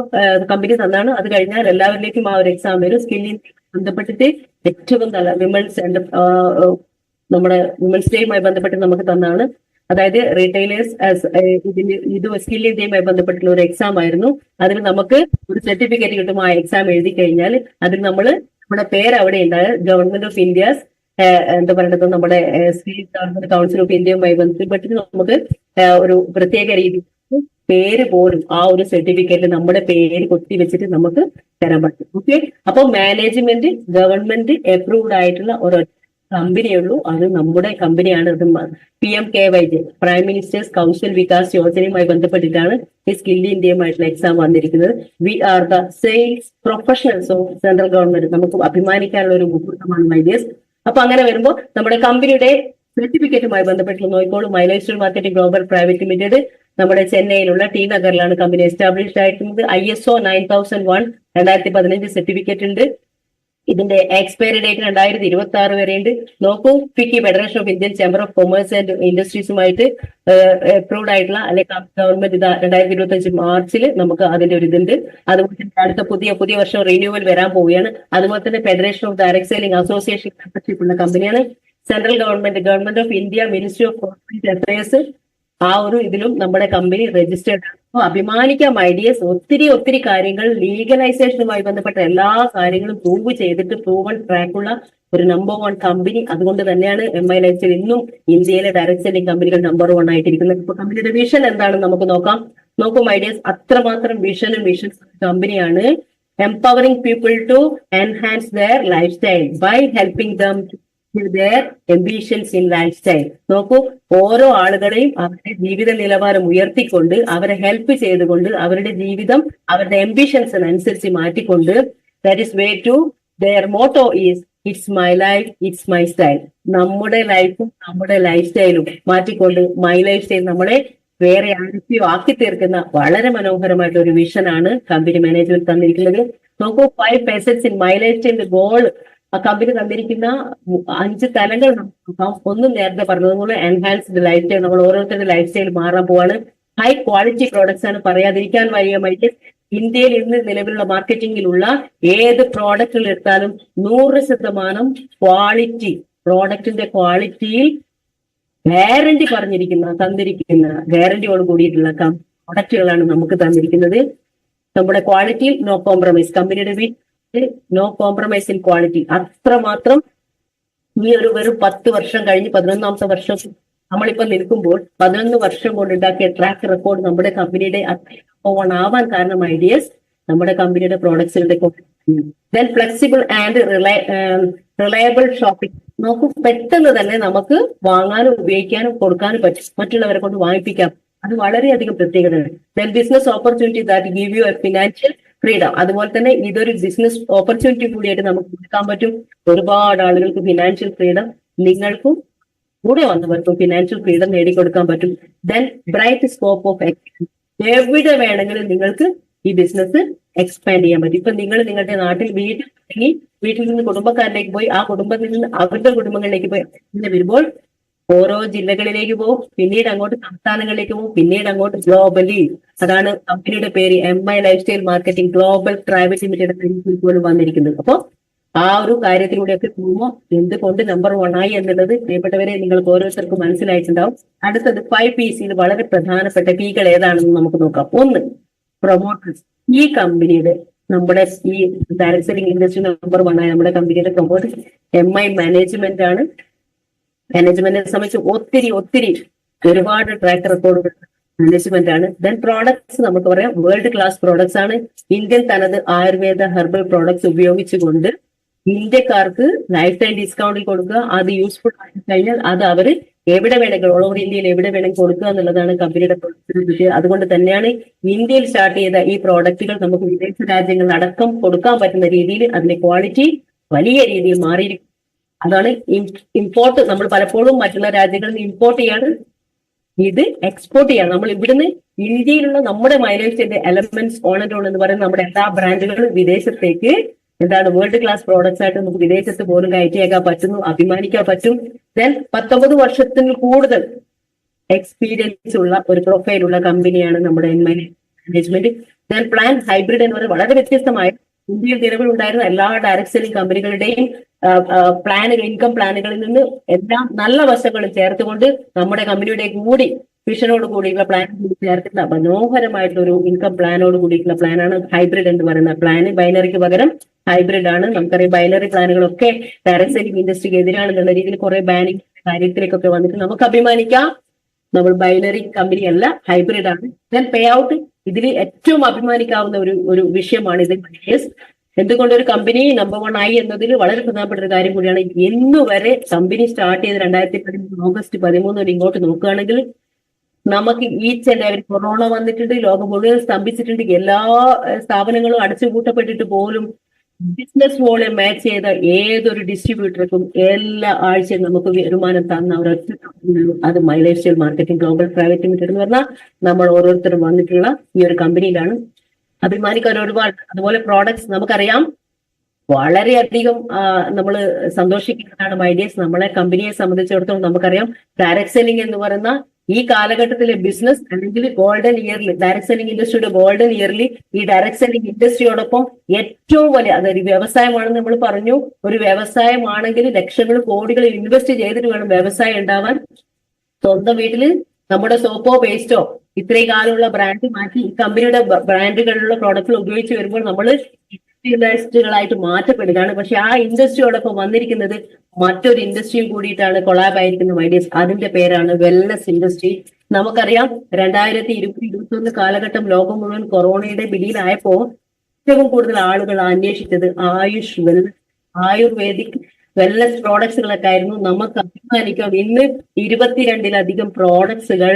കമ്പനി തന്നാണ്. അത് കഴിഞ്ഞാൽ എല്ലാവരിലേക്കും ആ ഒരു എക്സാം വരും. സ്കില്ലിൽ ബന്ധപ്പെട്ടിട്ട് ഏറ്റവും നല്ല നമ്മുടെ വിമൻസ് ഡേയുമായി ബന്ധപ്പെട്ട് നമുക്ക് തന്നാണ്. അതായത് റീറ്റെയിലേഴ്സ് ഇത് സ്കിൽ ഇന്ത്യയുമായി ബന്ധപ്പെട്ടുള്ള ഒരു എക്സാം ആയിരുന്നു. അതിന് നമുക്ക് ഒരു സർട്ടിഫിക്കറ്റ് കിട്ടും. ആ എക്സാം എഴുതി കഴിഞ്ഞാൽ അതിൽ നമ്മുടെ പേര് അവിടെ ഉണ്ടായത് ഗവൺമെന്റ് ഓഫ് ഇന്ത്യസ് എന്താ പറയുന്നത് നമ്മുടെ സ്കിൽ ഡെവലപ്മെന്റ് കൗൺസിൽ ഓഫ് ഇന്ത്യയുമായി ബന്ധപ്പെട്ടിട്ട് നമുക്ക് ഒരു പ്രത്യേക രീതിയിൽ പേര് പോലും ആ ഒരു സർട്ടിഫിക്കറ്റിൽ നമ്മുടെ പേര് കൊത്തി വെച്ചിട്ട് നമുക്ക് തരാൻ പറ്റും. ഓക്കെ, അപ്പൊ മാനേജ്മെന്റ് ഗവൺമെന്റ് അപ്രൂവ്ഡ് ആയിട്ടുള്ള ഒരു കമ്പനിയുള്ളൂ, അത് നമ്മുടെ കമ്പനിയാണ്. അത് PMKYJ prime minister's Kaushal Vikas യോജനയുമായി ബന്ധപ്പെട്ടിട്ടാണ് ഈ സ്കിൽ ഇന്ത്യയുമായിട്ടുള്ള എക്സാം വന്നിരിക്കുന്നത്. We are the sales professionals of central government. നമുക്ക് അഭിമാനിക്കാനുള്ള ഒരു മുഹൂർത്തമാണ് മൈഡിയേഴ്സ്. അപ്പൊ അങ്ങനെ വരുമ്പോൾ നമ്മുടെ കമ്പനിയുടെ സർട്ടിഫിക്കറ്റുമായി ബന്ധപ്പെട്ട് നോക്കിക്കോളൂ. MI lifestyle marketing global private limited നമ്മുടെ ചെന്നൈയിലുള്ള ടി നഗറിലാണ് കമ്പനി എസ്റ്റാബ്ലിഷ്ഡ് ആയിരിക്കുന്നത്. ISO 9001 2015 സർട്ടിഫിക്കറ്റ് ഉണ്ട്. ഇതിന്റെ എക്സ്പയറി ഡേറ്റ് 2026 വരെയുണ്ട്. നോക്കൂ, FICCI federation of Indian chamber of commerce and ഇൻഡസ്ട്രീസുമായിട്ട് അപ്രൂവ്ഡ് ആയിട്ടുള്ള അല്ലെങ്കിൽ ഗവൺമെന്റ് 2025 മാർച്ചിൽ നമുക്ക് അതിന്റെ ഒരു ഇതുണ്ട്. അതുപോലെ തന്നെ അടുത്ത പുതിയ വർഷം റിന്യൂവൽ വരാൻ പോവുകയാണ്. അതുപോലെ തന്നെ federation of direct sailing association membership ഉള്ള കമ്പനിയാണ്. Central government of India, ministry of corporate affairs, ആ ഒരു ഇതിലും നമ്മുടെ കമ്പനി രജിസ്റ്റേർഡ് ആണ്. അപ്പൊ അഭിമാനിക്കാം ഐഡിയസ്. ഒത്തിരി കാര്യങ്ങൾ ലീഗലൈസേഷനുമായി ബന്ധപ്പെട്ട എല്ലാ കാര്യങ്ങളും പ്രൂവ് ചെയ്തിട്ട് പ്രൂവൺ ട്രാക്കുള്ള ഒരു നമ്പർ 1 കമ്പനി. അതുകൊണ്ട് തന്നെയാണ് MI ലൈഫ്സ്റ്റൈൽ ഇന്നും ഇന്ത്യയിലെ ഡയറക്ട് സെല്ലിംഗ് കമ്പനികൾ നമ്പർ 1 ആയിട്ടിരിക്കുന്നത്. ഇപ്പൊ കമ്പനിയുടെ വിഷൻ എന്താണെന്ന് നമുക്ക് നോക്കാം. നോക്കും ഐഡിയസ്, അത്രമാത്രം വിഷനും കമ്പനിയാണ്. Empowering people to enhance their life style by helping them their ambitions in lifestyle. നോക്കൂ, ഓരോ ആളുകളെയും അവരുടെ ജീവിത നിലവാരം ഉയർത്തിക്കൊണ്ട് അവരെ ഹെൽപ്പ് ചെയ്തുകൊണ്ട് അവരുടെ ജീവിതം അവരുടെ എംബിഷൻസിനനുസരിച്ച് മാറ്റിക്കൊണ്ട്, that is way to their motto is it's my life it's my style. നമ്മുടെ ലൈഫും നമ്മുടെ ലൈഫ് സ്റ്റൈലും മാറ്റിക്കൊണ്ട് മൈ ലൈഫ് സ്റ്റൈൽ നമ്മളെ വേറെ ആരൊക്കെയോ ആക്കി തീർക്കുന്ന വളരെ മനോഹരമായിട്ടുള്ള ഒരു വിഷനാണ് കമ്പനി മാനേജ്മെന്റ് തന്നിരിക്കുന്നത്. നോക്കൂ, 5 facets in my lifestyle goal ആ കമ്പനി തന്നിരിക്കുന്ന 5 തലങ്ങൾ നമുക്ക് നോക്കാം. ഒന്നും നേരത്തെ പറഞ്ഞതുപോലെ എൻഹാൻസ്ഡ് ലൈഫ് സ്റ്റൈൽ. നമ്മൾ ഓരോരുത്തരുടെ ലൈഫ് സ്റ്റൈൽ മാറാൻ പോവാണ്. ഹൈ ക്വാളിറ്റി പ്രോഡക്ട്സ് ആണ്, പറയാതിരിക്കാൻ വയ്യ. ഇന്ത്യയിൽ ഇന്ന് നിലവിലുള്ള മാർക്കറ്റിംഗിലുള്ള ഏത് പ്രോഡക്റ്റുകൾ എടുത്താലും 100% ക്വാളിറ്റി, പ്രോഡക്റ്റിന്റെ ക്വാളിറ്റിയിൽ ഗ്യാരണ്ടി തന്നിരിക്കുന്ന ഗ്യാരണ്ടിയോട് കൂടിയിട്ടുള്ള പ്രൊഡക്റ്റുകളാണ് നമുക്ക് തന്നിരിക്കുന്നത്. നമ്മുടെ ക്വാളിറ്റിയിൽ നോ കോംപ്രമൈസ്. കമ്പനിയുടെ നോ കോംപ്രമൈസ് ഇൻ ക്വാളിറ്റി. അത്രമാത്രം ഈ ഒരു വെറും 10 വർഷം കഴിഞ്ഞ് 11ാമത്തെ വർഷം നമ്മളിപ്പോ നിൽക്കുമ്പോൾ 11 വർഷം കൊണ്ട് ഉണ്ടാക്കിയ ട്രാക്ക് റെക്കോർഡ് നമ്മുടെ കമ്പനിയുടെ ആവാൻ കാരണം ഐഡിയസ് നമ്മുടെ കമ്പനിയുടെ പ്രോഡക്ട്സിന്റെ then flexible and reliable shopping. നോക്കൂ, പെട്ടെന്ന് തന്നെ നമുക്ക് വാങ്ങാനും ഉപയോഗിക്കാനും കൊടുക്കാനും പറ്റും, മറ്റുള്ളവരെ കൊണ്ട് വാങ്ങിപ്പിക്കാം. അത് വളരെയധികം പ്രത്യേകതയാണ്. Then business opportunity that give you A financial freedom. അതുപോലെ തന്നെ ഇതൊരു ബിസിനസ് ഓപ്പർച്യൂണിറ്റി കൂടിയായിട്ട് നമുക്ക് കൊടുക്കാൻ പറ്റും. ഒരുപാട് ആളുകൾക്ക് ഫിനാൻഷ്യൽ ഫ്രീഡം, നിങ്ങൾക്കും കൂടെ വന്നവർക്കും ഫിനാൻഷ്യൽ ഫ്രീഡം നേടിക്കൊടുക്കാൻ പറ്റും. Then bright scope of expansion. എവിടെ വേണമെങ്കിലും നിങ്ങൾക്ക് ഈ ബിസിനസ് എക്സ്പാൻഡ് ചെയ്യാൻ പറ്റും. ഇപ്പൊ നിങ്ങൾ നിങ്ങളുടെ നാട്ടിൽ വീട്ടിൽ നിന്ന് കുടുംബക്കാരിലേക്ക് പോയി, ആ കുടുംബത്തിൽ നിന്ന് അവരുടെ കുടുംബങ്ങളിലേക്ക് പോയി ഇങ്ങനെ വരുമ്പോൾ ഓരോ ജില്ലകളിലേക്ക് പോകും, പിന്നീട് അങ്ങോട്ട് സംസ്ഥാനങ്ങളിലേക്ക് പോകും, പിന്നീട് അങ്ങോട്ട് ഗ്ലോബലി. അതാണ് കമ്പനിയുടെ പേര് MI lifestyle marketing global private limited പോലും വന്നിരിക്കുന്നത്. അപ്പൊ ആ ഒരു കാര്യത്തിലൂടെയൊക്കെ പോകുമ്പോൾ എന്തുകൊണ്ട് നമ്പർ 1 ആയി എന്നുള്ളത് പ്രിയപ്പെട്ടവരെ നിങ്ങൾക്ക് ഓരോരുത്തർക്കും മനസ്സിലായിട്ടുണ്ടാവും. അടുത്തത് 5 P's വളരെ പ്രധാനപ്പെട്ട പീകൾ ഏതാണെന്ന് നമുക്ക് നോക്കാം. 1, പ്രൊമോട്ടേഴ്സ്. ഈ കമ്പനിയുടെ നമ്മുടെ ഈ ഡയറക്ട് സെല്ലിംഗ് ഇൻഡസ്ട്രി നമ്പർ 1 ആയ നമ്മുടെ കമ്പനിയുടെ പ്രൊമോട്ടേഴ്സ് MI മാനേജ്മെന്റ് ആണ്. മാനേജ്മെന്റിനെ സംബന്ധിച്ച് ഒത്തിരി ഒരുപാട് ട്രാക്ക് റെക്കോർഡുകൾ മാനേജ്മെന്റ് ആണ്. ദെൻ പ്രോഡക്ട്സ് നമുക്ക് പറയാം വേൾഡ് ക്ലാസ് പ്രോഡക്ട്സ് ആണ്. ഇന്ത്യൻ തനത് ആയുർവേദ ഹെർബൽ പ്രോഡക്ട്സ് ഉപയോഗിച്ചുകൊണ്ട് ഇന്ത്യക്കാർക്ക് ലൈഫ് ടൈം ഡിസ്കൗണ്ടിൽ കൊടുക്കുക. അത് യൂസ്ഫുൾ ആയി കഴിഞ്ഞാൽ അത് അവര് എവിടെ വേണമെങ്കിലും ഓൾ ഓവർ ഇന്ത്യയിൽ എവിടെ വേണമെങ്കിൽ കൊടുക്കുക എന്നുള്ളതാണ് കമ്പനിയുടെ പ്രൊഡക്റ്റ്. അതുകൊണ്ട് തന്നെയാണ് ഇന്ത്യയിൽ സ്റ്റാർട്ട് ചെയ്ത ഈ പ്രോഡക്റ്റുകൾ നമുക്ക് വിദേശ രാജ്യങ്ങളിൽ അടക്കം കൊടുക്കാൻ പറ്റുന്ന രീതിയിൽ അതിന്റെ ക്വാളിറ്റി വലിയ രീതിയിൽ മാറിയിരിക്കും. അതാണ് ഇമ്പോർട്ട്. നമ്മൾ പലപ്പോഴും മറ്റുള്ള രാജ്യങ്ങളിൽ നിന്ന് ഇമ്പോർട്ട് ചെയ്യാണ്, ഇത് എക്സ്പോർട്ട് ചെയ്യാണ്. നമ്മൾ ഇവിടുന്ന് ഇന്ത്യയിലുള്ള നമ്മുടെ മൈലേജിന്റെ എലമെന്റ്സ് ഓൺ ആൻഡ് ഓൺ എന്ന് പറയുന്ന നമ്മുടെ എല്ലാ ബ്രാൻഡുകളും വിദേശത്തേക്ക് വേൾഡ് ക്ലാസ് പ്രോഡക്ട്സ് ആയിട്ട് നമുക്ക് വിദേശത്ത് പോലും കയറ്റിയേക്കാൻ പറ്റുന്നു, അഭിമാനിക്കാൻ പറ്റും. ദെൻ 19 വർഷത്തിൽ കൂടുതൽ എക്സ്പീരിയൻസ് ഉള്ള ഒരു പ്രൊഫൈലുള്ള കമ്പനിയാണ് നമ്മുടെ MI management. Then plan hybrid എന്ന് പറയുന്നത് വളരെ വ്യത്യസ്തമായ ഇന്ത്യയിൽ നിലവിലുണ്ടായിരുന്ന എല്ലാ ഡയറക്ട് സെല്ലിംഗ് കമ്പനികളുടെയും ഇൻകം പ്ലാനുകളിൽ നിന്ന് എല്ലാം നല്ല വശങ്ങളും ചേർത്തുകൊണ്ട് നമ്മുടെ കമ്പനിയുടെ കൂടി വിഷനോട് കൂടിയുള്ള പ്ലാൻ കൂടി ചേർത്തിട്ടുള്ള മനോഹരമായിട്ടുള്ള ഒരു ഇൻകം പ്ലാനോട് കൂടിയിട്ടുള്ള പ്ലാനാണ് ഹൈബ്രിഡ് എന്ന് പറയുന്ന പ്ലാന്. ബൈനറിക്ക് പകരം ഹൈബ്രിഡ് ആണ്. നമുക്കറിയാം ബൈനറി പ്ലാനുകളൊക്കെ ഡയറക്ട് സെല്ലിംഗ് ഇൻഡസ്ട്രിക്ക് എതിരാണെന്നുള്ള രീതിയിൽ കുറെ ബാനിങ് കാര്യത്തിലേക്കൊക്കെ വന്നിട്ട് നമുക്ക് അഭിമാനിക്കാം, നമ്മൾ ബൈനറി കമ്പനി അല്ല, ഹൈബ്രിഡ് ആണ്. ദെൻ പേ ഔട്ട്, ഇതിൽ ഏറ്റവും അഭിമാനിക്കാവുന്ന ഒരു വിഷയമാണ് ഇത്. എന്തുകൊണ്ട് ഒരു കമ്പനി നമ്പർ 1 ആയി എന്നതിൽ വളരെ പ്രധാനപ്പെട്ട ഒരു കാര്യം കൂടിയാണ്. ഇന്നുവരെ കമ്പനി സ്റ്റാർട്ട് ചെയ്ത് 2013 ഓഗസ്റ്റ് 13 ഇങ്ങോട്ട് നോക്കുകയാണെങ്കിൽ നമുക്ക് കൊറോണ വന്നിട്ടുണ്ട്, ലോകം മുഴുവൻ സ്തംഭിച്ചിട്ടുണ്ട്, എല്ലാ സ്ഥാപനങ്ങളും അടച്ചുപൂട്ടപ്പെട്ടിട്ട് പോലും ബിസിനസ് വോളിയം മാച്ച് ചെയ്ത ഏതൊരു ഡിസ്ട്രിബ്യൂട്ടർക്കും എല്ലാ ആഴ്ചയും നമുക്ക് വരുമാനം തന്ന ഒരൊറ്റ കമ്പനിയുള്ളൂ. അത് my life style marketing global private limited എന്ന് പറഞ്ഞാൽ നമ്മൾ ഓരോരുത്തരും വന്നിട്ടുള്ള ഈ ഒരു കമ്പനിയിലാണ്. അഭിമാനിക്കാൻ ഒരുപാട്. അതുപോലെ പ്രോഡക്ട്സ് നമുക്കറിയാം വളരെയധികം നമ്മൾ സന്തോഷിക്കുന്നതാണ് മൈഡിയസ്. നമ്മളെ കമ്പനിയെ സംബന്ധിച്ചിടത്തോളം നമുക്കറിയാം ഡയറക്ട് സെല്ലിംഗ് എന്ന് പറയുന്ന ഈ കാലഘട്ടത്തിലെ ബിസിനസ് അല്ലെങ്കിൽ ഗോൾഡൻ ഇയർലി ഡയറക്ട് സെല്ലിംഗ് ഇൻഡസ്ട്രിയുടെ ഗോൾഡൻ ഇയർലി ഈ ഡയറക്ട് സെല്ലിംഗ് ഇൻഡസ്ട്രിയോടൊപ്പം ഏറ്റവും വലിയ അതൊരു വ്യവസായമാണെന്ന് നമ്മൾ പറഞ്ഞു. ഒരു വ്യവസായമാണെങ്കിൽ ലക്ഷങ്ങൾ കോടികൾ ഇൻവെസ്റ്റ് ചെയ്തിട്ട് വേണം വ്യവസായം ഉണ്ടാവാൻ. സ്വന്തം വീട്ടില് നമ്മുടെ സോപ്പോ പേസ്റ്റോ ഇത്രയും കാലമുള്ള ബ്രാൻഡ് മാറ്റി ഈ കമ്പനിയുടെ ബ്രാൻഡുകളിലുള്ള പ്രോഡക്റ്റുകൾ ഉപയോഗിച്ച് വരുമ്പോൾ നമ്മൾ ഇൻഡസ്ട്രികളായിട്ട് മാറ്റപ്പെടുകയാണ്. പക്ഷെ ആ ഇൻഡസ്ട്രിയോടൊപ്പം വന്നിരിക്കുന്നത് മറ്റൊരു ഇൻഡസ്ട്രിയും കൂടിയിട്ടാണ് കൊളാബ് ആയിരിക്കുന്ന മൈഡിയസ്. അതിന്റെ പേരാണ് വെൽനസ് ഇൻഡസ്ട്രി. നമുക്കറിയാം 2020-2021 കാലഘട്ടം ലോകം മുഴുവൻ കൊറോണയുടെ പിടിയിലായപ്പോ ഏറ്റവും കൂടുതൽ ആളുകൾ അന്വേഷിച്ചത് ആയുർവേദിക് വെൽനസ് പ്രോഡക്ട്സുകളൊക്കെ ആയിരുന്നു. നമുക്ക് അഭിമാനിക്കാം ഇന്ന് 22-ലധികം പ്രോഡക്ട്സുകൾ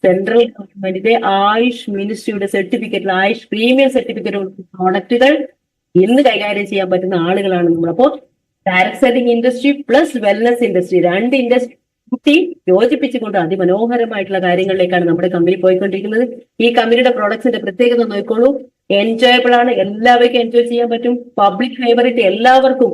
സെൻട്രൽ ഗവൺമെന്റിന്റെ ആയുഷ് മിനിസ്ട്രിയുടെ സർട്ടിഫിക്കറ്റിൽ ആയുഷ് പ്രീമിയം സർട്ടിഫിക്കറ്റ് പ്രോഡക്റ്റുകൾ ഇന്ന് കൈകാര്യം ചെയ്യാൻ പറ്റുന്ന ആളുകളാണ് നമ്മൾ. അപ്പോ direct selling industry plus wellness industry രണ്ട് ഇൻഡസ്ട്രി കൂട്ടി യോജിപ്പിച്ചുകൊണ്ട് അതിമനോഹരമായിട്ടുള്ള കാര്യങ്ങളിലേക്കാണ് നമ്മുടെ കമ്പനി പോയിക്കൊണ്ടിരിക്കുന്നത്. ഈ കമ്പനിയുടെ പ്രോഡക്ട്സിന്റെ പ്രത്യേകത നോക്കിക്കോളൂ. എൻജോയബിൾ ആണ്, എല്ലാവർക്കും എൻജോയ് ചെയ്യാൻ പറ്റും. പബ്ലിക് ഫേവറേറ്റ്, എല്ലാവർക്കും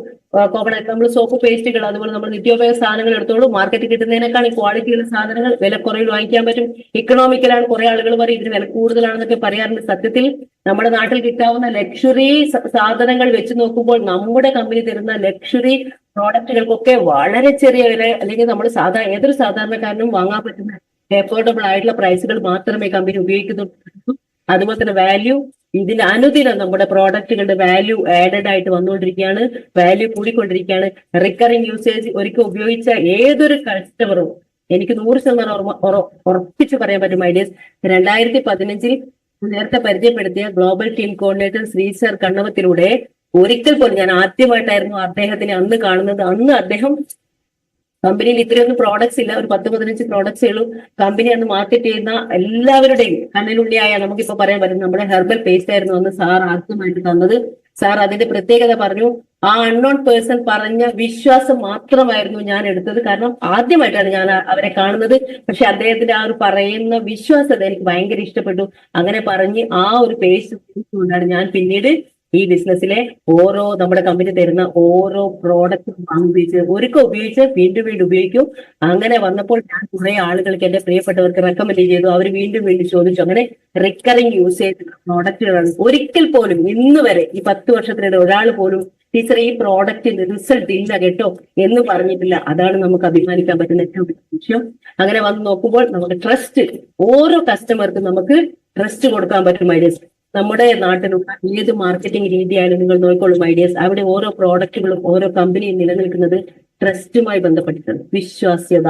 കോമൺ ആയിട്ട് നമ്മൾ സോപ്പ് പേസ്റ്റുകൾ അതുപോലെ നമ്മൾ നിത്യോപയോഗ സാധനങ്ങൾ എടുത്തോളൂ. മാർക്കറ്റിൽ കിട്ടുന്നതിനേക്കാൾ ക്വാളിറ്റിയുള്ള സാധനങ്ങൾ വില കുറവിൽ വാങ്ങിക്കാൻ പറ്റും. ഇക്കണോമിക്കലാണ്. കുറെ ആളുകൾ പറയും ഇതിന് വില കൂടുതലാണെന്നൊക്കെ പറയാറുണ്ട്. സത്യത്തിൽ നമ്മുടെ നാട്ടിൽ കിട്ടാവുന്ന ലക്ഷറി സാധനങ്ങൾ വെച്ച് നോക്കുമ്പോൾ നമ്മുടെ കമ്പനി തരുന്ന ലക്ഷറി പ്രോഡക്റ്റുകൾക്കൊക്കെ വളരെ ചെറിയ വില അല്ലെങ്കിൽ നമ്മൾ ഏതൊരു സാധാരണക്കാരനും വാങ്ങാൻ പറ്റുന്ന എഫോർഡബിൾ ആയിട്ടുള്ള പ്രൈസുകൾ മാത്രമേ കമ്പനി ഉപയോഗിക്കുന്നുള്ളൂ. അതുപോലെ തന്നെ വാല്യൂ ഇതിന് അനുദിനം നമ്മുടെ പ്രോഡക്റ്റുകളുടെ വാല്യൂ ആഡഡ് ആയിട്ട് വന്നുകൊണ്ടിരിക്കുകയാണ്. വാല്യൂ കൂടിക്കൊണ്ടിരിക്കുകയാണ്. റിക്കറിംഗ് യൂസേജ് ഒരിക്കൽ ഉപയോഗിച്ച ഏതൊരു കസ്റ്റമറും എനിക്ക് 100% ഉറപ്പിച്ച് പറയാൻ പറ്റും ഐഡിയസ്. 2015 നേരത്തെ പരിചയപ്പെടുത്തിയ global team coordinator Sree sir കണ്ണവത്തിലൂടെ ഒരിക്കൽ പോലും ഞാൻ ആദ്യമായിട്ടായിരുന്നു അദ്ദേഹത്തിനെ അന്ന് കാണുന്നത്. അന്ന് അദ്ദേഹം കമ്പനിയിൽ ഇത്രയൊന്നും പ്രോഡക്ട്സ് ഇല്ല, ഒരു 10-15 പ്രോഡക്ട്സേ ഉള്ളൂ. കമ്പനി അന്ന് മാർക്കറ്റ് ചെയ്യുന്ന എല്ലാവരുടെയും കണ്ണിലുള്ളിയായ നമുക്കിപ്പോ പറയാൻ പറ്റും നമ്മുടെ ഹെർബൽ പേസ്റ്റ് ആയിരുന്നു അന്ന് സാർ ആദ്യമായിട്ട് തന്നത്. സാർ അതിന്റെ പ്രത്യേകത പറഞ്ഞു. ആ അൺനോൺ പേഴ്സൺ പറഞ്ഞ വിശ്വാസം മാത്രമായിരുന്നു ഞാൻ എടുത്തത്. കാരണം ആദ്യമായിട്ടാണ് ഞാൻ അവരെ കാണുന്നത്. പക്ഷെ അദ്ദേഹത്തിന്റെ ആ ഒരു പറയുന്ന വിശ്വാസത എനിക്ക് ഭയങ്കര ഇഷ്ടപ്പെട്ടു. അങ്ങനെ പറഞ്ഞ് ആ ഒരു പേസ്റ്റ് കൊണ്ടാണ് ഞാൻ പിന്നീട് ഈ ബിസിനസ്സിലെ നമ്മുടെ കമ്പനി തരുന്ന ഓരോ പ്രോഡക്റ്റും ഒരിക്കൽ ഉപയോഗിച്ച് വീണ്ടും വീണ്ടും ഉപയോഗിക്കും. അങ്ങനെ വന്നപ്പോൾ ഞാൻ കുറെ ആളുകൾക്ക് എന്റെ പ്രിയപ്പെട്ടവർക്ക് റെക്കമെൻഡ് ചെയ്തു. അവർ വീണ്ടും വീണ്ടും ചോദിച്ചു. അങ്ങനെ റിക്കറിംഗ് യൂസേജ് പ്രോഡക്റ്റുകളാണ്. ഒരിക്കൽ പോലും ഇന്ന് വരെ ഈ 10 വർഷത്തിനിടെ ഒരാൾ പോലും ടീച്ചർ ഈ പ്രോഡക്റ്റിന്റെ റിസൾട്ട് ഇല്ല കേട്ടോ എന്ന് പറഞ്ഞിട്ടില്ല. അതാണ് നമുക്ക് അഭിമാനിക്കാൻ പറ്റുന്ന ഏറ്റവും വലിയ വിഷയം. അങ്ങനെ വന്ന് നോക്കുമ്പോൾ നമുക്ക് ട്രസ്റ്റ്, ഓരോ കസ്റ്റമർക്കും നമുക്ക് ട്രസ്റ്റ് കൊടുക്കാൻ പറ്റും ഐഡിയസ്. നമ്മുടെ നാട്ടിലുള്ള ഏത് മാർക്കറ്റിംഗ് രീതിയായാലും നിങ്ങൾ നോക്കിക്കോളും ഐഡിയസ്. അവിടെ ഓരോ പ്രോഡക്റ്റുകളും ഓരോ കമ്പനിയും നിലനിൽക്കുന്നത് ട്രസ്റ്റുമായി ബന്ധപ്പെട്ടിട്ടാണ്. വിശ്വാസ്യത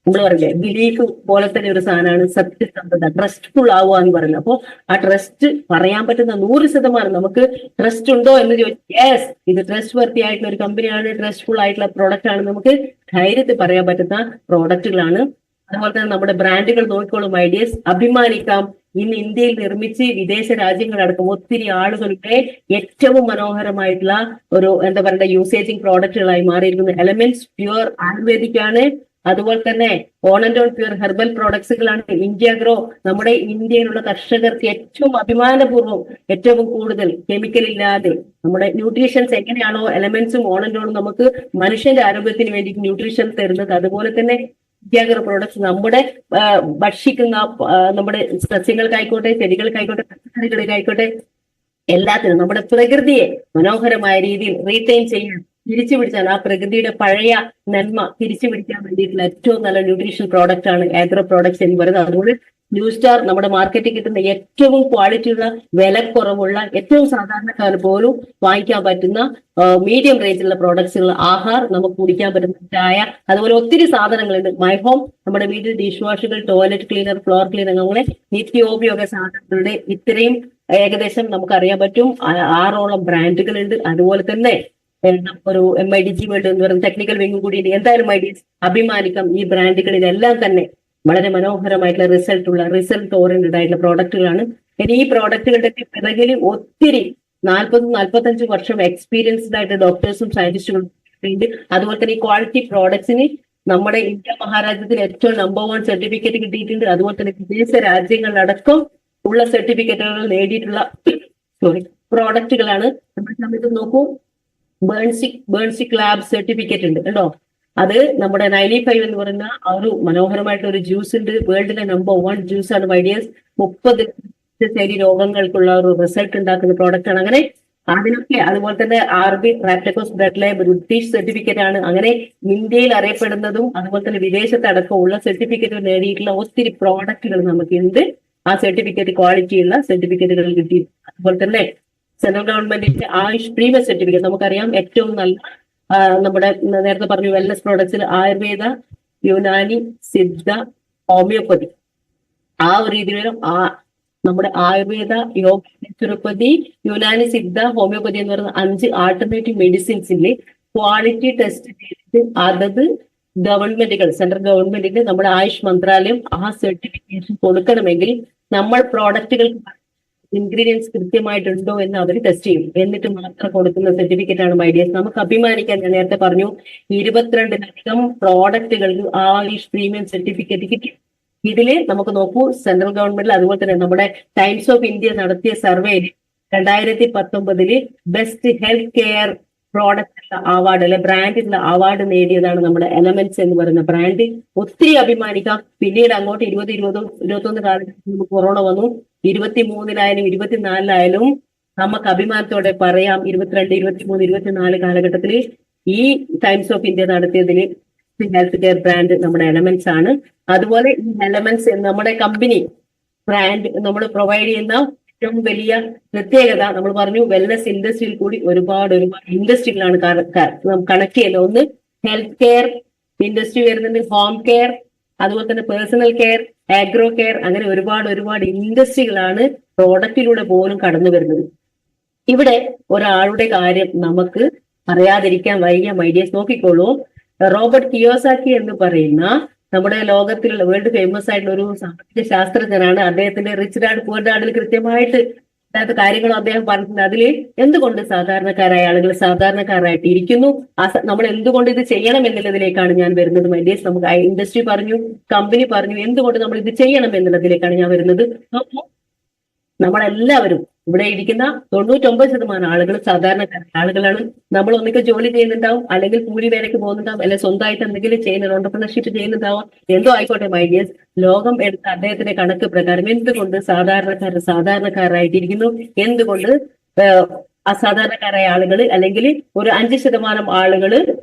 നമ്മൾ പറയില്ലേ, ബിലീഫ് പോലെ തന്നെ ഒരു സാധനമാണ് സത്യസന്ധത. ട്രസ്റ്റ്ഫുൾ ആവുക എന്ന് പറയുന്നത്. അപ്പോൾ ആ ട്രസ്റ്റ് പറയാൻ പറ്റുന്ന 100% നമുക്ക് ട്രസ്റ്റ് ഉണ്ടോ എന്ന് ചോദിച്ചാൽ യെസ്, ഇത് ട്രസ്റ്റ് വർത്തി ആയിട്ടുള്ള ഒരു കമ്പനിയാണ്, ട്രസ്റ്റ്ഫുൾ ആയിട്ടുള്ള പ്രോഡക്റ്റ് ആണ്, നമുക്ക് ധൈര്യത്തിൽ പറയാൻ പറ്റുന്ന പ്രോഡക്റ്റുകളാണ്. അതുപോലെ തന്നെ നമ്മുടെ ബ്രാൻഡുകൾ നോക്കിക്കോളും ഐഡിയസ്. അഭിമാനിക്കാം, ഇന്ന് ഇന്ത്യയിൽ നിർമ്മിച്ച് വിദേശ രാജ്യങ്ങളടക്കം ഒത്തിരി ആളുകളുടെ ഏറ്റവും മനോഹരമായിട്ടുള്ള ഒരു എന്താ പറയുക യൂസേജിങ് പ്രോഡക്റ്റുകളായി മാറിയിരിക്കുന്ന എലമെന്റ്സ് പ്യുവർ ആയുർവേദിക് ആണ്. അതുപോലെ തന്നെ on and on pure herbal പ്രോഡക്ട്സുകളാണ്. ഇന്ത്യ ഗ്രോ നമ്മുടെ ഇന്ത്യയിലുള്ള കർഷകർക്ക് ഏറ്റവും അഭിമാനപൂർവ്വം ഏറ്റവും കൂടുതൽ കെമിക്കൽ ഇല്ലാതെ നമ്മുടെ ന്യൂട്രീഷൻസ് എങ്ങനെയാണോ എലമെന്റ്സും ഓൺ ആൻഡ് ഓണും നമുക്ക് മനുഷ്യന്റെ ആരോഗ്യത്തിന് വേണ്ടി ന്യൂട്രീഷൻ തരുന്നത്, അതുപോലെ തന്നെ ഇന്ത്യാഗർ പ്രോഡക്ട്സ് നമ്മുടെ ഭക്ഷിക്കുന്ന നമ്മുടെ സസ്യങ്ങൾക്കായിക്കോട്ടെ ചെടികൾക്കായിക്കോട്ടെ പച്ചക്കറികൾക്കായിക്കോട്ടെ എല്ലാത്തിനും നമ്മുടെ പ്രകൃതിയെ മനോഹരമായ രീതിയിൽ റീറ്റെയിൻ ചെയ്യാൻ തിരിച്ചു പിടിച്ചാൽ ആ പ്രകൃതിയുടെ പഴയ നന്മ തിരിച്ചു പിടിക്കാൻ വേണ്ടിയിട്ടുള്ള ഏറ്റവും നല്ല ന്യൂട്രീഷൻ പ്രോഡക്റ്റ് ആണ് ആഗ്രോ പ്രോഡക്ട്സ് എന്ന് പറയുന്നത്. അതുകൊണ്ട് ന്യൂ സ്റ്റാർ നമ്മുടെ മാർക്കറ്റിൽ കിട്ടുന്ന ഏറ്റവും ക്വാളിറ്റിയുള്ള വിലക്കുറവുള്ള ഏറ്റവും സാധാരണക്കാർ പോലും വാങ്ങിക്കാൻ പറ്റുന്ന മീഡിയം റേഞ്ചിലുള്ള പ്രോഡക്ട്സുകൾ, ആഹാർ, നമുക്ക് കുടിക്കാൻ പറ്റുന്ന ചായ, അതുപോലെ ഒത്തിരി സാധനങ്ങളുണ്ട്. മൈ ഹോം നമ്മുടെ വീട്ടിൽ ഡിഷ് വാഷുകൾ, ടോയ്ലറ്റ് ക്ലീനർ, ഫ്ലോർ ക്ലീനർ, അങ്ങനെ നിത്യോപയോഗ സാധനങ്ങളുടെ ഇത്രയും ഏകദേശം നമുക്കറിയാൻ പറ്റും 6ഓളം ബ്രാൻഡുകളുണ്ട്. അതുപോലെ തന്നെ ഒരു MIDG വേൾഡ് എന്ന് പറയുന്ന ടെക്നിക്കൽ വിങ് കൂടിയുണ്ട്. എന്തായാലും ഐഡിയസ് അഭിമാനിക്കാം, ഈ ബ്രാൻഡുകളിലെല്ലാം തന്നെ വളരെ മനോഹരമായിട്ടുള്ള റിസൾട്ട് ഓറിയന്റഡ് ആയിട്ടുള്ള പ്രോഡക്റ്റുകളാണ്. ഇനി ഈ പ്രോഡക്റ്റുകളുടെ പിറകിൽ ഒത്തിരി 40-45 വർഷം എക്സ്പീരിയൻസ്ഡ് ആയിട്ട് ഡോക്ടേഴ്സും സയന്റിസ്റ്റുകളും ഉണ്ട്. അതുപോലെ തന്നെ ഈ ക്വാളിറ്റി പ്രോഡക്ട്സിന് നമ്മുടെ ഇന്ത്യ മഹാരാജ്യത്തിൽ ഏറ്റവും നമ്പർ 1 സർട്ടിഫിക്കറ്റ് കിട്ടിയിട്ടുണ്ട്. അതുപോലെ തന്നെ വിദേശ രാജ്യങ്ങളിലടക്കം ഉള്ള സർട്ടിഫിക്കറ്റുകൾ നേടിയിട്ടുള്ള പ്രോഡക്റ്റുകളാണ്. നമ്മുടെ സമയത്ത് നോക്കൂ, ബേൺസിക് ലാബ് സർട്ടിഫിക്കറ്റ് ഉണ്ട് കേട്ടോ. അത് നമ്മുടെ 95 എന്ന് പറയുന്ന ആ ഒരു മനോഹരമായിട്ടുള്ള ഒരു ജ്യൂസ് ഉണ്ട്. വേൾഡിലെ നമ്പർ 1 ജ്യൂസ് ആണ് മൈഡിയേഴ്സ്. 30 ശരി രോഗങ്ങൾക്കുള്ള ഒരു റിസൾട്ട് ഉണ്ടാക്കുന്ന പ്രോഡക്റ്റ് ആണ്. അങ്ങനെ അതിനൊക്കെ അതുപോലെ തന്നെ RB റാപ്റ്റക്കോസ് ബ്ലഡ് ലാബ് ബ്രിട്ടീഷ് സർട്ടിഫിക്കറ്റ് ആണ്. അങ്ങനെ ഇന്ത്യയിൽ അറിയപ്പെടുന്നതും അതുപോലെ തന്നെ വിദേശത്തടക്കം ഉള്ള സർട്ടിഫിക്കറ്റ് നേടിയിട്ടുള്ള ഒത്തിരി പ്രോഡക്റ്റുകൾ നമുക്ക് ഉണ്ട്. ആ സർട്ടിഫിക്കറ്റ് ക്വാളിറ്റിയുള്ള സർട്ടിഫിക്കറ്റുകൾ കിട്ടി. അതുപോലെ തന്നെ സെൻട്രൽ ഗവൺമെന്റിന്റെ ആയുഷ് പ്രീമിയം സർട്ടിഫിക്കറ്റ് നമുക്കറിയാം. ഏറ്റവും നല്ല നമ്മുടെ നേരത്തെ പറഞ്ഞു വെൽനസ് പ്രോഡക്ട്സിൽ ആയുർവേദ, യുനാനി, സിദ്ധ, ഹോമിയോപ്പതി ആ ഒരു രീതിയിലും നമ്മുടെ ആയുർവേദ, യോഗ, നാച്ചുറോപ്പതി, യുനാനി, സിദ്ധ, ഹോമിയോപ്പതി എന്ന് പറയുന്ന 5 ആൾട്ടർനേറ്റീവ് മെഡിസിൻസിന്റെ ക്വാളിറ്റി ടെസ്റ്റ് ചെയ്തിട്ട് അതത് ഗവൺമെന്റുകൾ, സെൻട്രൽ ഗവൺമെന്റിന് നമ്മുടെ ആയുഷ് മന്ത്രാലയം ആ സർട്ടിഫിക്കേഷൻ കൊടുക്കണമെങ്കിൽ നമ്മൾ പ്രോഡക്റ്റുകൾക്ക് ഇൻഗ്രീഡിയൻസ് കൃത്യമായിട്ടുണ്ടോ എന്ന് അവർ ടെസ്റ്റ് ചെയ്യും. എന്നിട്ട് മാത്രം കൊടുക്കുന്ന സർട്ടിഫിക്കറ്റ് ആണ് മൈഡിയേഴ്സ്. നമുക്ക് അഭിമാനിക്കാൻ, ഞാൻ നേരത്തെ പറഞ്ഞു, 22ലധികം പ്രോഡക്റ്റുകൾക്ക് ആയുഷ് പ്രീമിയം സർട്ടിഫിക്കറ്റ് കിട്ടി. ഇതില് നമുക്ക് നോക്കൂ, സെൻട്രൽ ഗവൺമെന്റിൽ അതുപോലെ തന്നെ നമ്മുടെ ടൈംസ് ഓഫ് ഇന്ത്യ നടത്തിയ സർവേയിൽ 2019 best health care product award അല്ലെ ബ്രാൻഡിനുള്ള അവാർഡ് നേടിയതാണ് നമ്മുടെ എലമെന്റ്സ് എന്ന് പറയുന്ന ബ്രാൻഡ്. ഒത്തിരി അഭിമാനിക്കാം. പിന്നീട് അങ്ങോട്ട് 2021 കാലഘട്ടത്തിൽ നമുക്ക് കൊറോണ വന്നു. 23-ലായാലും 24-ലായാലും നമുക്ക് അഭിമാനത്തോടെ പറയാം 22, 23, 24 കാലഘട്ടത്തിൽ ഈ ടൈംസ് ഓഫ് ഇന്ത്യ നടത്തിയതിൽ ഹെൽത്ത് കെയർ ബ്രാൻഡ് നമ്മുടെ എലമെന്റ്സ് ആണ്. അതുപോലെ ഈ എലമെന്റ്സ് നമ്മുടെ കമ്പനി ബ്രാൻഡ് നമ്മൾ പ്രൊവൈഡ് ചെയ്യുന്ന ഏറ്റവും വലിയ പ്രത്യേകത നമ്മൾ പറഞ്ഞു, വെൽനസ് ഇൻഡസ്ട്രിയിൽ കൂടി ഒരുപാട് ഇൻഡസ്ട്രികളാണ് കണക്ട് ചെയ്യുന്നത്. ഒന്ന് ഹെൽത്ത് കെയർ ഇൻഡസ്ട്രി വരുന്നുണ്ട്, ഹോം കെയർ, അതുപോലെ തന്നെ പേഴ്സണൽ കെയർ, ആഗ്രോ കെയർ, അങ്ങനെ ഒരുപാട് ഇൻഡസ്ട്രികളാണ് പ്രോഡക്റ്റിലൂടെ പോലും കടന്നു വരുന്നത്. ഇവിടെ ഒരാളുടെ കാര്യം നമുക്ക് അറിയാതിരിക്കാൻ വയ്യ മൈഡിയേഴ്സ്. നോക്കിക്കോളൂ, റോബർട്ട് കിയോസാക്കി എന്ന് പറയുന്ന നമ്മുടെ ലോകത്തിലുള്ള വേൾഡ് ഫേമസ് ആയിട്ടുള്ള ഒരു സാമ്പത്തിക ശാസ്ത്രജ്ഞനാണ്. അദ്ദേഹത്തിന്റെ റിച്ച് ഡാഡ് പുവർ ഡാഡിൽ കൃത്യമായിട്ട് അതായത് കാര്യങ്ങളും അദ്ദേഹം പറഞ്ഞിട്ടുണ്ട്. അതിൽ എന്തുകൊണ്ട് സാധാരണക്കാരായ ആളുകൾ സാധാരണക്കാരായിട്ട് ഇരിക്കുന്നു, നമ്മൾ എന്തുകൊണ്ട് ഇത് ചെയ്യണം എന്നുള്ളതിലേക്കാണ് ഞാൻ വരുന്നത് മൈഡിയേഴ്സ്. നമുക്ക് ഇൻഡസ്ട്രി പറഞ്ഞു, കമ്പനി പറഞ്ഞു, എന്തുകൊണ്ട് നമ്മൾ ഇത് ചെയ്യണം എന്നുള്ളതിലേക്കാണ് ഞാൻ വരുന്നത്. അപ്പോൾ നമ്മളെല്ലാവരും ഇവിടെ ഇരിക്കുന്ന 99% ആളുകൾ സാധാരണക്കാരായ ആളുകളാണ്. നമ്മൾ ഒന്നിക്ക് ജോലി ചെയ്യുന്നുണ്ടാവും, അല്ലെങ്കിൽ കൂലി വേലയ്ക്ക് പോകുന്നുണ്ടാവും, അല്ലെങ്കിൽ സ്വന്തമായിട്ട് എന്തെങ്കിലും ചെയ്യുന്ന ഓണ്ടർപ്രണർഷിപ്പ് ചെയ്യുന്നുണ്ടാവും, എന്തോ ആയിക്കോട്ടെ മൈഡിയേഴ്സ്. ലോകം എടുത്ത അദ്ദേഹത്തിന്റെ കണക്ക് പ്രകാരം എന്തുകൊണ്ട് സാധാരണക്കാരായിട്ടിരിക്കുന്നു, എന്തുകൊണ്ട് അസാധാരണക്കാരായ ആളുകൾ അല്ലെങ്കിൽ ഒരു 5% ആളുകൾ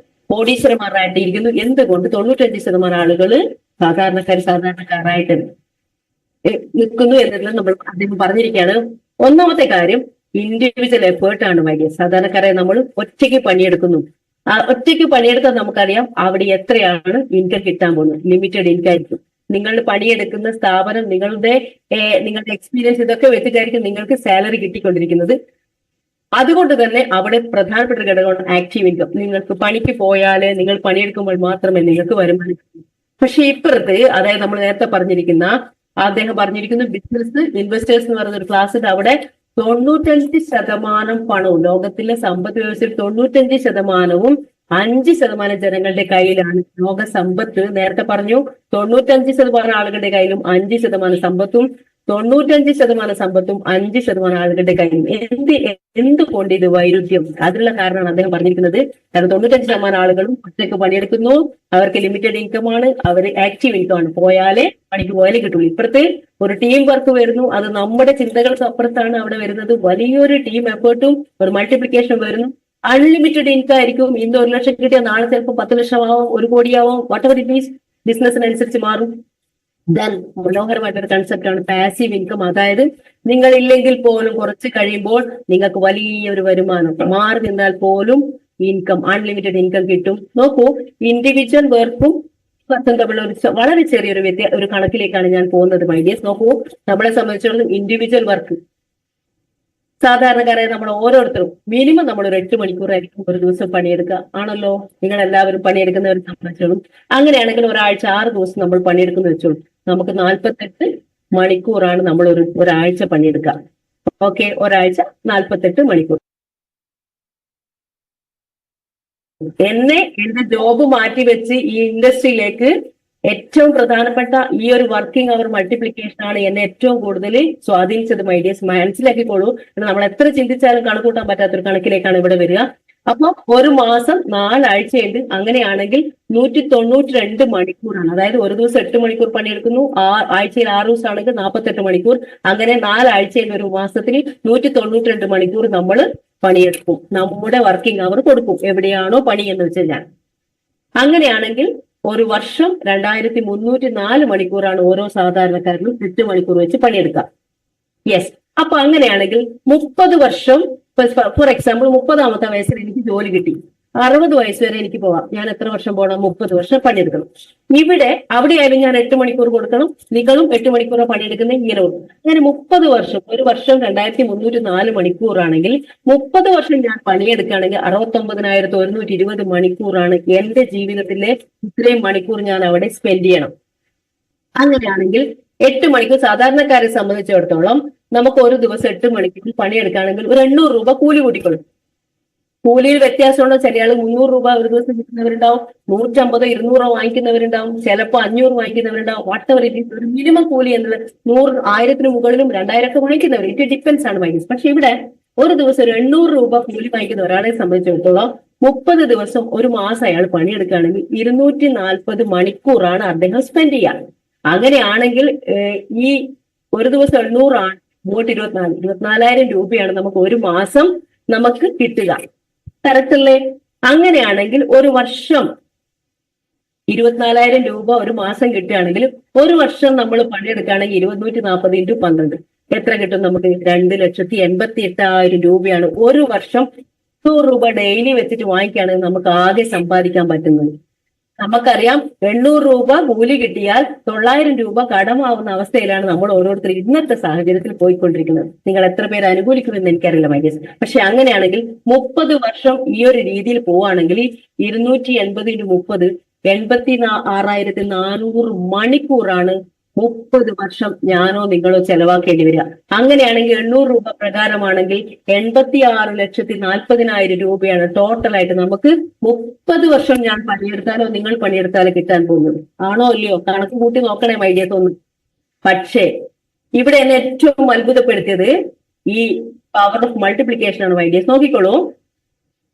കോടീശ്വരന്മാരായിട്ടിരിക്കുന്നു, എന്തുകൊണ്ട് 95% ആളുകൾ സാധാരണക്കാരായിട്ട് നിൽക്കുന്നു എന്നുള്ളത് നമ്മൾ അദ്ദേഹം പറഞ്ഞിരിക്കുകയാണ്. ഒന്നാമത്തെ കാര്യം ഇൻഡിവിജ്വൽ എഫേർട്ടാണ് മൈഡിയേഴ്സ്. സാധാരണക്കാരെ നമ്മൾ ഒറ്റയ്ക്ക് പണിയെടുക്കുന്നു. ആ ഒറ്റയ്ക്ക് പണിയെടുത്താൽ നമുക്കറിയാം അവിടെ എത്രയാണ് ഇൻകം കിട്ടാൻ പോകുന്നത്. ലിമിറ്റഡ് ഇൻകം ആയിരിക്കും. നിങ്ങൾ പണിയെടുക്കുന്ന സ്ഥാപനം നിങ്ങളുടെ എക്സ്പീരിയൻസ് ഇതൊക്കെ വെച്ചിട്ടായിരിക്കും നിങ്ങൾക്ക് സാലറി കിട്ടിക്കൊണ്ടിരിക്കുന്നത്. അതുകൊണ്ട് തന്നെ അവിടെ പ്രധാനപ്പെട്ട ഘടകമാണ് ആക്റ്റീവ് ഇൻകം. നിങ്ങൾക്ക് പണിക്ക് പോയാല് നിങ്ങൾ പണിയെടുക്കുമ്പോൾ മാത്രമേ നിങ്ങൾക്ക് വരുമാനം. പക്ഷെ ഇപ്പുറത്ത് അതായത് നമ്മൾ നേരത്തെ പറഞ്ഞിരിക്കുന്ന അദ്ദേഹം പറഞ്ഞിരിക്കുന്നു ബിസിനസ് ഇൻവെസ്റ്റേഴ്സ് എന്ന് പറയുന്ന ഒരു ക്ലാസ് ഉണ്ട്. അവിടെ 95% പണവും ലോകത്തിലെ സമ്പദ് വ്യവസ്ഥയിൽ 95%വും 5% ജനങ്ങളുടെ കയ്യിലാണ്. ലോക സമ്പത്ത് നേരത്തെ പറഞ്ഞു 95% ആളുകളുടെ കയ്യിലും 5% സമ്പത്തും 95% സമ്പത്തും 5% ആളുകളുടെ കയ്യിലും. എന്തുകൊണ്ട് ഇത് വൈരുദ്ധ്യം? അതിനുള്ള കാരണമാണ് അദ്ദേഹം പറഞ്ഞിരിക്കുന്നത്. കാരണം 95% ആളുകളും ഒറ്റയ്ക്ക് പണിയെടുക്കുന്നു, അവർക്ക് ലിമിറ്റഡ് ഇൻകം ആണ്, അവർ ആക്റ്റീവ് ഇൻകം ആണ്. പണിക്ക് പോയാലേ കിട്ടുള്ളൂ. ഇപ്പുറത്ത് ഒരു ടീം വർക്ക് വരുന്നു, അത് നമ്മുടെ ചിന്തകൾക്ക് അപ്പുറത്താണ് അവിടെ വരുന്നത്. വലിയൊരു ടീം എഫേർട്ടും ഒരു മൾട്ടിപ്ലിക്കേഷൻ വരുന്നു. അൺലിമിറ്റഡ് ഇൻകം ആയിരിക്കും. ഇന്ന് 1 ലക്ഷം കിട്ടിയാൽ നാളെ ചിലപ്പോൾ 10 ലക്ഷമാവും, 1 കോടിയാവും, വാട്ട് എവർ ഇറ്റ് മീൻസ് ബിസിനസ്സിനനുസരിച്ച് മാറും. ദെൻ മനോഹരമായിട്ടൊരു കൺസെപ്റ്റ് ആണ് പാസീവ് ഇൻകം. അതായത് നിങ്ങൾ ഇല്ലെങ്കിൽ പോലും കുറച്ച് കഴിയുമ്പോൾ നിങ്ങൾക്ക് വലിയൊരു വരുമാനം, മാറി നിന്നാൽ പോലും ഇൻകം, അൺലിമിറ്റഡ് ഇൻകം കിട്ടും. നോക്കൂ, ഇൻഡിവിജ്വൽ വർക്കും തമ്മിലുള്ള വളരെ ചെറിയൊരു ഒരു കണക്കിലേക്കാണ് ഞാൻ പോകുന്നത് മൈഡിയേഴ്സ്. നോക്കൂ, നമ്മളെ സംബന്ധിച്ചിടത്തോളം ഇൻഡിവിജ്വൽ വർക്ക് സാധാരണക്കാരായ നമ്മൾ ഓരോരുത്തരും മിനിമം നമ്മൾ ഒരു 8 മണിക്കൂറായിരിക്കും ഒരു ദിവസം പണിയെടുക്കുക ആണല്ലോ. നിങ്ങൾ എല്ലാവരും പണിയെടുക്കുന്നവർ സംബന്ധിച്ചോളും. അങ്ങനെയാണെങ്കിൽ ഒരാഴ്ച 6 ദിവസം നമ്മൾ പണിയെടുക്കുന്ന വെച്ചോളൂ. നമുക്ക് 48 മണിക്കൂറാണ് നമ്മൾ ഒരാഴ്ച പണിയെടുക്കുക. ഓക്കെ, ഒരാഴ്ച 48 മണിക്കൂർ. എന്റെ ജോബ് മാറ്റിവെച്ച് ഈ ഇൻഡസ്ട്രിയിലേക്ക് ഏറ്റവും പ്രധാനപ്പെട്ട ഈ ഒരു വർക്കിംഗ് അവർ മൾട്ടിപ്ലിക്കേഷൻ ആണ് എന്നെ ഏറ്റവും കൂടുതൽ സ്വാധീനിച്ചത്. മൈഡിയസ് മനസ്സിലാക്കിക്കോളൂ. നമ്മൾ എത്ര ചിന്തിച്ചാലും കണക്കൂട്ടാൻ പറ്റാത്തൊരു കണക്കിലേക്കാണ് ഇവിടെ വരിക. അപ്പൊ ഒരു മാസം 4 ആഴ്ചയുണ്ട്. അങ്ങനെയാണെങ്കിൽ 192 മണിക്കൂറാണ്. അതായത് ഒരു ദിവസം 8 മണിക്കൂർ പണിയെടുക്കുന്നു, ആഴ്ചയിൽ 6 ദിവസമാണെങ്കിൽ 48 മണിക്കൂർ. അങ്ങനെ 4 ആഴ്ചയിൽ ഒരു മാസത്തിന് 192 മണിക്കൂർ നമ്മൾ പണിയെടുക്കും. നമ്മുടെ വർക്കിംഗ് അവർ കൊടുക്കും, എവിടെയാണോ പണി എന്ന് വെച്ചാൽ. അങ്ങനെയാണെങ്കിൽ ഒരു വർഷം 2304 മണിക്കൂറാണ് ഓരോ സാധാരണക്കാരനും 8 മണിക്കൂർ വെച്ച് പണിയെടുക്കാം. യെസ്. അപ്പൊ അങ്ങനെയാണെങ്കിൽ 30 വർഷം, ഫോർ എക്സാമ്പിൾ 30ാമത്തെ വയസ്സിൽ എനിക്ക് ജോലി കിട്ടി, 60 വയസ്സ് വരെ എനിക്ക് പോവാം. ഞാൻ എത്ര വർഷം പോകണം? 30 വർഷം പണിയെടുക്കണം. അവിടെയായാലും ഞാൻ 8 മണിക്കൂർ കൊടുക്കണം. നിങ്ങളും 8 മണിക്കൂർ പണിയെടുക്കുന്നത് ഇങ്ങനെ കൊടുക്കും. അങ്ങനെ 30 വർഷം, ഒരു വർഷം 2304 മണിക്കൂറാണെങ്കിൽ 30 വർഷം ഞാൻ പണിയെടുക്കുകയാണെങ്കിൽ 69,120 മണിക്കൂറാണ് എന്റെ ജീവിതത്തിലെ ഇത്രയും മണിക്കൂർ ഞാൻ അവിടെ സ്പെൻഡ് ചെയ്യണം. അങ്ങനെയാണെങ്കിൽ 8 മണിക്കൂർ സാധാരണക്കാരെ സംബന്ധിച്ചിടത്തോളം നമുക്ക് ഒരു ദിവസം 8 മണിക്കൂർ പണിയെടുക്കുകയാണെങ്കിൽ ഒരു 800 രൂപ കൂലി കൂട്ടിക്കൊള്ളും. കൂലിയിൽ വ്യത്യാസമുള്ള ചില ആൾ 300 രൂപ ഒരു ദിവസം കിട്ടുന്നവരുണ്ടാവും, 150 200 വാങ്ങിക്കുന്നവരുണ്ടാവും, ചിലപ്പോൾ 500 വാങ്ങിക്കുന്നവരുണ്ടാവും. വാട്ടവർ ഇറ്റ് ഈസ്, ഒരു മിനിമം കൂലി എന്നുള്ളത് 100 1000 മുകളിലും 2000 ഒക്കെ വാങ്ങിക്കുന്നവർ. ഇറ്റ് ഡിപ്പെൻസ് ആണ് മൈനസ്. പക്ഷെ ഇവിടെ ഒരു ദിവസം ഒരു 800 രൂപ കൂലി വാങ്ങിക്കുന്ന ഒരാളെ സംബന്ധിച്ചിടത്തോളം 30 ദിവസം ഒരു മാസം അയാൾ പണിയെടുക്കുകയാണെങ്കിൽ 240 മണിക്കൂറാണ് അദ്ദേഹം സ്പെൻഡ് ചെയ്യുക. അങ്ങനെയാണെങ്കിൽ ഈ ഒരു ദിവസം 800 ആണ്, 24,000 രൂപയാണ് നമുക്ക് ഒരു മാസം നമുക്ക് കിട്ടുക. തരത്തില്ലേ? അങ്ങനെയാണെങ്കിൽ ഒരു വർഷം 24,000 രൂപ ഒരു മാസം കിട്ടുകയാണെങ്കിൽ ഒരു വർഷം നമ്മൾ പണിയെടുക്കുകയാണെങ്കിൽ 240 × 12 എത്ര കിട്ടും നമുക്ക്? 2,88,000 രൂപയാണ് ഒരു വർഷം 100 രൂപ ഡെയിലി വെച്ചിട്ട് വാങ്ങിക്കുകയാണെങ്കിൽ നമുക്ക് ആകെ സമ്പാദിക്കാൻ പറ്റുന്നത്. നമുക്കറിയാം 800 രൂപ കൂലി കിട്ടിയാൽ 900 രൂപ കടമാവുന്ന അവസ്ഥയിലാണ് നമ്മൾ ഓരോരുത്തർ ഇന്നത്തെ സാഹചര്യത്തിൽ പോയിക്കൊണ്ടിരിക്കുന്നത്. നിങ്ങൾ എത്ര പേര് അനുകൂലിക്കുമെന്ന് എനിക്കറിയില്ല മൈഡിയസ്. പക്ഷെ അങ്ങനെയാണെങ്കിൽ 30 വർഷം ഈ ഒരു രീതിയിൽ പോവുകയാണെങ്കിൽ 280 × 30 86,400 മണിക്കൂറാണ് 30 വർഷം ഞാനോ നിങ്ങളോ ചെലവാക്കേണ്ടി വരിക. അങ്ങനെയാണെങ്കിൽ 800 രൂപ പ്രകാരമാണെങ്കിൽ 86,40,000 രൂപയാണ് ടോട്ടലായിട്ട് നമുക്ക് 30 വർഷം ഞാൻ പണിയെടുത്താലോ നിങ്ങൾ പണിയെടുത്താലോ കിട്ടാൻ പോകുന്നത്. ആണോ ഇല്ലയോ? കണക്ക് കൂട്ടി നോക്കണേ മൈഡിയ തോന്നുന്നു. പക്ഷേ ഇവിടെ എന്നെ ഏറ്റവും അത്ഭുതപ്പെടുത്തിയത് ഈ പവർ ഓഫ് മൾട്ടിപ്ലിക്കേഷൻ ആണ് മൈഡിയസ്. നോക്കിക്കോളൂ,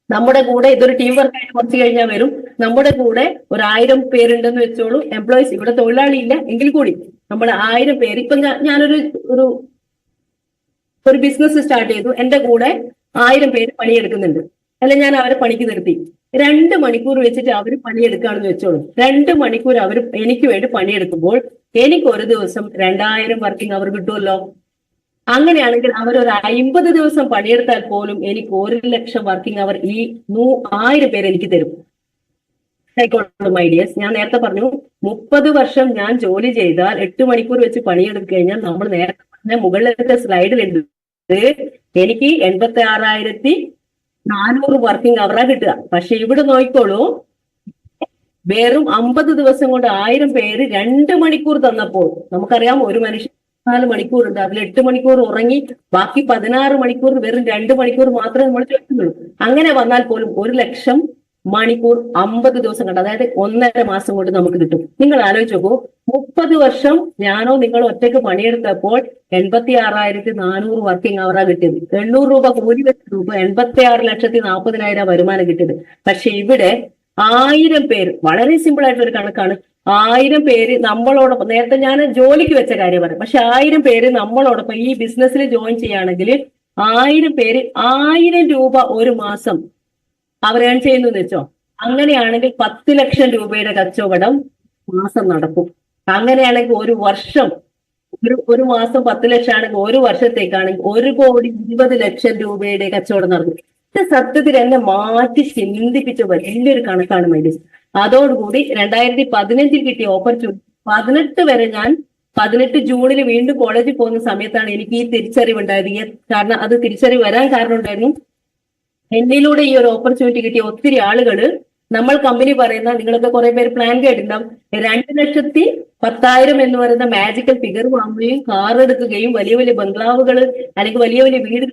നമ്മുടെ കൂടെ ഇതൊരു ടീം വർക്കായിട്ട് കുറച്ച് കഴിഞ്ഞാൽ വരും. നമ്മുടെ കൂടെ 1000 പേരുണ്ടെന്ന് വെച്ചോളൂ, എംപ്ലോയീസ്. ഇവിടെ തൊഴിലാളി ഇല്ല എങ്കിൽ കൂടി നമ്മൾ 1000 പേര്. ഇപ്പൊ ഞാനൊരു ഒരു ബിസിനസ് സ്റ്റാർട്ട് ചെയ്തു, എന്റെ കൂടെ 1000 പേര് പണിയെടുക്കുന്നുണ്ട്. അല്ല, ഞാൻ അവരെ പണിക്ക് നിർത്തി 2 മണിക്കൂർ വെച്ചിട്ട് അവർ പണിയെടുക്കുകയാണെന്ന് വെച്ചോളൂ. 2 മണിക്കൂർ അവർ എനിക്ക് വേണ്ടി പണിയെടുക്കുമ്പോൾ എനിക്ക് ഒരു ദിവസം 2000 വർക്കിംഗ് അവർ കിട്ടുമല്ലോ. അങ്ങനെയാണെങ്കിൽ അവർ ഒരു 50 ദിവസം പണിയെടുത്താൽ പോലും എനിക്ക് 1,00,000 വർക്കിംഗ് അവർ ഈ 1000 പേര് എനിക്ക് തരും. മൈഡിയസ്, ഞാൻ നേരത്തെ പറഞ്ഞു 30 വർഷം ഞാൻ ജോലി ചെയ്താൽ 8 മണിക്കൂർ വെച്ച് പണിയെടുത്തു കഴിഞ്ഞാൽ നമ്മൾ നേരത്തെ പറഞ്ഞ മുകളിലത്തെ സ്ലൈഡിലുണ്ട് എനിക്ക് 86,400 വർക്കിംഗ് അവറാ കിട്ടുക. പക്ഷെ ഇവിടെ നോക്കിക്കോളൂ, വെറും 50 ദിവസം കൊണ്ട് 1000 പേര് 2 മണിക്കൂർ തന്നപ്പോൾ നമുക്കറിയാം ഒരു മനുഷ്യൻ 4 മണിക്കൂറുണ്ട്, അതിൽ 8 മണിക്കൂർ ഉറങ്ങി ബാക്കി 16 മണിക്കൂർ വെറും 2 മണിക്കൂർ മാത്രമേ നമ്മൾ ചോദിക്കുന്നുള്ളൂ. അങ്ങനെ വന്നാൽ പോലും 1,00,000 മണിക്കൂർ 50 ദിവസം കൊണ്ട്, അതായത് 1.5 മാസം കൊണ്ട് നമുക്ക് കിട്ടും. നിങ്ങൾ ആലോചിച്ച് നോക്കൂ, 30 വർഷം ഞാനോ നിങ്ങളോ ഒറ്റയ്ക്ക് പണിയെടുത്തപ്പോൾ 86,400 വർക്കിംഗ് അവറാ കിട്ടിയത്. 800 രൂപ കൂലി വെച്ച രൂപ 86,40,000 വരുമാനം കിട്ടിയത്. പക്ഷെ ഇവിടെ 1000 പേര്, വളരെ സിമ്പിൾ ആയിട്ടുള്ള ഒരു കണക്കാണ്, 1000 പേര് നമ്മളോടൊപ്പം, നേരത്തെ ഞാൻ ജോലിക്ക് വെച്ച കാര്യം പറയാം, പക്ഷെ 1000 പേര് നമ്മളോടൊപ്പം ഈ ബിസിനസ്സിൽ ജോയിൻ ചെയ്യുകയാണെങ്കിൽ 1000 പേര് 1000 രൂപ ഒരു മാസം അവർ ഏൺ ചെയ്യുന്നു എന്ന് വെച്ചോ. അങ്ങനെയാണെങ്കിൽ 10,00,000 രൂപയുടെ കച്ചവടം മാസം നടക്കും. അങ്ങനെയാണെങ്കിൽ ഒരു വർഷം, ഒരു മാസം 10,00,000 ആണെങ്കിൽ ഒരു വർഷത്തേക്കാണെങ്കിൽ 1,20,00,000 രൂപയുടെ കച്ചവടം നടക്കും. ഇത് സത്യത്തിൽ എന്നെ മാറ്റി ചിന്തിപ്പിച്ച വലിയൊരു കണക്കാണ് മൈഡിസ്. അതോടുകൂടി 2015 കിട്ടിയ ഓപ്പർച്യൂണിറ്റി 18 വരെ, ഞാൻ 18 ജൂണിൽ വീണ്ടും കോളേജിൽ പോകുന്ന സമയത്താണ് എനിക്ക് ഈ തിരിച്ചറിവ് ഉണ്ടായത്. കാരണം അത് തിരിച്ചറിവ് വരാൻ കാരണം ഉണ്ടായിരുന്നു, എന്നിലൂടെ ഈ ഒരു ഓപ്പർച്യൂണിറ്റി കിട്ടിയ ഒത്തിരി ആളുകൾ, നമ്മൾ കമ്പനി പറയുന്ന, നിങ്ങളൊക്കെ കുറെ പേര് പ്ലാൻ കേട്ടിട്ടുണ്ടാവും, 10,000 എന്ന് പറയുന്ന മാജിക്കൽ ഫിഗർ വാങ്ങുകയും കാർ എടുക്കുകയും വലിയ വലിയ ബംഗ്ലാവുകൾ അല്ലെങ്കിൽ വലിയ വലിയ വീട്,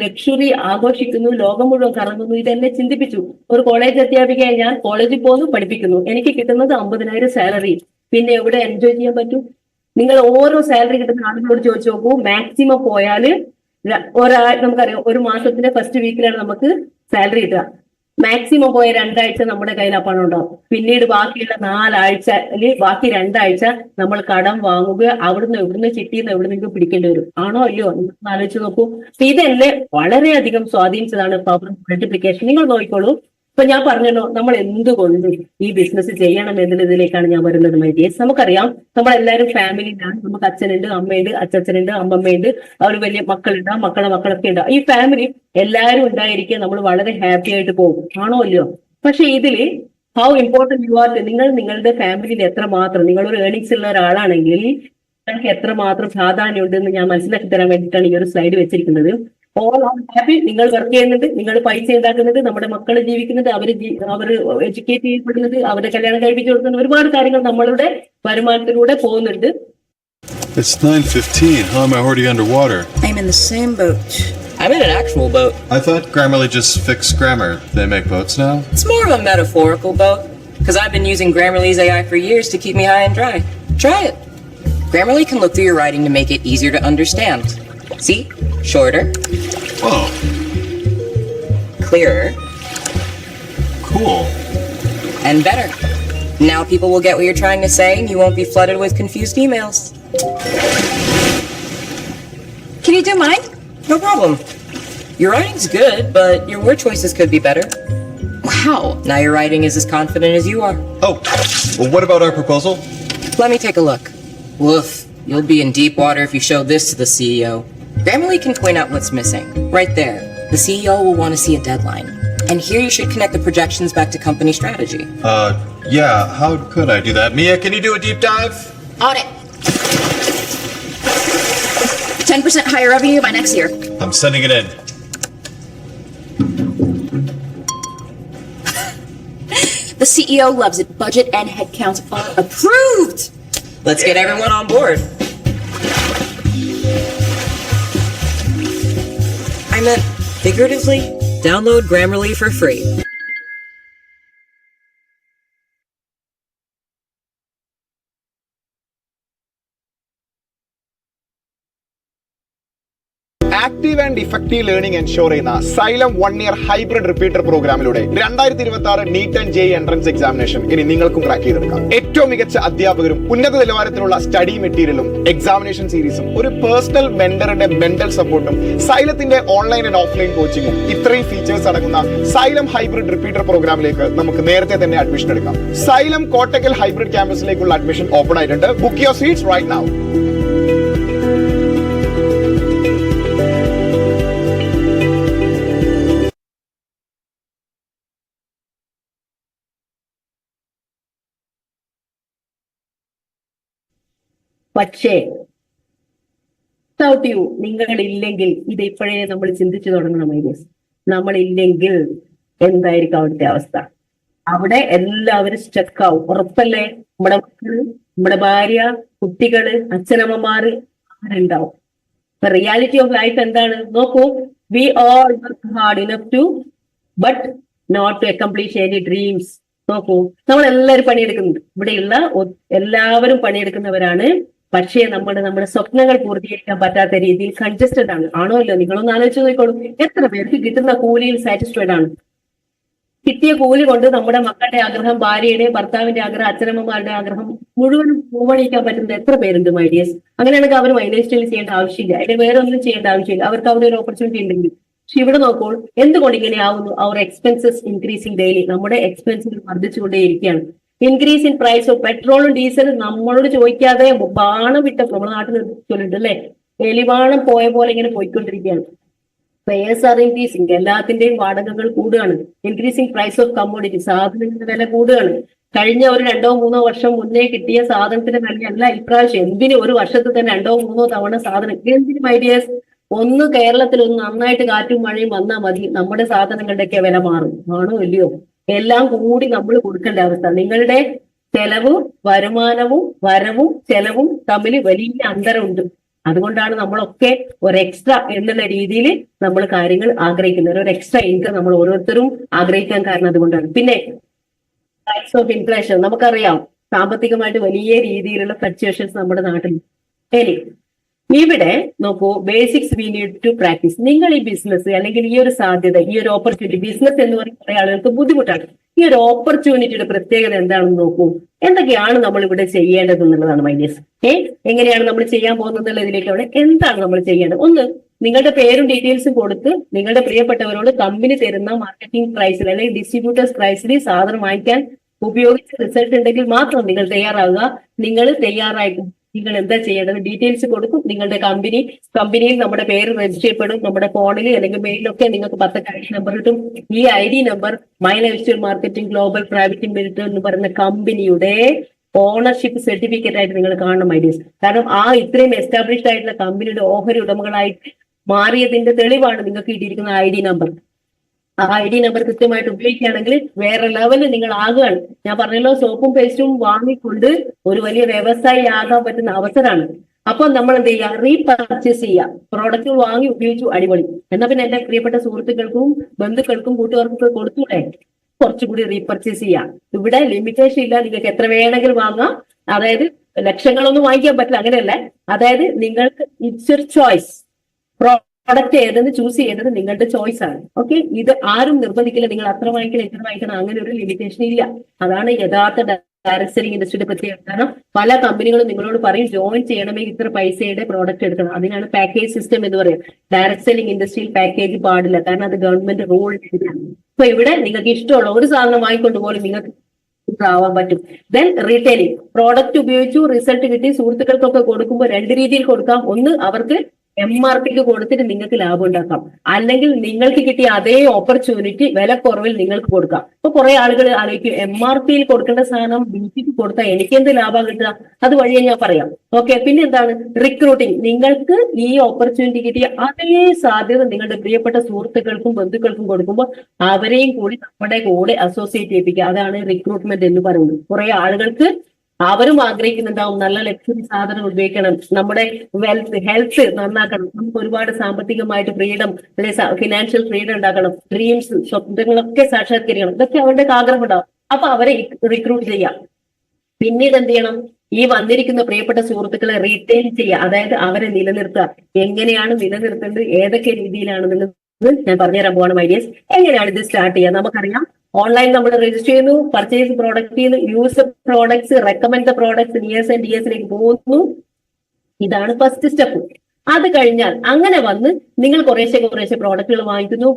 ലക്ഷറി ആഘോഷിക്കുന്നു, ലോകം മുഴുവൻ കറങ്ങുന്നു. ഇതെന്നെ ചിന്തിപ്പിച്ചു. ഒരു കോളേജ് അധ്യാപികയായി ഞാൻ കോളേജിൽ പോകുന്നു, പഠിപ്പിക്കുന്നു. എനിക്ക് കിട്ടുന്നത് 50,000 സാലറി. പിന്നെ എവിടെ എൻജോയ് ചെയ്യാൻ പറ്റും? നിങ്ങൾ ഓരോ സാലറി കിട്ടുന്ന ആളുകളോട് ചോദിച്ചു നോക്കൂ. മാക്സിമം പോയാല് നമുക്കറിയാം, ഒരു മാസത്തിന്റെ ഫസ്റ്റ് വീക്കിലാണ് നമുക്ക് സാലറി കിട്ടുക. മാക്സിമം പോയ 2 ആഴ്ച നമ്മുടെ കയ്യിൽ ആ പണം ഉണ്ടാവും. പിന്നീട് ബാക്കിയുള്ള 4 ആഴ്ച അല്ലെങ്കിൽ ബാക്കി 2 ആഴ്ച നമ്മൾ കടം വാങ്ങുക, അവിടുന്ന് എവിടുന്ന് ചിട്ടിന്ന് എവിടുന്നെങ്കിലും പിടിക്കേണ്ടി വരും. ആണോ അല്ലയോ? നിങ്ങൾ ആലോചിച്ച് നോക്കൂ. ഇതെന്നെ വളരെയധികം സ്വാധീനിച്ചതാണ് പവർ മൾട്ടിപ്ലിക്കേഷൻ. നിങ്ങൾ നോക്കിക്കോളൂ. ഇപ്പൊ ഞാൻ പറഞ്ഞല്ലോ, നമ്മൾ എന്തുകൊണ്ട് ഈ ബിസിനസ് ചെയ്യണം എന്നതിലേക്കാണ് ഞാൻ വരുന്നത്. മൈഡിയേഴ്സ്, നമുക്കറിയാം നമ്മളെല്ലാവരും ഫാമിലിയിലാണ്. നമുക്ക് അച്ഛനുണ്ട്, അമ്മയുണ്ട്, അച്ഛനുണ്ട്, അമ്മമ്മയുണ്ട്, അവർ വലിയ മക്കളുണ്ട്, മക്കളെ മക്കളൊക്കെ ഉണ്ട്. ഈ ഫാമിലി എല്ലാവരും ഉണ്ടായിരിക്കുക നമ്മൾ വളരെ ഹാപ്പി ആയിട്ട് പോകും. ആണോ അല്ലയോ? പക്ഷെ ഇതില് ഹൗ ഇമ്പോർട്ടന്റ് യു ആർ. നിങ്ങൾ നിങ്ങളുടെ ഫാമിലിയിൽ എത്രമാത്രം, നിങ്ങളൊരു ഏർണിങ്സ് ഉള്ള ഒരാളാണെങ്കിൽ നിങ്ങൾക്ക് എത്രമാത്രം പ്രാധാന്യം ഉണ്ടെന്ന് ഞാൻ മനസ്സിലാക്കി തരാൻ വേണ്ടിയിട്ടാണ് ഈ ഒരു സ്ലൈഡ് വെച്ചിരിക്കുന്നത്. All are happy. നിങ്ങൾ വർക്ക് ചെയ്യുന്നുണ്ട്, നിങ്ങൾ പൈസ ഉണ്ടാക്കുന്നുണ്ട്, നമ്മുടെ മക്കൾ ജീവിക്കുന്നുണ്ട്, അവർ എഡ്യൂക്കേറ്റ് ചെയ്യപ്പെടുന്നത്, അവരുടെ കല്യാണം കഴിപ്പിച്ചു കൊടുക്കുന്നത്, ഒരുപാട് കാര്യങ്ങൾ നമ്മളുടെ വരുമാനത്തിലൂടെ പോകുന്നുണ്ട്. It's 9:15. How am I already underwater? I'm in the same boat. I'm in an actual boat. I thought Grammarly just fixed grammar. They make boats now? It's more of a metaphorical boat, because I've been using Grammarly's AI for years to keep me high and dry. Try it. Grammarly can look through your writing to make it easier to understand. See? Shorter. Whoa. Clearer. Cool. And better. Now people will get what you're trying to say and you won't be flooded with confused emails. Can you do mine? No problem. Your writing's good, but your word choices could be better. Wow. Now your writing is as confident as you are. Oh, well, what about our proposal? Let me take a look. Woof. You'll be in deep water if you show this to the CEO. Grammarly can point out what's missing. Right there. The CEO will want to see a deadline. And here you should connect the projections back to company strategy. Yeah, how could I do that? Mia, can you do a deep dive? On it. 10% higher revenue by next year. I'm sending it in. The CEO loves it. Budget and headcount are approved. Let's get everyone on board. I meant figuratively. Download Grammarly for free. Active and effective learning ensure ചെയ്യുന്ന xylem 1 year hybrid repeater പ്രോഗ്രാമിലൂടെ 2026 neat and JEE entrance examination ഇനി നിങ്ങൾക്കും crack ചെയ്തെടുക്കാം. ഏറ്റവും മികച്ച അധ്യാപകരും ഉന്നത നിലവാരത്തിലുള്ള സ്റ്റഡി മെറ്റീരിയലും എക്സാമിനേഷൻ സീരീസും ഒരു പേഴ്സണൽ മെന്ററിന്റെ മെന്റൽ സപ്പോർട്ടും സൈലത്തിന്റെ ഓൺലൈൻ ആൻഡ് ഓഫ്ലൈൻ കോച്ചിങ്ങും ഇത്രയും ഫീച്ചേഴ്സ് അടങ്ങുന്ന സൈലം ഹൈബ്രിഡ് റിപ്പീറ്റർ പ്രോഗ്രാമിലേക്ക് നമുക്ക് നേരത്തെ തന്നെ അഡ്മിഷൻ എടുക്കാം. സൈലം കോട്ടക്കൽ ഹൈബ്രിഡ് ക്യാമ്പസിലേക്കുള്ള അഡ്മിഷൻ ഓപ്പൺ ആയിട്ടുണ്ട്. Book your seats right now. പക്ഷേ നിങ്ങളില്ലെങ്കിൽ, ഇത് ഇപ്പോഴേ നമ്മൾ ചിന്തിച്ചു തുടങ്ങണം. നമ്മളില്ലെങ്കിൽ എന്തായിരിക്കും അവിടുത്തെ അവസ്ഥ? അവിടെ എല്ലാവരും സ്റ്റക്കാവും. ഉറപ്പല്ലേ? നമ്മുടെ മക്കള്, നമ്മുടെ ഭാര്യ, കുട്ടികള്, അച്ഛനമ്മമാര് ആരുണ്ടാവും. ഇപ്പൊ റിയാലിറ്റി ഓഫ് ലൈഫ് എന്താണ് നോക്കൂ. We all work hard enough to but not to accomplish any dreams. നോക്കൂ, നമ്മൾ എല്ലാവരും പണിയെടുക്കുന്നുണ്ട്. ഇവിടെയുള്ള എല്ലാവരും പണിയെടുക്കുന്നവരാണ്. പക്ഷേ നമ്മുടെ സ്വപ്നങ്ങൾ പൂർത്തീകരിക്കാൻ പറ്റാത്ത രീതിയിൽ കൺജസ്റ്റഡ് ആണ്. ആണോ അല്ലോ? നിങ്ങളൊന്ന് ആലോചിച്ച് നോക്കിക്കോളൂ. എത്ര പേർക്ക് കിട്ടുന്ന കൂലിയിൽ സാറ്റിസ്ഫൈഡ് ആണ്? കിട്ടിയ കൂലി കൊണ്ട് നമ്മുടെ മക്കളുടെ ആഗ്രഹം, ഭാര്യയുടെ, ഭർത്താവിന്റെ ആഗ്രഹം, അച്ഛനമ്മമാരുടെ ആഗ്രഹം മുഴുവനും പൂവണിക്കാൻ പറ്റുന്നത് എത്ര പേരുണ്ട് മൈഡിയേഴ്സ്? അങ്ങനെയാണെങ്കിൽ അവർ മൈലേജ് ചെയ്യേണ്ട ആവശ്യമില്ല, അതിന് വേറെ ഒന്നും ചെയ്യേണ്ട ആവശ്യമില്ല. അവർക്ക് അവിടെ ഒരു ഓപ്പർച്യൂണിറ്റി ഉണ്ടെങ്കിൽ. പക്ഷെ ഇവിടെ നോക്കൂ, എന്തുകൊണ്ട് ഇങ്ങനെ ആവുന്നു? അവർ എക്സ്പെൻസസ് ഇൻക്രീസിങ് ഡെയിലി. നമ്മുടെ എക്സ്പെൻസുകൾ വർദ്ധിച്ചുകൊണ്ടേയിരിക്കുകയാണ്. ഇൻക്രീസ് ഇൻ പ്രൈസ് ഓഫ് പെട്രോളും ഡീസലും നമ്മളോട് ചോദിക്കാതെ ബാണം വിട്ട നമ്മുടെ നാട്ടിൽ ചൊല്ലിട്ട് അല്ലേ, എലിവാണം പോയ പോലെ ഇങ്ങനെ പോയിക്കൊണ്ടിരിക്കുകയാണ്. Fairs R increasing. എല്ലാത്തിന്റെയും വാടകകൾ കൂടുകയാണ്. ഇൻക്രീസിങ് പ്രൈസ് ഓഫ് കമ്മോഡിറ്റി, സാധനങ്ങളുടെ വില കൂടുകയാണ്. കഴിഞ്ഞ ഒരു 2-3 വർഷം മുന്നേ കിട്ടിയ സാധനത്തിന്റെ വിലയല്ല ഇപ്രാവശ്യം. എന്തിന് ഒരു വർഷത്തിൽ തന്നെ 2-3 തവണ സാധനം? എന്തിന് മൈഡിയേഴ്സ്? ഒന്ന് കേരളത്തിൽ ഒന്ന് നന്നായിട്ട് കാറ്റും മഴയും വന്നാൽ മതി, നമ്മുടെ സാധനങ്ങളുടെയൊക്കെ വില മാറും. ആണോ ഇല്ലയോ? എല്ലാം കൂടി നമ്മൾ കൊടുക്കേണ്ട അവസ്ഥ. നിങ്ങളുടെ ചെലവും വരുമാനവും വരവും ചെലവും തമ്മിൽ വലിയ അന്തരമുണ്ട്. അതുകൊണ്ടാണ് നമ്മളൊക്കെ ഒരു എക്സ്ട്രാ എന്നുള്ള രീതിയിൽ നമ്മൾ കാര്യങ്ങൾ ആഗ്രഹിക്കുന്നത്. ഒരു എക്സ്ട്രാ ഇൻകം നമ്മൾ ഓരോരുത്തരും ആഗ്രഹിക്കാൻ കാരണം അതുകൊണ്ടാണ്. പിന്നെ ടൈപ്സ് ഓഫ് ഇൻഫ്ലേഷൻ നമുക്കറിയാം, സാമ്പത്തികമായിട്ട് വലിയ രീതിയിലുള്ള ഫ്ലക്ച്വേഷൻസ് നമ്മുടെ നാട്ടിൽ. ഇനി ഇവിടെ നോക്കൂ, basics we need to practice. നിങ്ങൾ ഈ ബിസിനസ് അല്ലെങ്കിൽ ഈ ഒരു സാധ്യത, ഈ ഒരു ഓപ്പർച്യൂണിറ്റി, ബിസിനസ് എന്ന് പറയുന്ന കുറെ ആളുകൾക്ക് ബുദ്ധിമുട്ടാണ്. ഈ ഒരു ഓപ്പർച്യൂണിറ്റിയുടെ പ്രത്യേകത എന്താണെന്ന് നോക്കൂ. എന്തൊക്കെയാണ് നമ്മൾ ഇവിടെ ചെയ്യേണ്ടത് എന്നുള്ളതാണ് മൈഡിയസ്. എങ്ങനെയാണ് നമ്മൾ ചെയ്യാൻ പോകുന്നത് ഇതിലേക്കാണ് എന്താണ് നമ്മൾ ചെയ്യേണ്ടത്. ഒന്ന്, നിങ്ങളുടെ പേരും ഡീറ്റെയിൽസും കൊടുത്ത് നിങ്ങളുടെ പ്രിയപ്പെട്ടവരോട് കമ്പനി തരുന്ന മാർക്കറ്റിംഗ് പ്രൈസിൽ അല്ലെങ്കിൽ ഡിസ്ട്രിബ്യൂട്ടേഴ്സ് പ്രൈസിൽ സാധനം വാങ്ങിക്കാൻ ഉപയോഗിച്ച റിസൾട്ട് ഉണ്ടെങ്കിൽ മാത്രം നിങ്ങൾ തയ്യാറാവുക. നിങ്ങൾ തയ്യാറായിട്ട് നിങ്ങൾ എന്താ ചെയ്യേണ്ടത്, ഡീറ്റെയിൽസ് കൊടുക്കും. നിങ്ങളുടെ കമ്പനിയിൽ നമ്മുടെ പേര് രജിസ്റ്റർ ചെയ്യപ്പെടും. നമ്മുടെ ഫോണിൽ അല്ലെങ്കിൽ മെയിലൊക്കെ നിങ്ങൾക്ക് 10 ID നമ്പർ കിട്ടും. ഈ ID number my life style marketing global private limited എന്ന് പറയുന്ന കമ്പനിയുടെ ഓണർഷിപ്പ് സർട്ടിഫിക്കറ്റ് ആയിട്ട് നിങ്ങൾ കാണണം ഐഡിയസ്. കാരണം ആ ഇത്രയും എസ്റ്റാബ്ലിഷ്ഡ് ആയിട്ടുള്ള കമ്പനിയുടെ ഓഹരി ഉടമകളായിട്ട് മാറിയതിന്റെ തെളിവാണ് നിങ്ങൾക്ക് കിട്ടിയിരിക്കുന്ന ID നമ്പർ. ആ ID നമ്പർ കൃത്യമായിട്ട് ഉപയോഗിക്കുകയാണെങ്കിൽ വേറെ ലെവലിൽ നിങ്ങൾ ആകുകയാണ്. ഞാൻ പറഞ്ഞല്ലോ, സോപ്പും പേസ്റ്റും വാങ്ങിക്കൊണ്ട് ഒരു വലിയ വ്യവസായി ആകാൻ പറ്റുന്ന അവസരമാണ്. അപ്പൊ നമ്മൾ എന്ത് ചെയ്യുക, റീപർച്ചേസ് ചെയ്യുക. പ്രോഡക്റ്റ് വാങ്ങി ഉപയോഗിച്ചു, അടിപൊളി. എന്നാൽ പിന്നെ എന്റെ പ്രിയപ്പെട്ട സുഹൃത്തുക്കൾക്കും ബന്ധുക്കൾക്കും കൂട്ടുകാർക്കും കൊടുത്തൂടെ, കുറച്ചുകൂടി റീപർച്ചേസ് ചെയ്യാം. ഇവിടെ ലിമിറ്റേഷൻ ഇല്ല, നിങ്ങൾക്ക് എത്ര വേണമെങ്കിലും വാങ്ങാം. അതായത് ലക്ഷങ്ങളൊന്നും വാങ്ങിക്കാൻ പറ്റില്ല, അങ്ങനെയല്ല. അതായത് നിങ്ങൾക്ക് ഇറ്റ്സ് യുവർ ചോയ്സ്. പ്രൊഡക്റ്റ് ഏതെന്ന് ചൂസ് ചെയ്യേണ്ടത് നിങ്ങളുടെ ചോയ്സ് ആണ്. ഓക്കെ, ഇത് ആരും നിർബന്ധിക്കില്ല, നിങ്ങൾ അത്ര വാങ്ങിക്കണം ഇത്ര വാങ്ങിക്കണം, അങ്ങനെ ഒരു ലിമിറ്റേഷൻ ഇല്ല. അതാണ് യഥാർത്ഥ ഡയറക്ട് സെല്ലിംഗ് ഇൻഡസ്ട്രിയുടെ പ്രത്യേകത. കാരണം പല കമ്പനികളും നിങ്ങളോട് പറയും ജോയിൻ ചെയ്യണമെങ്കിൽ ഇത്ര പൈസയുടെ പ്രോഡക്റ്റ് എടുക്കണം. അതിനാണ് പാക്കേജ് സിസ്റ്റം എന്ന് പറയുന്നത്. ഡയറക്ട് സെല്ലിംഗ് ഇൻഡസ്ട്രിയിൽ പാക്കേജ് പാടില്ല, കാരണം അത് ഗവൺമെന്റ് റൂൾ ആണ്. അപ്പൊ ഇവിടെ നിങ്ങൾക്ക് ഇഷ്ടമുള്ള ഒരു സാധനം വാങ്ങിക്കൊണ്ട് പോലും നിങ്ങൾക്ക് ആവാൻ പറ്റും. ദെൻ റീറ്റെയിലിംഗ്, പ്രോഡക്റ്റ് ഉപയോഗിച്ചു റിസൾട്ട് കിട്ടി സുഹൃത്തുക്കൾക്കൊക്കെ കൊടുക്കുമ്പോൾ 2 രീതിയിൽ കൊടുക്കാം. ഒന്ന്, അവർക്ക് MRPക്ക് കൊടുത്തിട്ട് നിങ്ങൾക്ക് ലാഭം ഉണ്ടാക്കാം. അല്ലെങ്കിൽ നിങ്ങൾക്ക് കിട്ടിയ അതേ ഓപ്പർച്യൂണിറ്റി വിലക്കുറവിൽ നിങ്ങൾക്ക് കൊടുക്കാം. ഇപ്പൊ കുറെ ആളുകൾ ആലോചിക്കും, MRPയിൽ കൊടുക്കേണ്ട സാധനം BPക്ക് കൊടുത്താൽ എനിക്ക് എന്ത് ലാഭം കിട്ടുക, അത് വഴിയെ ഞാൻ പറയാം. ഓക്കെ, പിന്നെ എന്താണ് റിക്രൂട്ടിംഗ്. നിങ്ങൾക്ക് ഈ ഓപ്പർച്യൂണിറ്റി കിട്ടിയ അതേ സാധ്യത നിങ്ങളുടെ പ്രിയപ്പെട്ട സുഹൃത്തുക്കൾക്കും ബന്ധുക്കൾക്കും കൊടുക്കുമ്പോൾ അവരെയും കൂടി നമ്മുടെ കൂടെ അസോസിയേറ്റ് ചെയ്യിപ്പിക്കുക. അതാണ് റിക്രൂട്ട്മെന്റ് എന്ന് പറയുന്നത്. കുറെ ആളുകൾക്ക് അവരും ആഗ്രഹിക്കുന്നുണ്ടാവും നല്ല ലക്ഷറി സാധനം ഉപയോഗിക്കണം, നമ്മുടെ ഹെൽത്ത് നന്നാക്കണം, നമുക്ക് ഒരുപാട് സാമ്പത്തികമായിട്ട് ഫ്രീഡം അല്ലെങ്കിൽ ഫിനാൻഷ്യൽ ഫ്രീഡം ഉണ്ടാക്കണം, ഡ്രീംസ് സ്വപ്നങ്ങളൊക്കെ സാക്ഷാത്കരിക്കണം. ഇതൊക്കെ അവരുടെ ആഗ്രഹം ഉണ്ടാവും. അപ്പൊ അവരെ റിക്രൂട്ട് ചെയ്യാം. പിന്നീട് എന്ത് ചെയ്യണം, ഈ വന്നിരിക്കുന്ന പ്രിയപ്പെട്ട സുഹൃത്തുക്കളെ റീറ്റെയിൻ ചെയ്യുക. അതായത് അവരെ നിലനിർത്തുക. എങ്ങനെയാണ് നിലനിർത്തേണ്ടത്, ഏതൊക്കെ രീതിയിലാണെന്നുള്ളത് ഞാൻ പറഞ്ഞുതരാൻ പോവാണ് ഐഡിയസ്. എങ്ങനെയാണ് ഇത് സ്റ്റാർട്ട് ചെയ്യുക. നമുക്കറിയാം, ഓൺലൈൻ നമ്മൾ രജിസ്റ്റർ ചെയ്യുന്നു, പർച്ചേസ് പ്രോഡക്റ്റ് ചെയ്യുന്നു, use products, recommend products, nears and ഡിയേഴ്സിലേക്ക് പോകുന്നു. ഇതാണ് ഫസ്റ്റ് സ്റ്റെപ്പ്. അത് കഴിഞ്ഞാൽ അങ്ങനെ വന്ന് നിങ്ങൾ കുറേശ്ശെ പ്രോഡക്റ്റുകൾ വാങ്ങിക്കുന്നു.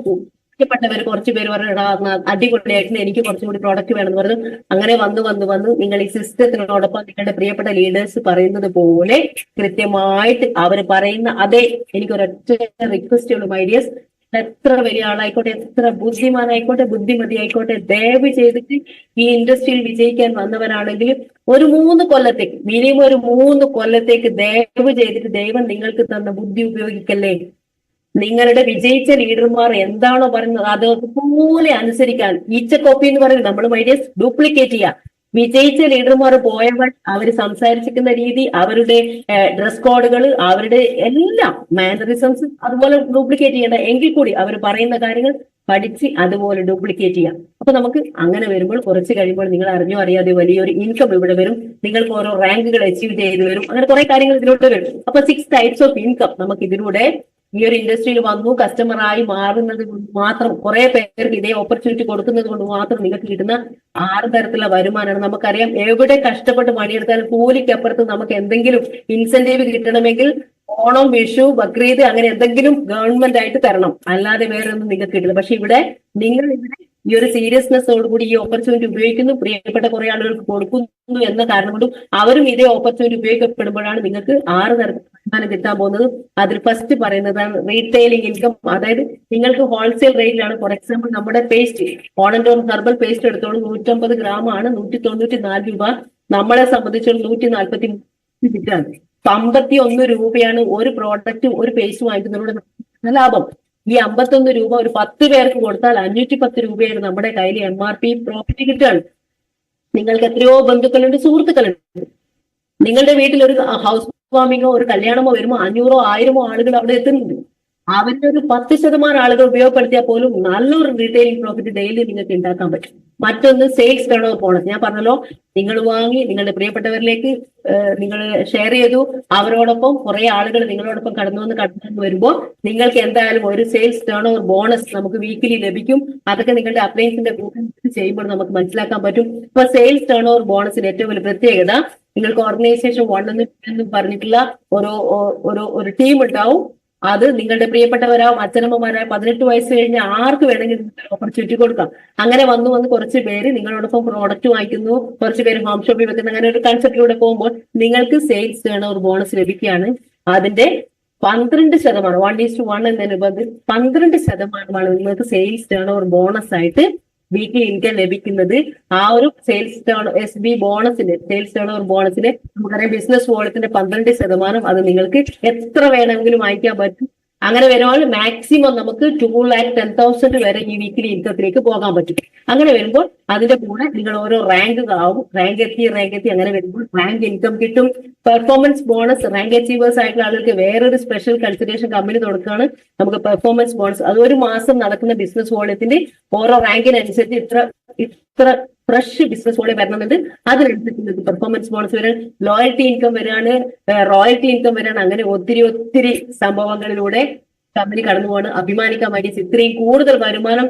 പ്പെട്ടവർ കുറച്ച് പേര് പറഞ്ഞു അടിപൊളിയായിട്ട് എനിക്ക് കുറച്ചും കൂടി പ്രോഡക്റ്റ് വേണമെന്ന് പറഞ്ഞു. അങ്ങനെ വന്ന് നിങ്ങൾ ഈ സിസ്റ്റത്തിനോടൊപ്പം നിങ്ങളുടെ പ്രിയപ്പെട്ട ലീഡേഴ്സ് പറയുന്നത് പോലെ കൃത്യമായിട്ട് അവർ പറയുന്ന അതേ, എനിക്കൊരൊറ്റ റിക്വസ്റ്റ് ഉള്ളൂ ഐഡിയസ്. എത്ര വലിയ ആളായിക്കോട്ടെ, എത്ര ബുദ്ധിമാനായിക്കോട്ടെ, ബുദ്ധിമതി ആയിക്കോട്ടെ, ദയവ് ചെയ്തിട്ട് ഈ ഇൻഡസ്ട്രിയിൽ വിജയിക്കാൻ വന്നവരാണെങ്കിൽ ഒരു 3 കൊല്ലത്തേക്ക്, മിനിമം ഒരു 3 കൊല്ലത്തേക്ക് ദയവ് ചെയ്തിട്ട് ദൈവം നിങ്ങൾക്ക് തന്ന ബുദ്ധി ഉപയോഗിക്കല്ലേ. നിങ്ങളുടെ വിജയിച്ച ലീഡർമാർ എന്താണോ പറയുന്നത് അതുപോലെ അനുസരിക്കാൻ. ഈച്ച കോപ്പി എന്ന് പറയുന്നത് നമ്മൾ ഐഡിയസ് ഡ്യൂപ്ലിക്കേറ്റ് ചെയ്യുക. വിജയിച്ച ലീഡർമാർ പോയവർ അവർ സംസാരിച്ചിരിക്കുന്ന രീതി, അവരുടെ ഡ്രസ് കോഡുകൾ, അവരുടെ എല്ലാം മാനറിസംസ് അതുപോലെ ഡ്യൂപ്ലിക്കേറ്റ് ചെയ്യേണ്ട. എങ്കിൽ കൂടി അവർ പറയുന്ന കാര്യങ്ങൾ പഠിച്ച് അതുപോലെ ഡ്യൂപ്ലിക്കേറ്റ് ചെയ്യാം. അപ്പൊ നമുക്ക് അങ്ങനെ വരുമ്പോൾ കുറച്ച് കഴിയുമ്പോൾ നിങ്ങൾ അറിഞ്ഞോ അറിയാതെ വലിയൊരു ഇൻകം ഇവിടെ വരും. നിങ്ങൾക്ക് ഓരോ റാങ്കുകൾ അച്ചീവ് ചെയ്ത് വരും. അങ്ങനെ കുറെ കാര്യങ്ങൾ ഇതിലൂടെ വരും. അപ്പൊ 6 ടൈപ്സ് ഓഫ് ഇൻകം നമുക്ക് ഇതിലൂടെ ഈ ഒരു ഇൻഡസ്ട്രിയിൽ വന്നു കസ്റ്റമറായി മാറുന്നത് കൊണ്ട് മാത്രം, കുറെ പേർക്ക് ഇതേ ഓപ്പർച്യൂണിറ്റി കൊടുക്കുന്നത് കൊണ്ട് മാത്രം നിങ്ങൾക്ക് കിട്ടുന്ന 6 തരത്തിലുള്ള വരുമാനമാണ്. നമുക്കറിയാം, എവിടെ കഷ്ടപ്പെട്ട് പണിയെടുത്താലും കൂലിക്കപ്പുറത്ത് നമുക്ക് എന്തെങ്കിലും ഇൻസെന്റീവ് കിട്ടണമെങ്കിൽ ഓണം, വിഷു, ബക്രീദ് അങ്ങനെ എന്തെങ്കിലും ഗവൺമെന്റ് ആയിട്ട് തരണം, അല്ലാതെ വേറെ ഒന്നും നിങ്ങൾക്ക് കിട്ടില്ല. പക്ഷെ ഇവിടെ നിങ്ങൾ ഈ ഒരു സീരിയസ്നെസ്സോടുകൂടി ഈ ഓപ്പർച്യൂണിറ്റി ഉപയോഗിക്കുന്നു, പ്രിയപ്പെട്ട കുറെ ആളുകൾക്ക് കൊടുക്കുന്നു എന്ന കാരണം കൊണ്ടും അവരും ഇതേ ഓപ്പർച്യൂണിറ്റി ഉപയോഗിക്കപ്പെടുമ്പോഴാണ് നിങ്ങൾക്ക് 6 തരത്തിൽ വരുമാനം കിട്ടാൻ പോകുന്നത്. അതിൽ ഫസ്റ്റ് പറയുന്നതാണ് റീറ്റെയിലിംഗ് ഇൻകം. അതായത് നിങ്ങൾക്ക് ഹോൾസെയിൽ റേറ്റിലാണ്. ഫോർ എക്സാമ്പിൾ, നമ്മുടെ പേസ്റ്റ് ഓണൻഡോൺ ഹെർബൽ പേസ്റ്റ് എടുത്തോളും 150 ഗ്രാം ആണ് 194 രൂപ. നമ്മളെ സംബന്ധിച്ചോളം 143 കിട്ടാണ്. 51 രൂപയാണ് ഒരു പ്രോഡക്റ്റ്, ഒരു പേസ്റ്റ് വാങ്ങിക്കുന്നതിലൂടെ ലാഭം. ഈ 51 രൂപ ഒരു 10 പേർക്ക് കൊടുത്താൽ 510 രൂപയാണ് നമ്മുടെ കയ്യിൽ MRP പ്രോഫിറ്റ് കിട്ടുകയാണ്. നിങ്ങൾക്ക് എത്രയോ ബന്ധുക്കളുണ്ട്, സുഹൃത്തുക്കളുണ്ട്. നിങ്ങളുടെ വീട്ടിൽ ഒരു ഹൗസ് വാമിങ്ങോ ഒരു കല്യാണമോ വരുമ്പോൾ 500 1000 ആളുകൾ അവിടെ എത്തുന്നുണ്ട്. അവരുടെ ഒരു 10% ആളുകൾ ഉപയോഗപ്പെടുത്തിയാൽ പോലും നല്ലൊരു റീറ്റെയിലിംഗ് പ്രോഫിറ്റ് ഡെയിലി നിങ്ങൾക്ക് ഉണ്ടാക്കാൻ പറ്റും. മറ്റൊന്ന് സെയിൽസ് ടേൺ ഓവർ ബോണസ്. ഞാൻ പറഞ്ഞല്ലോ, നിങ്ങൾ വാങ്ങി നിങ്ങളുടെ പ്രിയപ്പെട്ടവരിലേക്ക് നിങ്ങൾ ഷെയർ ചെയ്തു, അവരോടൊപ്പം കുറെ ആളുകൾ നിങ്ങളോടൊപ്പം കടന്നു വരുമ്പോൾ നിങ്ങൾക്ക് എന്തായാലും ഒരു സെയിൽസ് ടേൺ ഓവർ ബോണസ് നമുക്ക് വീക്കിലി ലഭിക്കും. അതൊക്കെ നിങ്ങളുടെ അപ്ലയൻസിന്റെ കൂടെ ചെയ്യുമ്പോൾ നമുക്ക് മനസ്സിലാക്കാൻ പറ്റും. ഇപ്പൊ സെയിൽസ് ടേൺ ഓവർ ബോണസിന് ഏറ്റവും വലിയ പ്രത്യേകത, നിങ്ങൾക്ക് ഓർഗനൈസേഷൻ 1 എന്നും പറഞ്ഞിട്ടുള്ള ഒരു ടീം ഉണ്ടാവും. അത് നിങ്ങളുടെ പ്രിയപ്പെട്ടവരാവും, അച്ഛനമ്മമാരായ 18 വയസ്സ് കഴിഞ്ഞ ആർക്ക് വേണമെങ്കിൽ ഓപ്പർച്യൂണിറ്റി കൊടുക്കാം. അങ്ങനെ വന്ന് കുറച്ച് പേര് നിങ്ങളോടൊപ്പം പ്രോഡക്റ്റ് വാങ്ങിക്കുന്നു, കുറച്ച് പേര് ഹോം ഷോപ്പിൽ വെക്കുന്ന, അങ്ങനെ ഒരു കൺസെപ്റ്റിലൂടെ പോകുമ്പോൾ നിങ്ങൾക്ക് സെയിൽസ് ടേൺ ഓവർ ബോണസ് ലഭിക്കുകയാണ്. അതിന്റെ 12% 1:1 എന്നതിന് ബന്ധം 12% നിങ്ങൾക്ക് സെയിൽസ് ടേൺ ഓവർ ബോണസ് ആയിട്ട് വീക്കിലി ഇൻകം ലഭിക്കുന്നത്. ആ ഒരു sales turn sales turnover ബോണസിന് നമുക്കറിയാം ബിസിനസ് വോളത്തിന്റെ 12% അത് നിങ്ങൾക്ക് എത്ര വേണമെങ്കിലും വാങ്ങിക്കാൻ പറ്റും. അങ്ങനെ വരുമ്പോൾ മാക്സിമം നമുക്ക് 2,10,000 വരെ ഈ വീക്കിലി ഇൻകത്തിലേക്ക് പോകാൻ പറ്റും. അങ്ങനെ വരുമ്പോൾ അതിന്റെ കൂടെ നിങ്ങൾ ഓരോ റാങ്ക് ആവും, റാങ്ക് എത്തി അങ്ങനെ വരുമ്പോൾ റാങ്ക് ഇൻകം കിട്ടും. പെർഫോമൻസ് ബോണസ് റാങ്ക് അച്ചീവേഴ്സ് ആയിട്ടുള്ള ആളുകൾക്ക് വേറൊരു സ്പെഷ്യൽ കൺസിഡറേഷൻ കമ്പനി കൊടുക്കുകയാണ്. നമുക്ക് പെർഫോമൻസ് ബോണസ് അത് ഒരു മാസം നടക്കുന്ന ബിസിനസ് വോളത്തിന്റെ ഓരോ റാങ്കിനനുസരിച്ച് ഇത്ര ഫ്രഷ് ബിസിനസ് വോളി വരണമെന്നുണ്ട്. അതിനനുസരിച്ച് നിങ്ങൾക്ക് പെർഫോമൻസ് ബോണസ് വരാൻ, ലോയൽറ്റി ഇൻകം വരാണ്, റോയൽറ്റി ഇൻകം വരാണ്. അങ്ങനെ ഒത്തിരി സംഭവങ്ങളിലൂടെ കമ്പനി കടന്നു പോകാണ്. അഭിമാനിക്കാൻ വേണ്ടി ഇത്രയും കൂടുതൽ വരുമാനം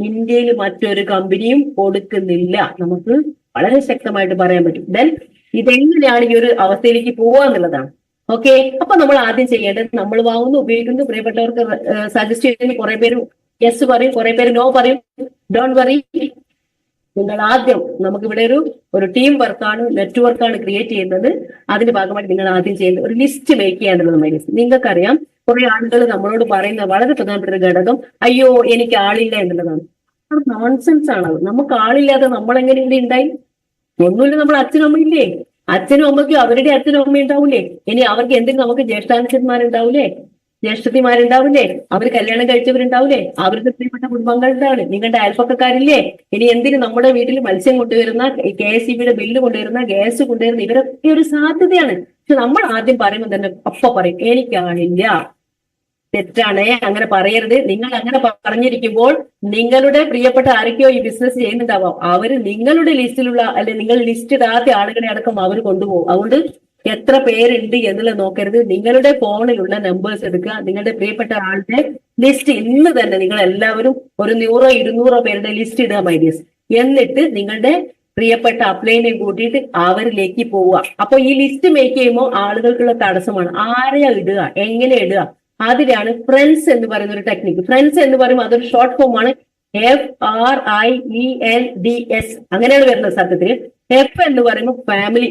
ഇന്ത്യയിൽ മറ്റൊരു കമ്പനിയും കൊടുക്കുന്നില്ല. നമുക്ക് വളരെ ശക്തമായിട്ട് പറയാൻ പറ്റും. ദെൻ ഇതെങ്ങനെയാണ് ഈ ഒരു അവസ്ഥയിലേക്ക് പോവുക എന്നുള്ളതാണ്. ഓക്കെ, അപ്പൊ നമ്മൾ ആദ്യം ചെയ്യേണ്ടത്, നമ്മൾ വാങ്ങുന്നു, ഉപയോഗിക്കുന്നു, പ്രിയപ്പെട്ടവർക്ക് സജസ്റ്റ് ചെയ്യുന്നു. കുറെ പേര് യെസ് പറയും, കുറെ പേര് നോ പറയും. ഡോണ്ട് വറി, നിങ്ങൾ ആദ്യം, നമുക്കിവിടെ ഒരു ടീം വർക്കാണ്, നെറ്റ്വർക്കാണ് ക്രിയേറ്റ് ചെയ്യുന്നത്. അതിന്റെ ഭാഗമായിട്ട് നിങ്ങൾ ആദ്യം ചെയ്യുന്നത് ഒരു ലിസ്റ്റ് മേക്ക് ചെയ്യാനുള്ളത്. നിങ്ങൾക്കറിയാം, കുറെ ആളുകൾ നമ്മളോട് പറയുന്ന വളരെ പ്രധാനപ്പെട്ട ഒരു ഘടകം, അയ്യോ എനിക്ക് ആളില്ല എന്നുള്ളതാണ്. നോൺസെൻസ് ആണത്. നമുക്ക് ആളില്ലാതെ നമ്മളെങ്ങനെ ഇവിടെ ഉണ്ടായി? ഒന്നുമില്ല, നമ്മൾ അച്ഛനും അമ്മയില്ലേ? അച്ഛനും അമ്മയ്ക്കും അവരുടെ അച്ഛനും അമ്മയും ഉണ്ടാവൂലേ? ഇനി അവർക്ക് എന്തെങ്കിലും നമുക്ക് ജ്യേഷ്ഠാനുജന്മാരുണ്ടാവൂലേ, ജ്യേഷ്ഠത്തിമാരുണ്ടാവില്ലേ? അവർ കല്യാണം കഴിച്ചവരുണ്ടാവില്ലേ? അവരുടെ പ്രിയപ്പെട്ട കുടുംബങ്ങളുണ്ടാവില്ലേ? നിങ്ങളുടെ അയൽപ്പക്കാരില്ലേ? ഇനി എന്തിന് നമ്മുടെ വീട്ടിൽ മത്സ്യം കൊണ്ടുവരുന്ന, KSEBിയുടെ ബില്ല് കൊണ്ടുവരുന്ന, ഗ്യാസ് കൊണ്ടുവരുന്ന, ഇവരൊക്കെ ഒരു സാധ്യതയാണ്. പക്ഷെ നമ്മൾ ആദ്യം പറയുമ്പോൾ തന്നെ പറയും എനിക്കാണില്ല. തെറ്റാണ്, അങ്ങനെ പറയരുത്. നിങ്ങൾ അങ്ങനെ പറഞ്ഞിരിക്കുമ്പോൾ നിങ്ങളുടെ പ്രിയപ്പെട്ട ആരൊക്കെയോ ഈ ബിസിനസ് ചെയ്യുന്നുണ്ടാവാം. അവര് നിങ്ങളുടെ ലിസ്റ്റിലുള്ള, അല്ലെങ്കിൽ നിങ്ങൾ ലിസ്റ്റ് ഇടാത്ത ആളുകളെ അടക്കം അവർ കൊണ്ടുപോകും. അതുകൊണ്ട് എത്ര പേരുണ്ട് എന്നുള്ളത് നോക്കരുത്. നിങ്ങളുടെ ഫോണിലുള്ള നമ്പേഴ്സ് എടുക്കുക, നിങ്ങളുടെ പ്രിയപ്പെട്ട ആളുടെ ലിസ്റ്റ് ഇന്ന് തന്നെ നിങ്ങൾ എല്ലാവരും ഒരു 100-200 പേരുടെ ലിസ്റ്റ് ഇടുക മൈഡിയസ്. എന്നിട്ട് നിങ്ങളുടെ പ്രിയപ്പെട്ട അപ്ലൈനെ കൂട്ടിയിട്ട് അവരിലേക്ക് പോവുക. അപ്പൊ ഈ ലിസ്റ്റ് മേക്ക് ചെയ്യുമ്പോൾ ആളുകൾക്കുള്ള തടസ്സമാണ് ആരെയാ ഇടുക, എങ്ങനെ ഇടുക. അതിലാണ് ഫ്രണ്ട്സ് എന്ന് പറയുന്ന ഒരു ടെക്നിക്ക്. ഫ്രണ്ട്സ് എന്ന് പറയുമ്പോൾ അതൊരു ഷോർട്ട് ഫോം ആണ്, FRIENDS അങ്ങനെയാണ് വരുന്നത്. സത്യത്തിൽ F എന്ന് പറയുമ്പോൾ ഫാമിലി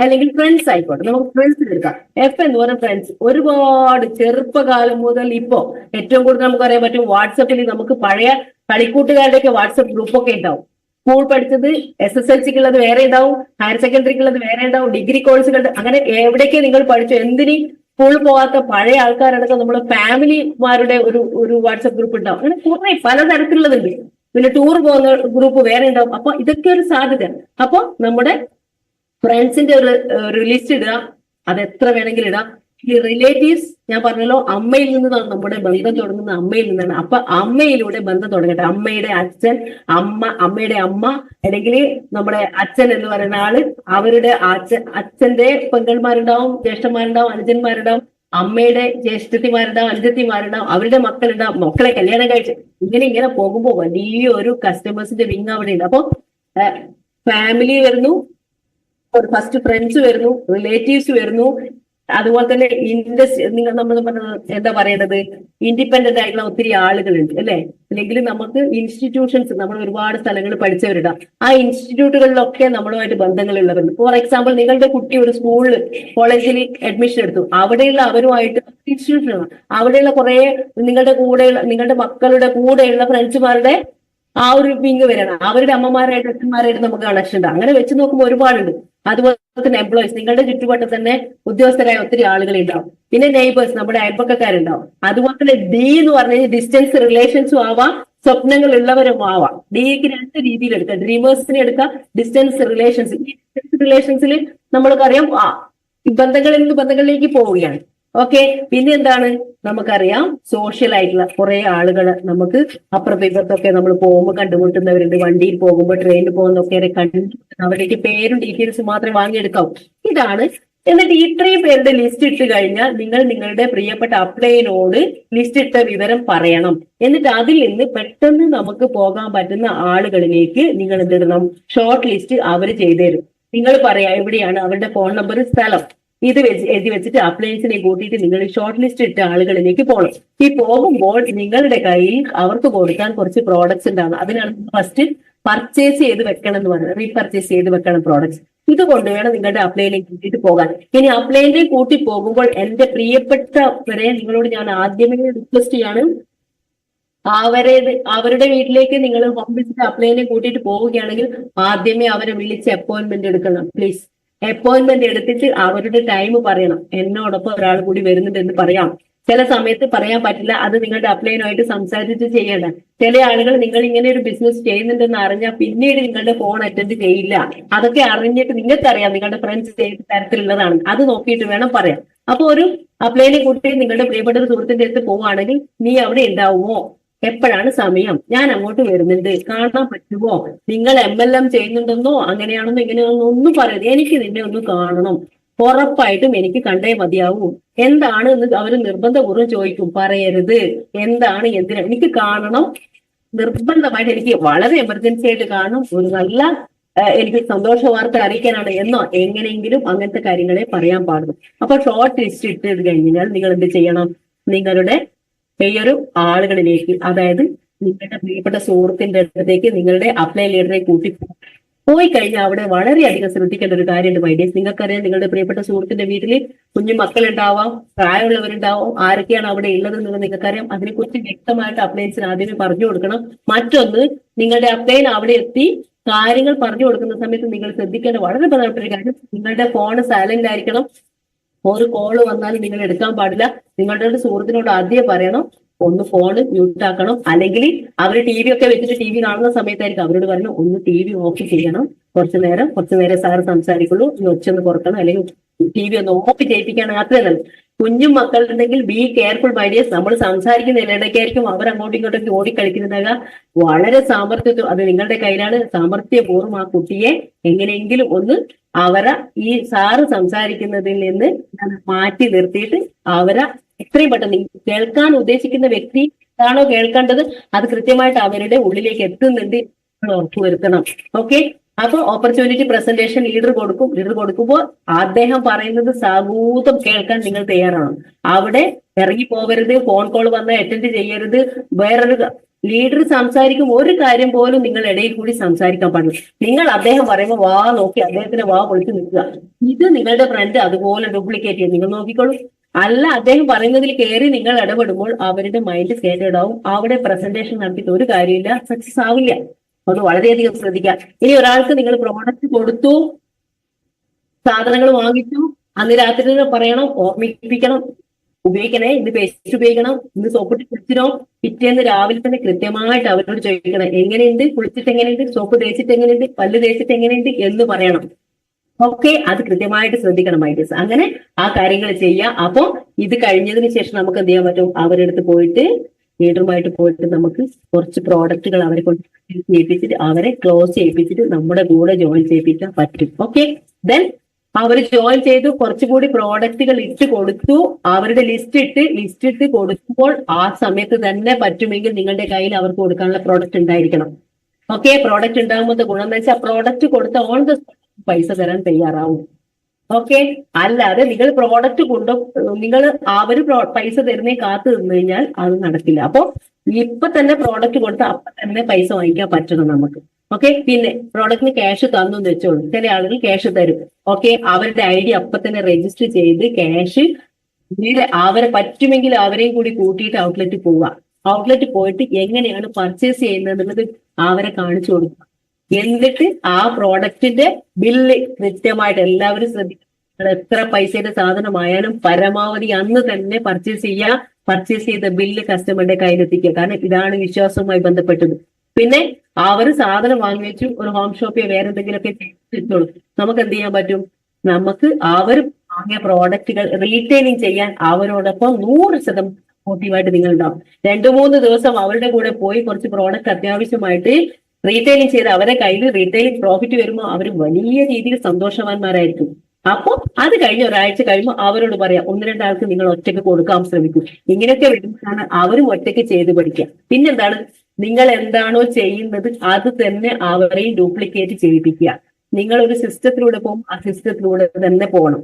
അല്ലെങ്കിൽ ഫ്രണ്ട്സ് ആയിക്കോട്ടെ, നമുക്ക് ഫ്രണ്ട്സ് എടുക്കാം. F എന്ന് പറയുന്ന ഫ്രണ്ട്സ് ഒരുപാട് ചെറുപ്പകാലം മുതൽ ഇപ്പോ ഏറ്റവും കൂടുതൽ നമുക്ക് അറിയാൻ പറ്റും, വാട്സപ്പിൽ നമുക്ക് പഴയ കളിക്കൂട്ടുകാരുടെയൊക്കെ വാട്സപ്പ് ഗ്രൂപ്പൊക്കെ ഉണ്ടാവും. സ്കൂൾ പഠിച്ചത് SSLCക്കുള്ളത് വേറെ ഉണ്ടാവും, ഹയർ സെക്കൻഡറിക്കുള്ളത് വേറെ ഉണ്ടാവും, ഡിഗ്രി കോഴ്സുകളുടെ, അങ്ങനെ എവിടേക്ക് നിങ്ങൾ പഠിച്ചു, എന്തിന് സ്കൂൾ പോകാത്ത പഴയ ആൾക്കാരടക്കം നമ്മുടെ ഫാമിലിമാരുടെ ഒരു വാട്സപ്പ് ഗ്രൂപ്പ് ഉണ്ടാവും. അങ്ങനെ കുറെ പലതരത്തിലുള്ളതുണ്ട്. പിന്നെ ടൂർ പോകുന്ന ഗ്രൂപ്പ് വേറെ ഉണ്ടാവും. അപ്പൊ ഇതൊക്കെ ഒരു സാധ്യത. അപ്പൊ നമ്മുടെ ഫ്രണ്ട്സിന്റെ ഒരു ലിസ്റ്റ് ഇടുക, അത് എത്ര വേണമെങ്കിലും ഇടാം. ഈ റിലേറ്റീവ്സ് ഞാൻ പറഞ്ഞല്ലോ, അമ്മയിൽ നിന്നാണ് നമ്മുടെ ബന്ധം തുടങ്ങുന്നത്, അമ്മയിൽ നിന്നാണ്. അപ്പൊ അമ്മയിലൂടെ ബന്ധം തുടങ്ങട്ടെ. അമ്മയുടെ അച്ഛൻ, അമ്മയുടെ അമ്മ, അല്ലെങ്കിൽ നമ്മുടെ അച്ഛൻ എന്ന് പറയുന്ന ആള്, അവരുടെ അച്ഛന്റെ പെങ്ങന്മാരുണ്ടാവും, ജ്യേഷ്ഠന്മാരുണ്ടാവും, അനുജന്മാരുണ്ടാവും, അമ്മയുടെ ജ്യേഷ്ഠത്തിമാരുണ്ടാവും, അനുജത്തിമാരുണ്ടാവും, അവരുടെ മക്കളുണ്ടാവും, മക്കളെ കല്യാണം കഴിച്ച് ഇങ്ങനെ പോകുമ്പോൾ വലിയൊരു കസ്റ്റമേഴ്സിന്റെ വിങ് അവിടെ ഉണ്ട്. അപ്പൊ ഫാമിലി വരുന്നു, ഫസ്റ്റ് ഫ്രണ്ട്സ് വരുന്നു, റിലേറ്റീവ്സ് വരുന്നു, അതുപോലെ തന്നെ നമ്മൾ എന്താ പറയേണ്ടത്, ഇൻഡിപെൻഡന്റ് ആയിട്ടുള്ള ഒത്തിരി ആളുകളുണ്ട് അല്ലെ. അല്ലെങ്കിൽ നമുക്ക് ഇൻസ്റ്റിറ്റ്യൂഷൻസ്, നമ്മൾ ഒരുപാട് സ്ഥലങ്ങളിൽ പഠിച്ചവരുണ്ടാവും. ആ ഇൻസ്റ്റിറ്റ്യൂട്ടുകളിലൊക്കെ നമ്മളുമായിട്ട് ബന്ധങ്ങളുള്ളവരുണ്ട്. ഫോർ എക്സാമ്പിൾ, നിങ്ങളുടെ കുട്ടി ഒരു സ്കൂളിൽ കോളേജിൽ അഡ്മിഷൻ എടുത്തു, അവിടെയുള്ള അവരുമായിട്ട് ഇൻസ്റ്റിറ്റ്യൂഷനാണ്, അവിടെയുള്ള കുറെ നിങ്ങളുടെ മക്കളുടെ കൂടെയുള്ള ഫ്രണ്ട്സുമാരുടെ ആ ഒരു വിങ് വരണം. അവരുടെ അമ്മമാരായിട്ട് അച്ഛന്മാരായിട്ട് നമുക്ക് കണക്ഷൻ ഉണ്ട്. അങ്ങനെ വെച്ച് നോക്കുമ്പോൾ ഒരുപാടുണ്ട്. അതുപോലെ തന്നെ എംപ്ലോയീസ്, നിങ്ങളുടെ ചുറ്റുപാട്ടിൽ തന്നെ ഉദ്യോഗസ്ഥരായ ഒത്തിരി ആളുകൾ ഉണ്ടാവും. പിന്നെ നെയ്ബേഴ്സ്, നമ്മുടെ അയൽപ്പക്കാരുണ്ടാവും. അതുപോലെ തന്നെ D എന്ന് പറഞ്ഞു കഴിഞ്ഞാൽ ഡിസ്റ്റൻസ് റിലേഷൻസും ആവാം, സ്വപ്നങ്ങൾ ഉള്ളവരും ആവാം. ഡിക്ക് 2 രീതിയിൽ എടുക്കാം. ഡ്രീമേഴ്സിനെ എടുക്കാം, ഡിസ്റ്റൻസ് റിലേഷൻസ്. ഈ ഡിസ്റ്റൻസ് റിലേഷൻസിൽ നമ്മൾക്കറിയാം ബന്ധങ്ങളിൽ നിന്ന് ബന്ധങ്ങളിലേക്ക് പോവുകയാണ്. ഓക്കെ, പിന്നെ എന്താണ് നമുക്കറിയാം, സോഷ്യൽ ആയിട്ടുള്ള കുറെ ആളുകൾ നമുക്ക് അപ്പുറത്തും ഇപ്പുറത്തൊക്കെ നമ്മൾ പോകുമ്പോൾ കണ്ടുമുട്ടുന്നവരുണ്ട്. വണ്ടിയിൽ പോകുമ്പോൾ, ട്രെയിനിൽ പോകുന്നൊക്കെ കണ്ടുമുട്ടുന്ന അവരുടെ പേരും ഡീറ്റെയിൽസും മാത്രമേ വാങ്ങിയെടുക്കാവൂ. ഇതാണ്. എന്നിട്ട് ഇത്രയും പേരുടെ ലിസ്റ്റ് ഇട്ട് കഴിഞ്ഞാൽ നിങ്ങൾ നിങ്ങളുടെ പ്രിയപ്പെട്ട അപ്ലൈനോട് ലിസ്റ്റ് ഇട്ട വിവരം പറയണം. എന്നിട്ട് അതിൽ നിന്ന് പെട്ടെന്ന് നമുക്ക് പോകാൻ പറ്റുന്ന ആളുകളിലേക്ക് നിങ്ങൾ എന്തിടണം, ഷോർട്ട് ലിസ്റ്റ് അവർ ചെയ്തുതരും. നിങ്ങൾ പറയാം എവിടെയാണ്, അവരുടെ ഫോൺ നമ്പർ, സ്ഥലം, ഇത് എഴുതി വെച്ചിട്ട് അപ്ലയൻസിനെ കൂട്ടിയിട്ട് നിങ്ങൾ ഷോർട്ട് ലിസ്റ്റ് ഇട്ട ആളുകളിലേക്ക് പോകണം. ഈ പോകുമ്പോൾ നിങ്ങളുടെ കയ്യിൽ അവർക്ക് കൊടുക്കാൻ കുറച്ച് പ്രോഡക്ട്സ് ഉണ്ടാകും. അതിനാണ് ഫസ്റ്റ് പർച്ചേസ് ചെയ്ത് വെക്കണം എന്ന് പറയുന്നത്, റീപർച്ചേസ് ചെയ്ത് വെക്കണം പ്രോഡക്ട്സ്. ഇത് കൊണ്ടുവേണം നിങ്ങളുടെ അപ്ലൈനെ കൂട്ടിയിട്ട് പോകാൻ. ഇനി അപ്ലൈനെ കൂട്ടി പോകുമ്പോൾ എന്റെ പ്രിയപ്പെട്ടവരെ നിങ്ങളോട് ഞാൻ ആദ്യമേ റിക്വസ്റ്റ് ചെയ്യാണ്, അവരുടെ വീട്ടിലേക്ക് നിങ്ങൾ ഹോം വിസിറ്റ് അപ്ലൈനെ കൂട്ടിയിട്ട് പോവുകയാണെങ്കിൽ ആദ്യമേ അവരെ വിളിച്ച് അപ്പോയിന്റ്മെന്റ് എടുക്കണം. പ്ലീസ് അപ്പോയിന്റ്മെന്റ് എടുത്തിട്ട് അവരുടെ ടൈം പറയണം. എന്നോടൊപ്പം ഒരാൾ കൂടി വരുന്നുണ്ട് എന്ന് പറയാം. ചില സമയത്ത് പറയാൻ പറ്റില്ല, അത് നിങ്ങളുടെ അപ്ലൈനുമായിട്ട് സംസാരിച്ച് ചെയ്യേണ്ട. ചില ആളുകൾ നിങ്ങൾ ഇങ്ങനെ ഒരു ബിസിനസ് ചെയ്യുന്നുണ്ടെന്ന് അറിഞ്ഞാൽ പിന്നീട് നിങ്ങളുടെ ഫോൺ അറ്റൻഡ് ചെയ്യില്ല. അതൊക്കെ അറിഞ്ഞിട്ട് നിങ്ങൾക്കറിയാം നിങ്ങളുടെ ഫ്രണ്ട്സ് ഏത് തരത്തിലുള്ളതാണ്, അത് നോക്കിയിട്ട് വേണം പറയാം. അപ്പൊ ഒരു അപ്ലൈനെ കൂട്ടി നിങ്ങളുടെ പ്രിയപ്പെട്ട ഒരു സുഹൃത്തിന്റെ അടുത്ത് പോവുകയാണെങ്കിൽ, നീ അവിടെ ഉണ്ടാവുമോ, എപ്പോഴാണ് സമയം, ഞാൻ അങ്ങോട്ട് വരുന്നുണ്ട്, കാണാൻ പറ്റുമോ, നിങ്ങൾ MLM ചെയ്യുന്നുണ്ടെന്നോ അങ്ങനെയാണെന്നോ ഇങ്ങനെയാണെന്നോ ഒന്നും പറയരുത്. എനിക്ക് നിന്നെ ഒന്ന് കാണണം, ഉറപ്പായിട്ടും എനിക്ക് കണ്ടേ മതിയാവൂ. എന്താണ് എന്ന് അവർ നിർബന്ധപൂർവ്വം ചോദിക്കും. പറയരുത് എന്താണ്, എന്തിനാ, എനിക്ക് കാണണം, നിർബന്ധമായിട്ട് എനിക്ക് വളരെ എമർജൻസി ആയിട്ട് കാണണം, ഒരു നല്ല എനിക്ക് സന്തോഷ വാർത്ത അറിയിക്കാനാണ് എന്നോ എങ്ങനെയെങ്കിലും അങ്ങനത്തെ കാര്യങ്ങളെ പറയാൻ പാടുള്ളൂ. അപ്പൊ ഷോർട്ട് ലിസ്റ്റ് ഇട്ട് കഴിഞ്ഞാൽ നിങ്ങൾ എന്ത് ചെയ്യണം, നിങ്ങളുടെ ഈ ഒരു ആളുകളിലേക്ക്, അതായത് നിങ്ങളുടെ പ്രിയപ്പെട്ട സുഹൃത്തിന്റെ അടുത്തേക്ക് നിങ്ങളുടെ അപ്ലൈ ലീഡറെ കൂട്ടി പോയി കഴിഞ്ഞാൽ അവിടെ വളരെയധികം ശ്രദ്ധിക്കേണ്ട ഒരു കാര്യമുണ്ട് മൈഡിയേഴ്സ്. നിങ്ങൾക്കറിയാം നിങ്ങളുടെ പ്രിയപ്പെട്ട സുഹൃത്തിന്റെ വീട്ടിൽ കുഞ്ഞു മക്കളുണ്ടാവാം, പ്രായമുള്ളവരുണ്ടാവാം, ആരൊക്കെയാണ് അവിടെ ഉള്ളത് എന്നുള്ളത് നിങ്ങൾക്കറിയാം. അതിനെക്കുറിച്ച് വ്യക്തമായിട്ട് അപ്ലയൻസിന് ആദ്യമേ പറഞ്ഞു കൊടുക്കണം. മറ്റൊന്ന്, നിങ്ങളുടെ അപ്ലൈൻ അവിടെ എത്തി കാര്യങ്ങൾ പറഞ്ഞു കൊടുക്കുന്ന സമയത്ത് നിങ്ങൾ ശ്രദ്ധിക്കേണ്ട വളരെ പ്രധാനപ്പെട്ട ഒരു കാര്യം, നിങ്ങളുടെ ഫോൺ സൈലന്റ് ആയിരിക്കണം. ഒരു കോള് വന്നാലും നിങ്ങൾ എടുക്കാൻ പാടില്ല. നിങ്ങളുടെ സുഹൃത്തിനോട് ആദ്യം പറയണം, ഒന്ന് ഫോണ് മ്യൂട്ട് ആക്കണം. അല്ലെങ്കിൽ അവർ TV ഒക്കെ വെച്ചിട്ട് TV കാണുന്ന സമയത്തായിരിക്കും അവരോട് പറയണം, ഒന്ന് TV ഓഫ് ചെയ്യണം, കുറച്ചു നേരം സാറ് സംസാരിക്കുള്ളൂ, ഒച്ചൊന്ന് കുറക്കണം, അല്ലെങ്കിൽ TV ഒന്ന് ഓഫ് ചെയ്യിപ്പിക്കാൻ അത്രേ നല്ലത്. കുഞ്ഞും മക്കളുണ്ടെങ്കിൽ ബി കെയർഫുൾ മൈഡിയേഴ്സ്. നമ്മൾ സംസാരിക്കുന്ന ഇടയ്ക്കായിരിക്കും അവർ അങ്ങോട്ടും ഇങ്ങോട്ടേക്ക് ഓടിക്കളിക്കുന്നതാക. വളരെ സാമർത്ഥ്യത്വം, അത് നിങ്ങളുടെ കയ്യിലാണ്. സാമർത്ഥ്യപൂർവ്വം ആ കുട്ടിയെ എങ്ങനെയെങ്കിലും ഒന്ന് അവരെ ഈ സാറ് സംസാരിക്കുന്നതിൽ നിന്ന് മാറ്റി നിർത്തിയിട്ട് അവരെ എത്രയും പെട്ടെന്ന് കേൾക്കാൻ ഉദ്ദേശിക്കുന്ന വ്യക്തി ആണോ കേൾക്കേണ്ടത് അത് കൃത്യമായിട്ട് അവരുടെ ഉള്ളിലേക്ക് എത്തുന്നുണ്ട് ഉറപ്പുവരുത്തണം. ഓക്കെ, അപ്പൊ ഓപ്പർച്യൂണിറ്റി പ്രസന്റേഷൻ ലീഡർ കൊടുക്കുമ്പോൾ അദ്ദേഹം പറയുന്നത് സാഗൂതം കേൾക്കാൻ നിങ്ങൾ തയ്യാറാണ്. അവിടെ ഇറങ്ങി പോകരുത്, ഫോൺ കോൾ വന്നാൽ അറ്റൻഡ് ചെയ്യരുത്. വേറൊരു ലീഡർ സംസാരിക്കും ഒരു കാര്യം പോലും നിങ്ങൾ ഇടയിൽ കൂടി സംസാരിക്കാൻ പാടില്ല. നിങ്ങൾ അദ്ദേഹം പറയുമ്പോൾ വാ നോക്കി അദ്ദേഹത്തിന് വാ പൊളിച്ച് നിൽക്കുക. ഇത് നിങ്ങളുടെ ഫ്രണ്ട് അതുപോലെ ഡ്യൂപ്ലിക്കേറ്റ് ചെയ്യും, നിങ്ങൾ നോക്കിക്കോളൂ. അല്ല, അദ്ദേഹം പറയുന്നതിൽ കയറി നിങ്ങൾ ഇടപെടുമ്പോൾ അവരുടെ മൈൻഡ് സ്കേറ്റേഡ് ആവും. അവിടെ പ്രസന്റേഷൻ നടത്തിയിട്ട് ഒരു കാര്യമില്ല, സക്സസ് ആവില്ല. അത് വളരെയധികം ശ്രദ്ധിക്കാം. ഇനി ഒരാൾക്ക് നിങ്ങൾ പ്രോഡക്റ്റ് കൊടുത്തു, സാധനങ്ങൾ വാങ്ങിച്ചു, അന്ന് രാത്രി പറയണം, ഓർമ്മിപ്പിക്കണം, ഉപയോഗിക്കണേ, ഇന്ന് പേസ്റ്റ് ഉപയോഗിക്കണം, ഇന്ന് സോപ്പിട്ട് കുളിച്ചിനോ, പിറ്റേന്ന് രാവിലെ തന്നെ കൃത്യമായിട്ട് അവരോട് ചോദിക്കണം, എങ്ങനെയുണ്ട്, കുളിച്ചിട്ട് എങ്ങനെയുണ്ട്, സോപ്പ് തേച്ചിട്ട് എങ്ങനെയുണ്ട്, പല്ല് തേച്ചിട്ട് എങ്ങനെയുണ്ട് എന്ന് പറയണം. ഓക്കെ, അത് കൃത്യമായിട്ട് ശ്രദ്ധിക്കണം മൈഡിയേഴ്സ്. അങ്ങനെ ആ കാര്യങ്ങൾ ചെയ്യാം. അപ്പൊ ഇത് കഴിഞ്ഞതിന് ശേഷം നമുക്ക് എന്ത് ചെയ്യാൻ പറ്റും, അവരെടുത്ത് പോയിട്ട് ലീഡറുമായിട്ട് പോയിട്ട് നമുക്ക് കുറച്ച് പ്രോഡക്റ്റുകൾ അവരെ കൊണ്ട് ചെയ്യിപ്പിച്ചിട്ട് അവരെ ക്ലോസ് ചെയ്യിപ്പിച്ചിട്ട് നമ്മുടെ കൂടെ ജോയിൻ ചെയ്യിപ്പിക്കാൻ പറ്റും. ഓക്കെ, ദെൻ അവർ ജോയിൻ ചെയ്തു, കുറച്ചുകൂടി പ്രോഡക്റ്റുകൾ ഇട്ട് കൊടുത്തു, അവരുടെ ലിസ്റ്റ് ഇട്ട് കൊടുക്കുമ്പോൾ ആ സമയത്ത് തന്നെ പറ്റുമെങ്കിൽ നിങ്ങളുടെ കയ്യിൽ അവർക്ക് കൊടുക്കാനുള്ള പ്രോഡക്റ്റ് ഉണ്ടായിരിക്കണം. ഓക്കെ, പ്രോഡക്റ്റ് ഉണ്ടാകുമ്പോൾ ഗുണം എന്ന് വെച്ചാൽ പ്രോഡക്റ്റ് കൊടുത്ത ഓൺ ദ പൈസ തരാൻ തയ്യാറാവും. ഓക്കെ, അല്ലാതെ നിങ്ങൾ പ്രോഡക്റ്റ് നിങ്ങൾ അവര് പൈസ തരുന്നേ കാത്തു നിന്ന് കഴിഞ്ഞാൽ അത് നടക്കില്ല. അപ്പൊ ഇപ്പൊ തന്നെ പ്രോഡക്റ്റ് കൊടുത്ത് അപ്പൊ തന്നെ പൈസ വാങ്ങിക്കാൻ പറ്റണം നമുക്ക്. ഓക്കെ, പിന്നെ പ്രോഡക്റ്റിന് ക്യാഷ് തന്നു എന്ന് വെച്ചോളൂ. ചില ആളുകൾ ക്യാഷ് തരും. ഓക്കെ, അവരുടെ ID അപ്പൊ തന്നെ രജിസ്റ്റർ ചെയ്ത് ക്യാഷ് അവരെ പറ്റുമെങ്കിൽ അവരെയും കൂടി കൂട്ടിയിട്ട് ഔട്ട്ലെറ്റ് പോവുക. ഔട്ട്ലെറ്റ് പോയിട്ട് എങ്ങനെയാണ് പർച്ചേസ് ചെയ്യുന്നത് എന്നുള്ളത് അവരെ കാണിച്ചു കൊടുക്കുക. എന്നിട്ട് ആ പ്രോഡക്റ്റിന്റെ ബില്ല് കൃത്യമായിട്ട് എല്ലാവരും ശ്രദ്ധിക്കുക. എത്ര പൈസയുടെ സാധനമായാലും പരമാവധി അന്ന് തന്നെ പർച്ചേസ് ചെയ്യുക. പർച്ചേസ് ചെയ്ത ബില്ല് കസ്റ്റമറുടെ കയ്യിലെത്തിക്കുക. കാരണം ഇതാണ് വിശ്വാസവുമായി ബന്ധപ്പെട്ടത്. പിന്നെ അവർ സാധനം വാങ്ങി വെച്ചു ഒരു ഹോം ഷോപ്പിൽ വേറെ എന്തെങ്കിലുമൊക്കെ ചെയ്തോളൂ. നമുക്ക് എന്ത് ചെയ്യാൻ പറ്റും? നമുക്ക് അവർ വാങ്ങിയ പ്രോഡക്റ്റുകൾ റീറ്റെയിലിംഗ് ചെയ്യാൻ അവരോടൊപ്പം 100% മോട്ടീവായിട്ട് നിങ്ങൾ ഉണ്ടാവും. 2-3 ദിവസം അവരുടെ കൂടെ പോയി കുറച്ച് പ്രോഡക്റ്റ് അത്യാവശ്യമായിട്ട് റീറ്റെയിലിംഗ് ചെയ്ത് അവരെ കയ്യിൽ റീറ്റെയിലിംഗ് പ്രോഫിറ്റ് വരുമ്പോൾ അവർ വലിയ രീതിയിൽ സന്തോഷവാന്മാരായിരിക്കും. അപ്പോൾ അത് കഴിഞ്ഞ് ഒരാഴ്ച കഴിയുമ്പോൾ അവരോട് പറയാം 1-2 ആൾക്ക് നിങ്ങൾ ഒറ്റയ്ക്ക് കൊടുക്കാൻ ശ്രമിക്കും. ഇങ്ങനെയൊക്കെ വരുമ്പോഴാണ് അവരും ഒറ്റയ്ക്ക് ചെയ്ത് പഠിക്കുക. പിന്നെന്താണ്, നിങ്ങൾ എന്താണോ ചെയ്യുന്നത് അത് തന്നെ അവരെയും ഡ്യൂപ്ലിക്കേറ്റ് ചെയ്യിപ്പിക്കുക. നിങ്ങൾ ഒരു സിസ്റ്റത്തിലൂടെ പോകും, ആ സിസ്റ്റത്തിലൂടെ തന്നെ പോകണം.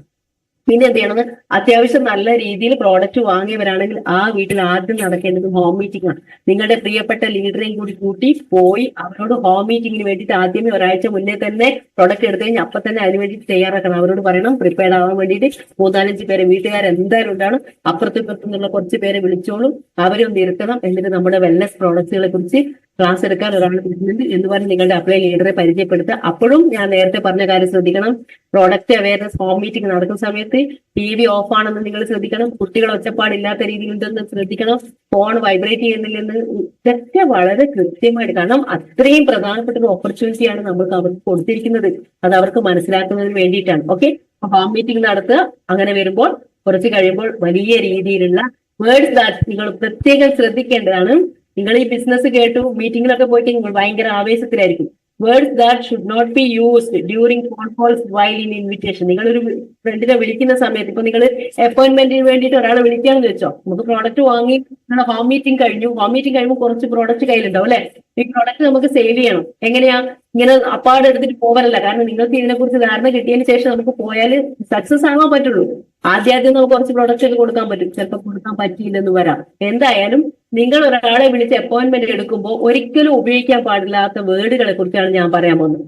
പിന്നെ എന്ത് ചെയ്യണം? അത്യാവശ്യം നല്ല രീതിയിൽ പ്രോഡക്റ്റ് വാങ്ങിയവരാണെങ്കിൽ ആ വീട്ടിൽ ആദ്യം നടക്കേണ്ടത് ഹോം മീറ്റിംഗ് ആണ്. നിങ്ങളുടെ പ്രിയപ്പെട്ട ലീഡറെയും കൂടി കൂട്ടി പോയി അവരോട് ഹോം മീറ്റിംഗിന് വേണ്ടിയിട്ട് ആദ്യമേ ഒരാഴ്ച മുന്നേ തന്നെ പ്രോഡക്റ്റ് എടുത്തു കഴിഞ്ഞാൽ അപ്പൊ തന്നെ അതിന് വേണ്ടിയിട്ട് തയ്യാറാക്കണം. അവരോട് പറയണം പ്രിപ്പയർഡ് ആവാൻ വേണ്ടിയിട്ട് 3-4 പേരെ വീട്ടുകാരെന്തായാലും ഉണ്ടാണ്. അപ്പുറത്തും ഇപ്പുറത്തും നിന്നുള്ള കുറച്ച് പേരെ വിളിച്ചോളും, അവരൊന്ന് ഇരുത്തണം. എന്നിട്ട് നമ്മുടെ വെൽനസ് പ്രോഡക്റ്റുകളെ കുറിച്ച് ക്ലാസ് എടുക്കാൻ ഒരാൾ വിളിക്കുന്നുണ്ട് എന്ന് പറഞ്ഞ് നിങ്ങളുടെ അപ്ലൈ ലീഡറെ പരിചയപ്പെടുത്തുക. അപ്പോഴും ഞാൻ നേരത്തെ പറഞ്ഞ കാര്യം ശ്രദ്ധിക്കണം. പ്രോഡക്റ്റ് അവയർനെസ് ഹോം മീറ്റിംഗ് നടക്കുന്ന സമയത്ത് TV ഓഫ് ആണെന്ന് നിങ്ങൾ ശ്രദ്ധിക്കണം. കുട്ടികൾ ഒച്ചപ്പാടില്ലാത്ത രീതിയിലുണ്ടെന്ന് ശ്രദ്ധിക്കണം. ഫോൺ വൈബ്രേറ്റ് ചെയ്യുന്നില്ലെന്ന് ഇതൊക്കെ വളരെ കൃത്യമായിട്ട്, കാരണം അത്രയും പ്രധാനപ്പെട്ട ഒരു ഓപ്പർച്യൂണിറ്റിയാണ് നമുക്ക് അവർക്ക് കൊടുത്തിരിക്കുന്നത്. അത് അവർക്ക് മനസ്സിലാക്കുന്നതിന് വേണ്ടിയിട്ടാണ്. ഓക്കെ, ഹോം മീറ്റിംഗ് നടത്തുക. അങ്ങനെ വരുമ്പോൾ കുറച്ച് കഴിയുമ്പോൾ വലിയ രീതിയിലുള്ള വേർഡ്സ് ദാറ്റ് നിങ്ങൾ പ്രത്യേകം ശ്രദ്ധിക്കേണ്ടതാണ്. നിങ്ങൾ ഈ ബിസിനസ് കേട്ടു, മീറ്റിംഗിലൊക്കെ പോയിട്ട് നിങ്ങൾ ഭയങ്കര ആവേശത്തിലായിരിക്കും. Words that should not be used during phone calls while in invitation. നിങ്ങളൊരു ഫ്രണ്ടിനെ വിളിക്കുന്ന സമയത്ത്, ഇപ്പൊ നിങ്ങൾ അപ്പോയിന്റ്മെന്റിന് വേണ്ടിയിട്ട് ഒരാളെ വിളിക്കാന്ന് വെച്ചോ, നമുക്ക് പ്രോഡക്റ്റ് വാങ്ങി നിങ്ങളുടെ ഹോം മീറ്റിംഗ് കഴിഞ്ഞു. ഹോം മീറ്റിംഗ് കഴിയുമ്പോൾ കുറച്ച് പ്രോഡക്റ്റ് കയ്യിലുണ്ടാവും അല്ലെ? ഈ പ്രോഡക്റ്റ് നമുക്ക് സെയിൽ ചെയ്യണം. എങ്ങനെയാ? ഇങ്ങനെ അപ്പാടെ എടുത്തിട്ട് പോകാനല്ല. കാരണം നിങ്ങൾക്ക് ഇതിനെക്കുറിച്ച് ധാരണ കിട്ടിയതിന് ശേഷം നമുക്ക് പോയാൽ സക്സസ് ആവാൻ പറ്റുള്ളൂ. ആദ്യം നമുക്ക് കുറച്ച് പ്രോഡക്റ്റുകൾ കൊടുക്കാൻ പറ്റും, ചിലപ്പോൾ കൊടുക്കാൻ പറ്റിയില്ലെന്ന് വരാം. എന്തായാലും നിങ്ങൾ ഒരാളെ വിളിച്ച് അപ്പോയിന്റ്മെന്റ് എടുക്കുമ്പോൾ ഒരിക്കലും ഉപയോഗിക്കാൻ പാടില്ലാത്ത വേർഡുകളെ കുറിച്ചാണ് ഞാൻ പറയാൻ പോകുന്നത്.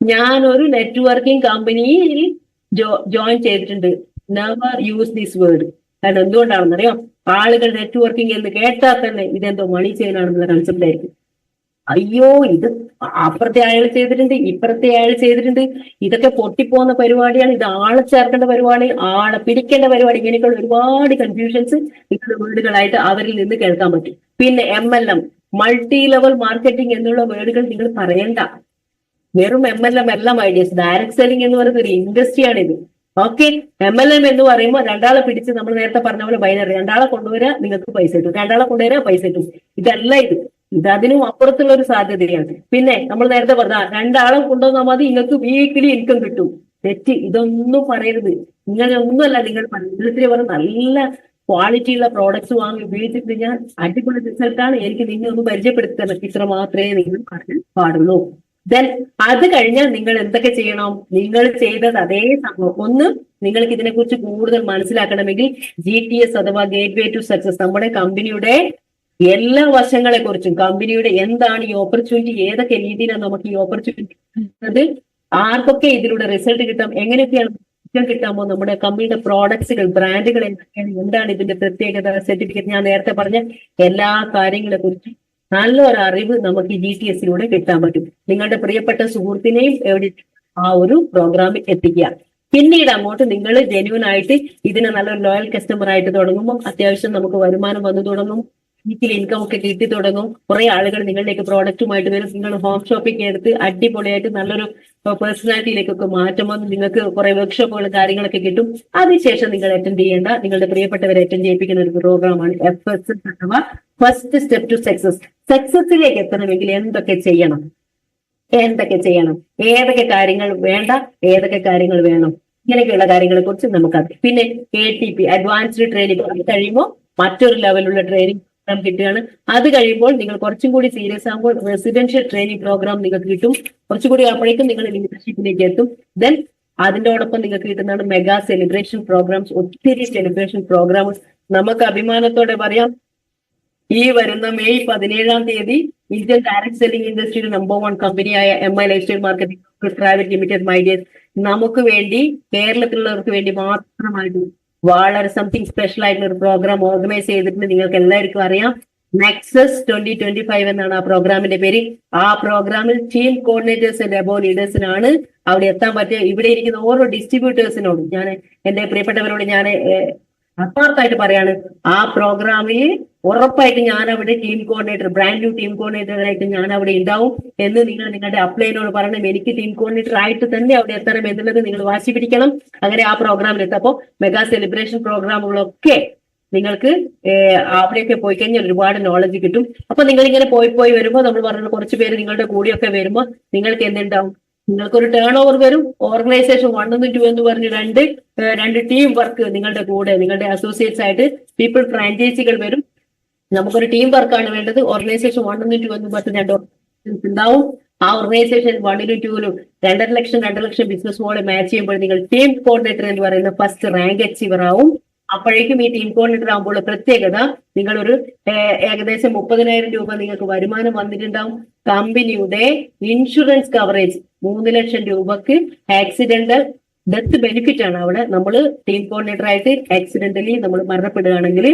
ഞാനൊരു നെറ്റ്വർക്കിംഗ് കമ്പനിയിൽ ജോയിൻ ചെയ്തിട്ടുണ്ട്. Never use this word. കാരണം എന്തുകൊണ്ടാണെന്നറിയാം? ആളുകൾ നെറ്റ്വർക്കിംഗ് എന്ന് കേട്ടാൽ തന്നെ ഇതെന്തോ മണി ചെയിനാണെന്നുള്ള കൺസെപ്റ്റ് ആയിരിക്കും. അയ്യോ, ഇത് അപ്പുറത്തെ അയാൾ ചെയ്തിട്ടുണ്ട്, ഇപ്പുറത്തെ അയാൾ ചെയ്തിട്ടുണ്ട്, ഇതൊക്കെ പൊട്ടിപ്പോകുന്ന പരിപാടിയാണ്, ഇത് ആളെ ചേർക്കേണ്ട പരിപാടി, ആളെ പിടിക്കേണ്ട പരിപാടി, ഇങ്ങനെയൊക്കെയുള്ള ഒരുപാട് കൺഫ്യൂഷൻസ് ഇങ്ങനെയുള്ള വേർഡുകളായിട്ട് അവരിൽ നിന്ന് കേൾക്കാൻ പറ്റും. പിന്നെ MLM, മൾട്ടി ലെവൽ മാർക്കറ്റിംഗ് എന്നുള്ള വേർഡുകൾ നിങ്ങൾ പറയണ്ട. വെറും MLM എല്ലാം ഐഡിയസ്. ഡയറക്ട് സെല്ലിംഗ് എന്ന് പറയുന്ന ഒരു ഇൻഡസ്ട്രിയാണിത്. ഓക്കെ, MLM എന്ന് പറയുമ്പോൾ 2 ആളെ പിടിച്ച് നമ്മൾ നേരത്തെ പറഞ്ഞ പോലെ ബൈനറി, 2 ആളെ കൊണ്ടുവരാ നിങ്ങൾക്ക് പൈസ കിട്ടും, 2 ആളെ കൊണ്ടുവരാ പൈസ കിട്ടും. ഇതല്ല ഇത് അതിനും അപ്പുറത്തുള്ള ഒരു സാധ്യതയാണ്. പിന്നെ നമ്മൾ നേരത്തെ പറഞ്ഞ 2 ആളെ കൊണ്ടുവന്നാൽ മതി നിങ്ങൾക്ക് വീക്കിലി ഇൻകം കിട്ടും. തെറ്റ്, ഇതൊന്നും പറയരുത്. ഒന്നുമല്ല നിങ്ങൾ ജീവിതത്തിൽ പറഞ്ഞ നല്ല ക്വാളിറ്റിയുള്ള പ്രോഡക്ട്സ് വാങ്ങി ഉപയോഗിച്ചിട്ട് ഞാൻ അടിപൊളി റിസൾട്ടാണ്, എനിക്ക് നിന്നെ ഒന്ന് പരിചയപ്പെടുത്തി തരണം, ഇത്ര മാത്രമേ നിങ്ങൾ പറയാൻ പാടുള്ളൂ. ദെൻ അത് കഴിഞ്ഞാൽ നിങ്ങൾ എന്തൊക്കെ ചെയ്യണം? നിങ്ങൾ ചെയ്തത് അതേ സംഭവം. ഒന്ന്, നിങ്ങൾക്ക് ഇതിനെക്കുറിച്ച് കൂടുതൽ മനസ്സിലാക്കണമെങ്കിൽ GTS അഥവാ ഗേറ്റ് വേ ടു സക്സസ്, നമ്മുടെ കമ്പനിയുടെ എല്ലാ വശങ്ങളെ കുറിച്ചും, കമ്പനിയുടെ എന്താണ് ഈ ഓപ്പർച്യൂണിറ്റി, ഏതൊക്കെ രീതിയിലാണ് നമുക്ക് ഈ ഓപ്പർച്യൂണിറ്റി കിട്ടുന്നത്, ആർക്കൊക്കെ ഇതിലൂടെ റിസൾട്ട് കിട്ടാം, എങ്ങനെയൊക്കെയാണ് കിട്ടാമോ, നമ്മുടെ കമ്പനിയുടെ പ്രോഡക്ട്സുകൾ, ബ്രാൻഡുകൾ എന്തൊക്കെയാണ്, എന്താണ് ഇതിന്റെ പ്രത്യേകത, സർട്ടിഫിക്കറ്റ്, ഞാൻ നേരത്തെ പറഞ്ഞ എല്ലാ കാര്യങ്ങളെ കുറിച്ച് നല്ലൊരു അറിവ് നമുക്ക് GTSലൂടെ കിട്ടാൻ പറ്റും. നിങ്ങളുടെ പ്രിയപ്പെട്ട സുഹൃത്തിനെയും എവിടെ ആ ഒരു പ്രോഗ്രാമിൽ എത്തിക്കുക. പിന്നീട് അങ്ങോട്ട് നിങ്ങൾ ജെന്യൂൻ ആയിട്ട് ഇതിനെ നല്ലൊരു ലോയൽ കസ്റ്റമർ ആയിട്ട് തുടങ്ങുമ്പോൾ അത്യാവശ്യം നമുക്ക് വരുമാനം വന്നു തുടങ്ങും, വീക്കിലി ഇൻകം ഒക്കെ കിട്ടി തുടങ്ങും. കുറെ ആളുകൾ നിങ്ങളിലേക്ക് പ്രോഡക്റ്റുമായിട്ട് വരും. നിങ്ങൾ ഹോം ഷോപ്പിംഗ് എടുത്ത് അടിപൊളിയായിട്ട് നല്ലൊരു പേഴ്സണാലിറ്റിയിലേക്കൊക്കെ മാറ്റം വന്ന് നിങ്ങൾക്ക് കുറെ വർക്ക്ഷോപ്പുകൾ കാര്യങ്ങളൊക്കെ കിട്ടും. അതിനുശേഷം നിങ്ങൾ അറ്റൻഡ് ചെയ്യേണ്ട, നിങ്ങളുടെ പ്രിയപ്പെട്ടവരെ അറ്റൻഡ് ചെയ്യിപ്പിക്കുന്ന ഒരു പ്രോഗ്രാമാണ് FSS അഥവാ ഫസ്റ്റ് സ്റ്റെപ്പ് ടു സക്സസ്. സക്സസിലേക്ക് എത്തണമെങ്കിൽ എന്തൊക്കെ ചെയ്യണം, ഏതൊക്കെ കാര്യങ്ങൾ വേണ്ട, ഏതൊക്കെ കാര്യങ്ങൾ വേണം, ഇങ്ങനെയൊക്കെയുള്ള കാര്യങ്ങളെ കുറിച്ച് നമുക്കറിയാം. പിന്നെ ATP അഡ്വാൻസ്ഡ് ട്രെയിനിങ്, അത് കഴിയുമ്പോൾ മറ്റൊരു ലെവലുള്ള ട്രെയിനിങ് പ്രോഗ്രാം കിട്ടുകയാണ്. അത് കഴിയുമ്പോൾ നിങ്ങൾ കുറച്ചും കൂടി സീരിയസ് ആകുമ്പോൾ റെസിഡൻഷ്യൽ ട്രെയിനിങ് പ്രോഗ്രാം നിങ്ങൾക്ക് കിട്ടും. കുറച്ചുകൂടി അപ്പോഴേക്കും നിങ്ങൾ ലീഡർഷിപ്പിലേക്ക് എത്തും. ദെൻ അതിനോടൊപ്പം നിങ്ങൾക്ക് കിട്ടുന്നതാണ് മെഗാ സെലിബ്രേഷൻ പ്രോഗ്രാംസ്. ഒത്തിരി സെലിബ്രേഷൻ പ്രോഗ്രാംസ് നമുക്ക് അഭിമാനത്തോടെ പറയാം. ഈ വരുന്ന മെയ് 17-ാം തീയതി ഇന്ത്യൻ ഡയറക്ട് സെല്ലിംഗ് ഇൻഡസ്ട്രിയുടെ നമ്പർ 1 കമ്പനിയായ MI lifestyle marketing private limited my dears നമുക്ക് വേണ്ടി, കേരളത്തിലുള്ളവർക്ക് വേണ്ടി മാത്രമായിട്ട് വളരെ സംതിങ് സ്പെഷ്യൽ ആയിട്ടുള്ള ഒരു പ്രോഗ്രാം ഓർഗനൈസ് ചെയ്തിട്ടുണ്ട്. നിങ്ങൾക്ക് എല്ലാവർക്കും അറിയാം, നെക്സസ് 2025 എന്നാണ് ആ പ്രോഗ്രാമിന്റെ പേര്. ആ പ്രോഗ്രാമിൽ ടീം കോർഡിനേറ്റേഴ്സ് ആൻഡ് അബോ ലീഡേഴ്സിനാണ് അവിടെ എത്താൻ പറ്റുക. ഇവിടെ ഇരിക്കുന്ന ഓരോ ഡിസ്ട്രിബ്യൂട്ടേഴ്സിനോടും, ഞാൻ എന്റെ പ്രിയപ്പെട്ടവരോട് ഞാൻ ആത്മാർത്ഥമായിട്ട് പറയാണ്, ആ പ്രോഗ്രാമിൽ ഉറപ്പായിട്ട് ഞാൻ അവിടെ team coordinator, brand new team കോർഡിനേറ്ററായിട്ട് ഞാൻ അവിടെ ഉണ്ടാവും എന്ന് നിങ്ങൾ നിങ്ങളുടെ അപ്ലൈനോട് പറയണം. എനിക്ക് ടീം കോർഡിനേറ്റർ ആയിട്ട് തന്നെ അവിടെ എത്തണം എന്നുള്ളത് നിങ്ങൾ വാശി പിടിക്കണം. അങ്ങനെ ആ പ്രോഗ്രാമിൽ എത്തപ്പോൾ മെഗാ സെലിബ്രേഷൻ പ്രോഗ്രാമുകളൊക്കെ നിങ്ങൾക്ക് അവിടെയൊക്കെ പോയി കഴിഞ്ഞാൽ ഒരുപാട് നോളജ് കിട്ടും. അപ്പൊ നിങ്ങൾ ഇങ്ങനെ പോയി വരുമ്പോൾ നമ്മൾ പറഞ്ഞ കുറച്ച് പേര് നിങ്ങളുടെ കൂടെയൊക്കെ വരുമ്പോൾ നിങ്ങൾക്ക് എന്തുണ്ടാവും, നിങ്ങൾക്കൊരു ടേൺ ഓവർ വരും. ഓർഗനൈസേഷൻ 1 and 2 എന്ന് പറഞ്ഞ് രണ്ട് ടീം വർക്ക് നിങ്ങളുടെ കൂടെ, നിങ്ങളുടെ അസോസിയേറ്റ്സ് ആയിട്ട് പീപ്പിൾ ഫ്രാഞ്ചൈസികൾ വരും. നമുക്കൊരു ടീം വർക്കാണ് വേണ്ടത്. ഓർഗനൈസേഷൻ 1 and 2 എന്ന് പറഞ്ഞ് 2 ഓർഗനൈസേഷൻസ് ഉണ്ടാവും. ആ ഓർഗനൈസേഷൻ 1 ലും 2 ലും 2.5 ലക്ഷം ബിസിനസ് മോളെ മാച്ച് ചെയ്യുമ്പോൾ നിങ്ങൾ ടീം കോർഡിനേറ്റർ എന്ന് പറയുന്ന ഫസ്റ്റ് റാങ്ക് അച്ചീവർ ആവും. അപ്പോഴേക്കും ഈ ടീം കോർഡിനേറ്റർ ആകുമ്പോൾ പ്രത്യേകത, നിങ്ങളൊരു ഏകദേശം 30,000 രൂപ നിങ്ങൾക്ക് വരുമാനം വന്നിട്ടുണ്ടാവും. കമ്പനിയുടെ ഇൻഷുറൻസ് കവറേജ് 3 ലക്ഷം രൂപക്ക് ആക്സിഡന്റൽ ഡെത്ത് ബെനിഫിറ്റ് ആണ്. അവിടെ നമ്മൾ ടീം കോർഡിനേറ്റർ ആയിട്ട് ആക്സിഡന്റലി നമ്മൾ മരണപ്പെടുകയാണെങ്കിൽ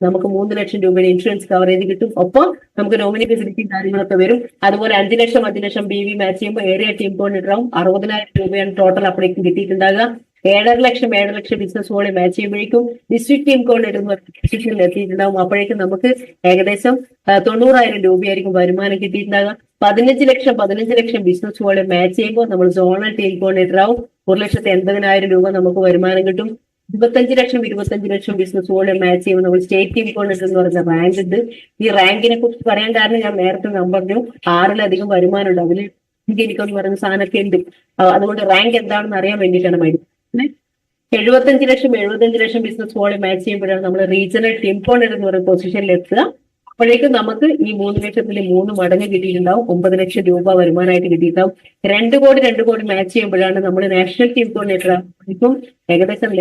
നമുക്ക് 3 ലക്ഷം രൂപയുടെ ഇൻഷുറൻസ് കവറേജ് കിട്ടും. ഒപ്പം നമുക്ക് നോമിനി ഫെസിലിറ്റിയും കാര്യങ്ങളൊക്കെ വരും. അതുപോലെ 5 ലക്ഷം BV മാച്ച് ചെയ്യുമ്പോൾ ഏരിയ ടീം കോർഡിനേറ്റർ ആവും. 60,000 രൂപയാണ് ടോട്ടൽ അപ്പോഴേക്കും കിട്ടിയിട്ടുണ്ടാകുക. 7.5 ലക്ഷം ബിസിനസ് വോളെ മാച്ച് ചെയ്യുമ്പോഴേക്കും ഡിസ്ട്രിക്ട് ടീം കോർഡിനേറ്റർ പൊസിഷനിൽ എത്തിയിട്ടുണ്ടാവും. അപ്പോഴേക്കും നമുക്ക് ഏകദേശം 90,000 രൂപയായിരിക്കും വരുമാനം കിട്ടിയിട്ടുണ്ടാകുക. 15 ലക്ഷം ബിസിനസ് വോളെ മാച്ച് ചെയ്യുമ്പോൾ നമ്മൾ സോണൽ ടീം കോർഡിനേറ്റർ ആവും. 1,80,000 രൂപ നമുക്ക് വരുമാനം കിട്ടും. 25 ലക്ഷം ബിസിനസ് വോളെ മാച്ച് ചെയ്യുമ്പോൾ നമ്മൾ സ്റ്റേറ്റ് ടീം കോർഡിനേറ്റർ എന്ന് പറയുന്ന റാങ്ക് ഉണ്ട്. ഈ റാങ്കിനെ കുറിച്ച് പറയാൻ കാരണം ഞാൻ നേരത്തെ പറഞ്ഞു 6-ലധികം വരുമാനം ഉണ്ട്. അതിൽ എനിക്കൊന്ന് പറയുന്ന സാധനമൊക്കെ ഉണ്ട്. അതുകൊണ്ട് റാങ്ക് എന്താണെന്ന് അറിയാൻ വേണ്ടിയിട്ടാണ് മൈ 75 ലക്ഷം ബിസിനസ് വോളെ മാച്ച് ചെയ്യുമ്പോഴാണ് നമ്മൾ റീജിയണൽ ടീം കോർഡിനേറ്റർ എന്ന് പറയുന്ന പൊസിഷനിൽ എത്തുക. അപ്പോഴേക്കും നമുക്ക് ഈ 3 ലക്ഷത്തിൽ 3 മടങ്ങ് കിട്ടിയിട്ടുണ്ടാവും. 9 ലക്ഷം രൂപ വരുമാനമായിട്ട് കിട്ടിയിട്ടുണ്ടാവും. 2 കോടി മാച്ച് ചെയ്യുമ്പോഴാണ് നമ്മൾ നാഷണൽ ടീം കോർഡിനേറ്റർ ആകുമ്പോഴേക്കും ഏകദേശം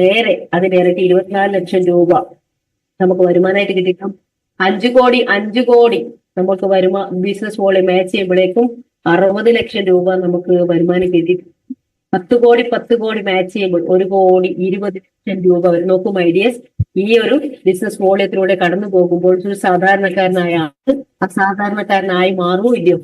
അതിനേറെ 24 ലക്ഷം രൂപ നമുക്ക് വരുമാനമായിട്ട് കിട്ടിയിട്ടുണ്ടാവും. 5 കോടി നമുക്ക് ബിസിനസ് വോളെ മാച്ച് ചെയ്യുമ്പോഴേക്കും 60 ലക്ഷം രൂപ നമുക്ക് വരുമാനം കിട്ടിയിട്ടുണ്ട്. 10 കോടി മാച്ച് ചെയ്യുമ്പോൾ 1,20 ലക്ഷം രൂപ വരും. നോക്കൂ മൈഡിയേഴ്സ്, ഈ ഒരു ബിസിനസ് വോളിയത്തിലൂടെ കടന്നു പോകുമ്പോൾ ഒരു സാധാരണക്കാരനായ ആൾ അസാധാരണക്കാരനായി മാറുമോ ഇല്ലയോ?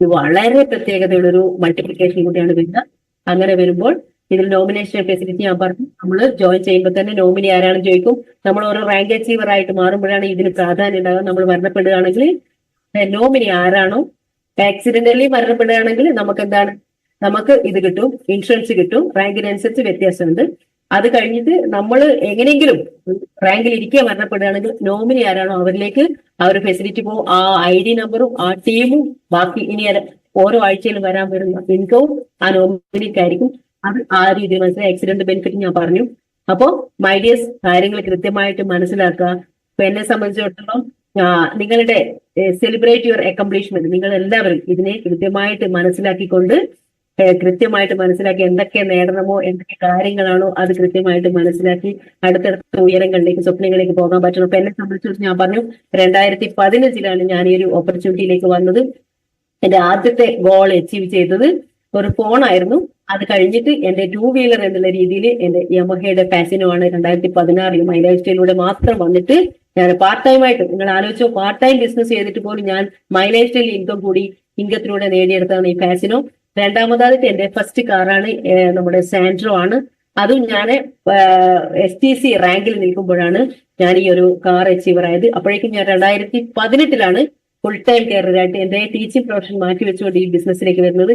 ഇത് വളരെ പ്രത്യേകതയുള്ളൊരു മൾട്ടിപ്ലിക്കേഷൻ കൂടിയാണ് വരുന്നത്. അങ്ങനെ വരുമ്പോൾ ഇതിൽ നോമിനേഷൻ ഫെസിലിറ്റി ഞാൻ പറഞ്ഞു, നമ്മൾ ജോയിൻ ചെയ്യുമ്പോൾ തന്നെ നോമിനി ആരാണെന്ന് ചോദിക്കും. നമ്മൾ ഓരോ റാങ്ക് അച്ചീവർ ആയിട്ട് മാറുമ്പോഴാണ് ഇതിന് പ്രാധാന്യം ഉണ്ടാകുക. നമ്മൾ മരണപ്പെടുകയാണെങ്കിൽ നോമിനി ആരാണോ, ആക്സിഡന്റലി മരണപ്പെടുകയാണെങ്കിൽ നമുക്ക് ഇത് കിട്ടും, ഇൻഷുറൻസ് കിട്ടും. റാങ്കിനനുസരിച്ച് വ്യത്യാസമുണ്ട്. അത് കഴിഞ്ഞിട്ട് നമ്മൾ എങ്ങനെയെങ്കിലും റാങ്കിൽ ഇരിക്കുക മരണപ്പെടുകയാണെങ്കിൽ നോമിനി ആരാണോ അവരിലേക്ക് ആ ഒരു ഫെസിലിറ്റി പോകും. ആ ID നമ്പറും ആ ടീമും ബാക്കി ഇനി ഓരോ ആഴ്ചയിലും വരാൻ വരുന്ന ഇൻകവും ആ നോമിനിക്കായിരിക്കും. അത് ആ രീതിയിൽ മനസ്സിലായി. ആക്സിഡന്റ് ബെനിഫിറ്റ് ഞാൻ പറഞ്ഞു. അപ്പോൾ മൈഡിയസ് കാര്യങ്ങൾ കൃത്യമായിട്ട് മനസ്സിലാക്കുക. ഇപ്പൊ എന്നെ സംബന്ധിച്ചിടത്തോളം നിങ്ങളുടെ സെലിബ്രേറ്റ് യുവർ അക്കംപ്ലിഷ്മെന്റ്, നിങ്ങൾ എല്ലാവരും ഇതിനെ കൃത്യമായിട്ട് മനസ്സിലാക്കി എന്തൊക്കെ നേടണമോ, എന്തൊക്കെ കാര്യങ്ങളാണോ അത് കൃത്യമായിട്ട് മനസ്സിലാക്കി അടുത്തടുത്ത ഉയരങ്ങളിലേക്ക്, സ്വപ്നങ്ങളിലേക്ക് പോകാൻ പറ്റണം. അപ്പൊ എന്നെ സംബന്ധിച്ചിടത്തോളം ഞാൻ പറഞ്ഞു 2015 ഞാൻ ഈ ഒരു ഓപ്പർച്യൂണിറ്റിയിലേക്ക് വന്നത്. എന്റെ ആദ്യത്തെ ഗോൾ അച്ചീവ് ചെയ്തത് ഒരു ഫോണായിരുന്നു. അത് കഴിഞ്ഞിട്ട് എന്റെ 2 വീലർ എന്നുള്ള രീതിയിൽ എന്റെ യമഹയുടെ ഫാസിനോ ആണ് 2016 മൈ ലൈഫ് സ്റ്റൈലിലൂടെ മാത്രം വന്നിട്ട് ഞാൻ പാർട്ട് ടൈം ആയിട്ട്, നിങ്ങൾ ആലോചിച്ചോ, പാർട്ട് ടൈം ബിസിനസ് ചെയ്തിട്ട് പോലും ഞാൻ മൈ ലൈഫ് സ്റ്റൈൽ ഇൻകത്തിലൂടെ നേടിയെടുത്തതാണ് ഈ ഫാസിനോ. രണ്ടാമതായിട്ട് എന്റെ ഫസ്റ്റ് കാറാണ് നമ്മുടെ സാൻഡ്രോ ആണ്. അതും ഞാൻ STC റാങ്കിൽ നിൽക്കുമ്പോഴാണ് ഞാൻ ഈ ഒരു കാർ അച്ചീവർ ആയത്. അപ്പോഴേക്കും ഞാൻ 2018 ഫുൾ ടൈം കെയറായിട്ട് എന്റെ ടീച്ചിങ് പ്രൊഫഷൻ മാറ്റി വെച്ചുകൊണ്ട് ഈ ബിസിനസ്സിലേക്ക് വരുന്നത്.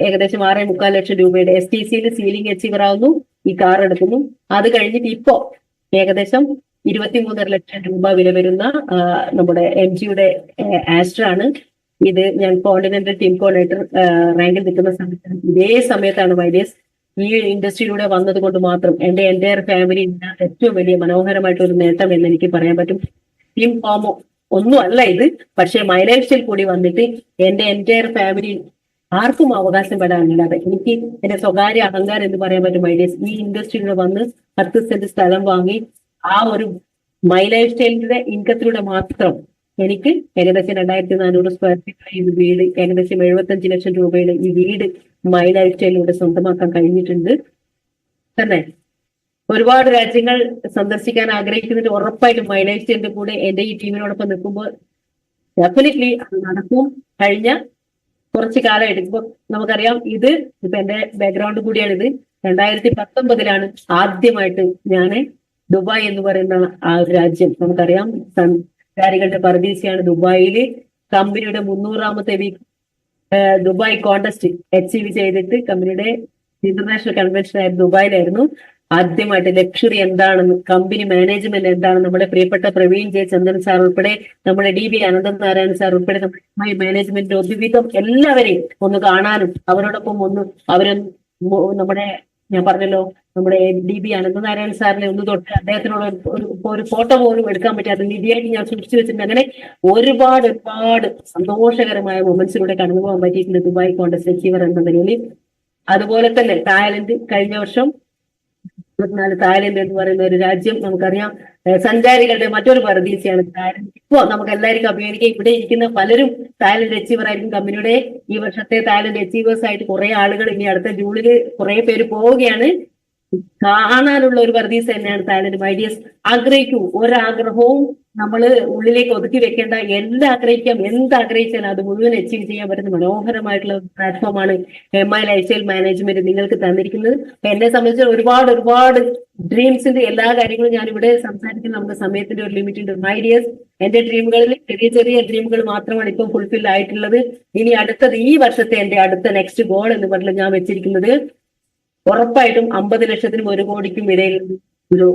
ഏകദേശം 6.25 ലക്ഷം രൂപയുടെ STCയിൽ സീലിംഗ് അച്ചീവർ ആവുന്നു, ഈ കാർ എടുക്കുന്നു. അത് കഴിഞ്ഞിട്ട് ഇപ്പോ ഏകദേശം 23.5 ലക്ഷം രൂപ വില വരുന്ന നമ്മുടെ MGയുടെ ആസ്ട്ര ആണ്. ഇത് ഞാൻ കോണ്ടിനെന്റൽ ടീം കോർഡിനേറ്റർ റാങ്കിൽ നിൽക്കുന്ന സമയത്താണ്. ഇതേ സമയത്താണ് മൈഡിയസ് ഈ ഇൻഡസ്ട്രിയിലൂടെ വന്നത് കൊണ്ട് മാത്രം എന്റെ എൻ്റയർ ഫാമിലി ഏറ്റവും വലിയ മനോഹരമായിട്ടൊരു നേട്ടം എന്ന് എനിക്ക് പറയാൻ പറ്റും. ടീം ഫോമോ ഒന്നും അല്ല ഇത്, പക്ഷേ മൈ ലൈഫ് സ്റ്റൈൽ കൂടി വന്നിട്ട് എന്റെ എൻ്റയർ ഫാമിലി ആർക്കും അവകാശം പെടാനില്ലാതെ എനിക്ക് എന്റെ സ്വകാര്യ അഹങ്കാരം എന്ന് പറയാൻ പറ്റും മൈഡിയസ്. ഈ ഇൻഡസ്ട്രിയിലൂടെ വന്ന് 10 സെന്റ് സ്ഥലം വാങ്ങി ആ ഒരു മൈ ലൈഫ് സ്റ്റൈലിന്റെ ഇൻകത്തിലൂടെ മാത്രം എനിക്ക് ഏകദേശം 2,400 സ്ക്വയർ ഫീറ്റ് ഈ വീട്, ഏകദേശം 75 ലക്ഷം രൂപയുടെ ഈ വീട് മൈ ലൈഫ് സ്റ്റൈലിലൂടെ സ്വന്തമാക്കാൻ കഴിഞ്ഞിട്ടുണ്ട്. തന്നെ ഒരുപാട് രാജ്യങ്ങൾ സന്ദർശിക്കാൻ ആഗ്രഹിക്കുന്നുണ്ട്. ഉറപ്പായിട്ടും മൈ ലൈഫ് സ്റ്റൈലിന്റെ കൂടെ എന്റെ ഈ ടീമിനോടൊപ്പം നിൽക്കുമ്പോൾ ഡെഫിനറ്റ്ലി അത് നടക്കും. കഴിഞ്ഞ കുറച്ച് കാലമായിട്ട് ഇപ്പൊ നമുക്കറിയാം, ഇപ്പൊ എന്റെ ബാക്ക്ഗ്രൗണ്ട് കൂടിയാണിത്. 2019 ആദ്യമായിട്ട് ഞാൻ ദുബായ് എന്ന് പറയുന്ന ആ ഒരു രാജ്യം നമുക്കറിയാം, സഞ്ചാരികളുടെ പറുദീസയാണ് ദുബായില്. കമ്പനിയുടെ 300ാമത്തെ വീക്ക് ദുബായ് കോണ്ടസ്റ്റ് അച്ചീവ് ചെയ്തിട്ട് കമ്പനിയുടെ ഇന്റർനാഷണൽ കൺവെൻഷൻ ആയിരുന്നു ദുബായിലായിരുന്നു. ആദ്യമായിട്ട് ലക്ഷറി എന്താണെന്ന്, കമ്പനി മാനേജ്മെന്റ് എന്താണ്, നമ്മുടെ പ്രിയപ്പെട്ട പ്രവീൺ ജെ ചന്ദ്രൻ സാർ ഉൾപ്പെടെ, നമ്മുടെ DB അനന്തനാരായണൻ സാർ ഉൾപ്പെടെ നമ്മുടെ മാനേജ്മെന്റ് ഒരുവിധം എല്ലാവരെയും ഒന്ന് കാണാനും അവരോടൊപ്പം ഒന്ന് നമ്മുടെ ഞാൻ പറഞ്ഞല്ലോ നമ്മുടെ DB അനന്തനാരായണൻ സാറിനെ ഒന്ന് തൊട്ട് അദ്ദേഹത്തിനോട് ഒരു ഫോട്ടോ പോലും എടുക്കാൻ പറ്റാത്ത നിധിയായിട്ട് ഞാൻ സൂക്ഷിച്ചു വെച്ചിട്ടുണ്ട്. അങ്ങനെ ഒരുപാട് സന്തോഷകരമായ മൊമെന്റ്സിലൂടെ കടന്നു പോകാൻ പറ്റിയിട്ടുണ്ട് ദുബായ് കോണ്ടസ്റ്റ് അച്ചീവർ എന്ന നിലയിൽ. അതുപോലെ തന്നെ തായ്ലൻഡ്, കഴിഞ്ഞ വർഷം 24 തായ്ലൻഡ് എന്ന് പറയുന്ന ഒരു രാജ്യം നമുക്കറിയാം സഞ്ചാരികളുടെ മറ്റൊരു പറുദീസയാണ് തായ്ലൻഡ്. ഇപ്പോ നമുക്ക് എല്ലാവർക്കും അഭിമാനിക്കാം, ഇവിടെ ഇരിക്കുന്ന പലരും തായ്ലൻഡ് അച്ചീവർ ആയിരിക്കും. കമ്പനിയുടെ ഈ വർഷത്തെ തായ്ലൻഡ് അച്ചീവേഴ്സ് ആയിട്ട് കുറെ ആളുകൾ ഇനി അടുത്ത ജൂണില് കുറെ പേര് പോവുകയാണ്. കാണാനുള്ള ഒരു പറുദീസ തന്നെയാണ് തായ്ലൻഡ്. മൈഡിയസ്, ആഗ്രഹിക്കൂ, ഒരാഗ്രഹവും നമ്മൾ ഉള്ളിലേക്ക് ഒതുക്കി വെക്കേണ്ട. ആഗ്രഹിക്കാം, എന്താഗ്രഹിച്ചാലും അത് മുഴുവൻ അച്ചീവ് ചെയ്യാൻ പറ്റുന്ന മനോഹരമായിട്ടുള്ള പ്ലാറ്റ്ഫോമാണ് MI ലൈഫ്സ്റ്റൈൽ മാനേജ്മെന്റ് നിങ്ങൾക്ക് തന്നിരിക്കുന്നത്. എന്നെ സംബന്ധിച്ച് ഒരുപാട് ഡ്രീംസിന്റെ എല്ലാ കാര്യങ്ങളും ഞാൻ ഇവിടെ സംസാരിക്കുന്ന നമുക്ക് സമയത്തിന്റെ ഒരു ലിമിറ്റ് ഉണ്ട്. മൈഡിയസ്, എന്റെ ഡ്രീമുകളിൽ ചെറിയ ഡ്രീമുകൾ മാത്രമാണ് ഇപ്പം ഫുൾഫിൽ ആയിട്ടുള്ളത്. ഇനി അടുത്തത് ഈ വർഷത്തെ എന്റെ അടുത്ത നെക്സ്റ്റ് ഗോൾ എന്ന് പറഞ്ഞാൽ ഞാൻ വെച്ചിരിക്കുന്നത് ഉറപ്പായിട്ടും 50 ലക്ഷത്തിനും 1 കോടിക്കും ഇടയിൽ ഒരു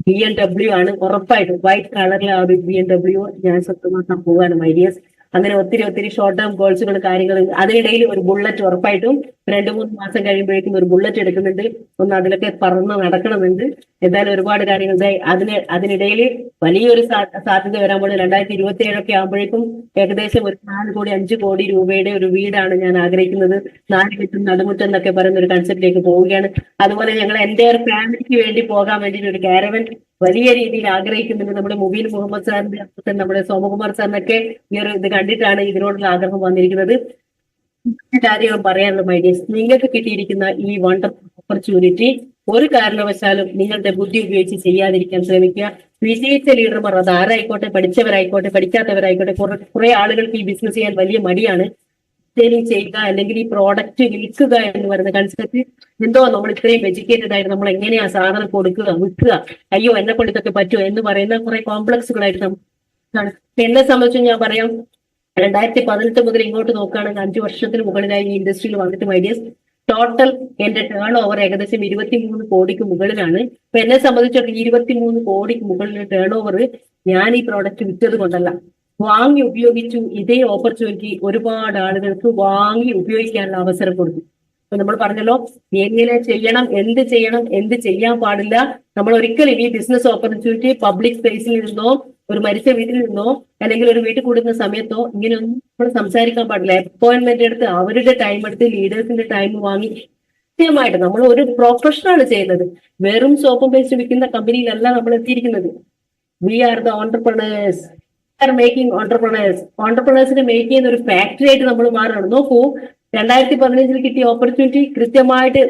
BMW ആണ്. ഉറപ്പായിട്ടും വൈറ്റ് കളറിലെ ആ ഒരു BMW ഞാൻ സ്വന്തമാക്കാൻ പോവാണ് മൈഡിയസ്. അങ്ങനെ ഒത്തിരി ഷോർട്ട് ടേം ഗോൾസുകൾ കാര്യങ്ങൾ. അതിനിടയിൽ ഒരു ബുള്ളറ്റ് ഉറപ്പായിട്ടും 2-3 മാസം കഴിയുമ്പോഴേക്കും ഒരു ബുള്ളറ്റ് എടുക്കുന്നുണ്ട്. ഒന്ന് അതിലൊക്കെ പറന്ന് നടക്കണമെന്നുണ്ട്. എന്തായാലും ഒരുപാട് കാര്യങ്ങൾ അതിനിടയിൽ വലിയൊരു സാധ്യത വരാൻ പോലെ 2027 ആകുമ്പോഴേക്കും ഏകദേശം ഒരു 4 കോടി 5 കോടി രൂപയുടെ ഒരു വീടാണ് ഞാൻ ആഗ്രഹിക്കുന്നത്. 4 ചുറ്റും നടുമുറ്റം എന്നൊക്കെ പറയുന്ന ഒരു കൺസെപ്റ്റിലേക്ക് പോവുകയാണ്. അതുപോലെ ഞങ്ങൾ എൻ്റെ ഒരു ഫാമിലിക്ക് വേണ്ടി പോകാൻ വേണ്ടിയിട്ട് ഒരു കാരവൻ വലിയ രീതിയിൽ ആഗ്രഹിക്കുന്നുണ്ട്. നമ്മുടെ മുബീൻ മുഹമ്മദ് സാറിന്റെ, നമ്മുടെ സോമകുമാർ സാറിനൊക്കെ ഈ ഒരു ഇത് കണ്ടിട്ടാണ് ഇതിനോടുള്ള ആഗ്രഹം വന്നിരിക്കുന്നത്. കാര്യം പറയാനുള്ള മൈഡിയസ്, നിങ്ങൾക്ക് കിട്ടിയിരിക്കുന്ന ഈ വണ്ടർഫുൾ ഓപ്പർച്യൂണിറ്റി ഒരു കാരണവശാലും നിങ്ങളുടെ ബുദ്ധി ഉപയോഗിച്ച് ചെയ്യാതിരിക്കാൻ ശ്രമിക്കുക. വിജയിച്ച ലീഡർമാർ, അത് ആരായിക്കോട്ടെ, പഠിച്ചവരായിക്കോട്ടെ, പഠിക്കാത്തവരായിക്കോട്ടെ, കുറെ ആളുകൾക്ക് ഈ ബിസിനസ് ചെയ്യാൻ വലിയ മടിയാണ്. സെയിലിംഗ് ചെയ്യുക അല്ലെങ്കിൽ ഈ പ്രോഡക്റ്റ് വിൽക്കുക എന്ന് പറയുന്ന കൺസെപ്റ്റ് എന്തോ നമ്മൾ ഇത്രയും എഡ്യൂക്കേറ്റഡ് ആയിട്ട് നമ്മൾ എങ്ങനെയാ സാധനം കൊടുക്കുക, വിൽക്കുക, അയ്യോ എന്നെ കൊണ്ട് ഇതൊക്കെ പറ്റുമോ എന്ന് പറയുന്ന കുറെ കോംപ്ലക്സുകളായിട്ട് നമ്മൾ. എന്നെ സംബന്ധിച്ച് ഞാൻ പറയാം, 2018 മുതൽ ഇങ്ങോട്ട് നോക്കുകയാണെങ്കിൽ 5 വർഷത്തിന് മുകളിലായി ഈ ഇൻഡസ്ട്രിയിൽ വന്നിട്ട് മൈഡിയസ് ടോട്ടൽ എന്റെ ടേൺ ഓവർ ഏകദേശം 23 കോടിക്ക് മുകളിലാണ്. അപ്പൊ എന്നെ സംബന്ധിച്ചിടത്തോളം 23 കോടിക്ക് മുകളിൽ ടേൺ ഓവർ ഞാൻ ഈ പ്രോഡക്റ്റ് വിറ്റത് കൊണ്ടല്ല, വാങ്ങി ഉപയോഗിച്ചു. ഇതേ ഓപ്പർച്യൂണിറ്റി ഒരുപാട് ആളുകൾക്ക് വാങ്ങി ഉപയോഗിക്കാനുള്ള അവസരം കൊടുത്തു. അപ്പൊ നമ്മൾ പറഞ്ഞല്ലോ എങ്ങനെ ചെയ്യണം, എന്ത് ചെയ്യാൻ പാടില്ല. നമ്മൾ ഒരിക്കലും ഈ ബിസിനസ് ഓപ്പർച്യൂണിറ്റി പബ്ലിക് സ്പേസിൽ നിന്നോ ഒരു മരിച്ച വീട്ടിൽ നിന്നോ അല്ലെങ്കിൽ ഒരു വീട്ടിൽ കൂടുന്ന സമയത്തോ ഇങ്ങനെയൊന്നും നമ്മൾ സംസാരിക്കാൻ പാടില്ല. അപ്പോയിന്റ്മെന്റ് എടുത്ത് അവരുടെ ടൈം എടുത്ത് ലീഡേഴ്സിന്റെ ടൈം വാങ്ങി കൃത്യമായിട്ട് നമ്മൾ ഒരു പ്രൊഫഷനാണ് ചെയ്യുന്നത്. വെറും സോപ്പും പേസ്റ്റ് വിൽക്കുന്ന കമ്പനിയിലല്ല നമ്മൾ എത്തിയിരിക്കുന്നത്. We are the entrepreneurs, making ഓൺടർപ്രണേഴ്സിനെ മേക്ക് ചെയ്യുന്ന ഒരു ഫാക്ടറി ആയിട്ട് നമ്മൾ മാറണം. നോക്കൂ, 2015 കിട്ടിയ ഓപ്പർച്യൂണിറ്റി കൃത്യമായിട്ട്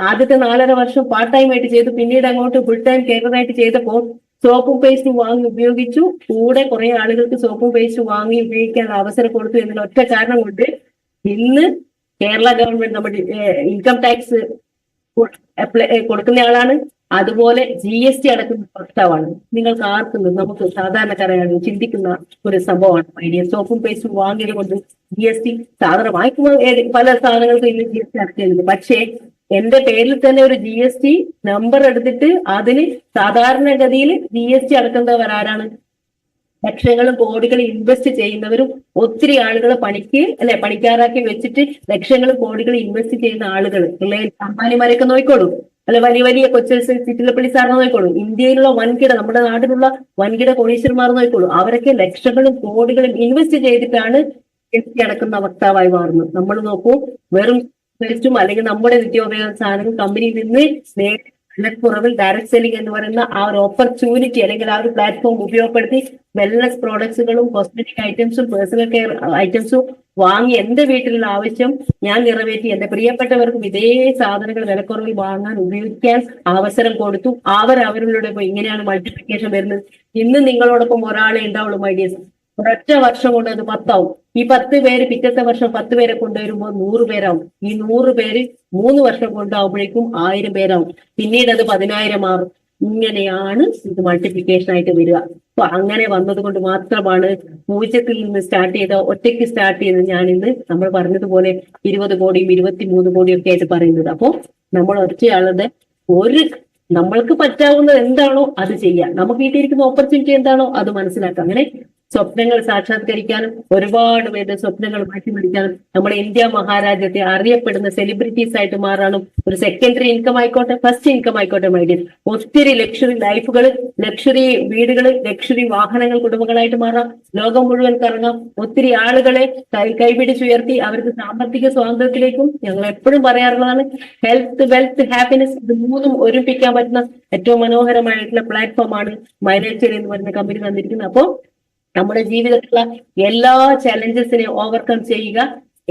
ആദ്യത്തെ 4.5 വർഷം പാർട്ട് ടൈം ആയിട്ട് ചെയ്തു. പിന്നീട് അങ്ങോട്ട് ഫുൾ ടൈം കെയറായിട്ട് ചെയ്തപ്പോൾ സോപ്പും പേസ്റ്റും വാങ്ങി ഉപയോഗിച്ചു. കൂടെ കുറെ ആളുകൾക്ക് സോപ്പും പേസ്റ്റും വാങ്ങി ഉപയോഗിക്കാൻ അവസരം കൊടുത്തു എന്നുള്ള ഒറ്റ കാരണം കൊണ്ട് ഇന്ന് കേരള ഗവൺമെന്റ് നമ്മുടെ ഇൻകം ടാക്സ് കൊടുക്കുന്ന ആളാണ്. അതുപോലെ GST അടക്കുന്ന ഭർത്താവാണ്. നിങ്ങൾക്ക് ആർക്കും നമുക്ക് സാധാരണക്കാരാണ് ചിന്തിക്കുന്ന ഒരു സംഭവമാണ് ഐഡിയ. സോപ്പും പേസ്റ്റും വാങ്ങിയത് കൊണ്ട് GST സാധനം വാങ്ങിക്കുമ്പോൾ പല സാധനങ്ങൾക്കും ഇന്ന് GST അടയ്ക്കുന്നുണ്ട്. പക്ഷേ എന്റെ പേരിൽ തന്നെ ഒരു GST നമ്പർ എടുത്തിട്ട് അതിന് സാധാരണഗതിയിൽ GST അടക്കുന്നവർ ആരാണ്? ലക്ഷങ്ങളും കോടികളും ഇൻവെസ്റ്റ് ചെയ്യുന്നവരും ഒത്തിരി ആളുകൾ പണിക്കാരാക്കി വെച്ചിട്ട് ലക്ഷങ്ങളും കോടികളും ഇൻവെസ്റ്റ് ചെയ്യുന്ന ആളുകൾ. റിലയൻസ് അംബാനിമാരെയൊക്കെ നോക്കിക്കോളൂ, അല്ലെ വലിയ കൊച്ചു ചിറ്റിലപ്പള്ളി സാറിനെ നോക്കിക്കോളൂ, ഇന്ത്യയിലുള്ള വൻകിട നമ്മുടെ നാട്ടിലുള്ള വൻകിട കോടീശ്വരന്മാർ നോക്കിക്കോളൂ. അവരൊക്കെ ലക്ഷങ്ങളും കോടികളും ഇൻവെസ്റ്റ് ചെയ്തിട്ടാണ് GST അടക്കുന്ന വക്താവായി മാറുന്നത്. നമ്മൾ നോക്കൂ, വെറും വേസ്റ്റും അല്ലെങ്കിൽ നമ്മുടെ നിത്യോപയോഗ സാധനങ്ങൾ കമ്പനിയിൽ നിന്ന് വിലക്കുറവിൽ ഡയറക്ട് സെല്ലിംഗ് എന്ന് പറയുന്ന ആ ഒരു ഓപ്പർച്യൂണിറ്റി അല്ലെങ്കിൽ ആ ഒരു പ്ലാറ്റ്ഫോം ഉപയോഗപ്പെടുത്തി വെൽനസ് പ്രോഡക്ട്സുകളും കോസ്മെറ്റിക് ഐറ്റംസും പേഴ്സണൽ കെയർ ഐറ്റംസും വാങ്ങി എന്റെ വീട്ടിലുള്ള ആവശ്യം ഞാൻ നിറവേറ്റി. എന്റെ പ്രിയപ്പെട്ടവർക്കും ഇതേ സാധനങ്ങൾ വിലക്കുറവിൽ വാങ്ങാൻ ഉപയോഗിക്കാൻ അവസരം കൊടുത്തു. അവരുടെ ഇങ്ങനെയാണ് മൾട്ടിപ്ലിക്കേഷൻ വരുന്നത്. ഇന്ന് നിങ്ങളോടൊപ്പം ഒരാളെ ഉണ്ടാവുള്ളൂ മൈഡിയസ്. ഒരൊറ്റ വർഷം കൊണ്ട് അത് 10 ആവും. ഈ 10 പേര് പിറ്റത്തെ വർഷം 10 പേരെ കൊണ്ടുവരുമ്പോൾ 100 പേരാവും. ഈ 100 പേര് 3 വർഷം കൊണ്ടാവുമ്പോഴേക്കും 1000 പേരാവും. പിന്നീട് അത് 10,000 മാറും. ഇങ്ങനെയാണ് ഇത് മൾട്ടിപ്ലിക്കേഷൻ ആയിട്ട് വരിക. അപ്പൊ അങ്ങനെ വന്നത് കൊണ്ട് മാത്രമാണ് 0 നിന്ന് സ്റ്റാർട്ട് ചെയ്ത ഒറ്റയ്ക്ക് സ്റ്റാർട്ട് ചെയ്ത് ഞാൻ ഇന്ന് നമ്മൾ പറഞ്ഞതുപോലെ 20 കോടിയും 23 കോടിയും ഒക്കെ ആയിട്ട് പറയുന്നത്. അപ്പോ നമ്മൾ ഒറ്റയാളുടെ നമ്മൾക്ക് പറ്റാവുന്നത് എന്താണോ അത് ചെയ്യാം, നമുക്ക് കിട്ടിയിരിക്കുന്ന ഓപ്പർച്യൂണിറ്റി എന്താണോ അത് മനസ്സിലാക്കാം. അങ്ങനെ സ്വപ്നങ്ങൾ സാക്ഷാത്കരിക്കാനും ഒരുപാട് പേരുടെ സ്വപ്നങ്ങൾ മാറ്റിമറിക്കാനും നമ്മുടെ ഇന്ത്യ മഹാരാജ്യത്തെ അറിയപ്പെടുന്ന സെലിബ്രിറ്റീസ് ആയിട്ട് മാറാനും ഒരു സെക്കൻഡറി ഇൻകം ആയിക്കോട്ടെ ഫസ്റ്റ് ഇൻകം ആയിക്കോട്ടെ മൈഡിയർ ഒത്തിരി ലക്ഷറി ലൈഫുകൾ, ലക്ഷറി വീടുകൾ, ലക്ഷറി വാഹനങ്ങൾ കുടുംബങ്ങളായിട്ട് മാറാം, ലോകം മുഴുവൻ കറങ്ങാം, ഒത്തിരി ആളുകളെ കൈപിടിച്ചുയർത്തി അവർക്ക് സാമ്പത്തിക സ്വാതന്ത്ര്യത്തിലേക്കും ഞങ്ങൾ എപ്പോഴും പറയാറുള്ളതാണ് ഹെൽത്ത്, വെൽത്ത്, ഹാപ്പിനെസ് ഇത് മൂന്നും ഒരുമിപ്പിക്കാൻ പറ്റുന്ന ഏറ്റവും മനോഹരമായിട്ടുള്ള പ്ലാറ്റ്ഫോമാണ് മൈലേച്ചർ എന്ന് പറയുന്ന കമ്പനി തന്നിരിക്കുന്നത്. അപ്പോൾ നമ്മുടെ ജീവിതത്തിലുള്ള എല്ലാ ചലഞ്ചസിനെ ഓവർകം ചെയ്യുക.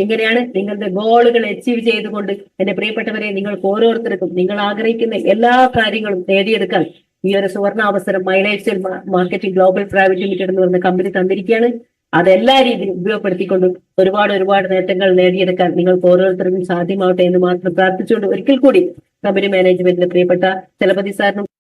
എങ്ങനെയാണ്? നിങ്ങളുടെ ഗോളുകൾ അച്ചീവ് ചെയ്തുകൊണ്ട് എന്റെ പ്രിയപ്പെട്ടവരെ, നിങ്ങൾക്ക് ഓരോരുത്തർക്കും നിങ്ങൾ ആഗ്രഹിക്കുന്ന എല്ലാ കാര്യങ്ങളും നേടിയെടുക്കാൻ ഈ ഒരു സുവർണാവസരം മൈലേച്ചർ മാർക്കറ്റിംഗ് ഗ്ലോബൽ പ്രൈവറ്റ് ലിമിറ്റഡ് എന്ന് പറയുന്ന കമ്പനി തന്നിരിക്കുകയാണ്. അതെല്ലാ രീതിയിലും ഉപയോഗപ്പെടുത്തിക്കൊണ്ട് ഒരുപാട് നേട്ടങ്ങൾ നേടിയെടുക്കാൻ നിങ്ങൾക്ക് ഓരോരുത്തർക്കും സാധ്യമാവട്ടെ എന്ന് മാത്രം പ്രാർത്ഥിച്ചുകൊണ്ട് ഒരിക്കൽ കൂടി കമ്പനി മാനേജ്മെന്റിന്റെ പ്രിയപ്പെട്ട ചലപതി സാറിനും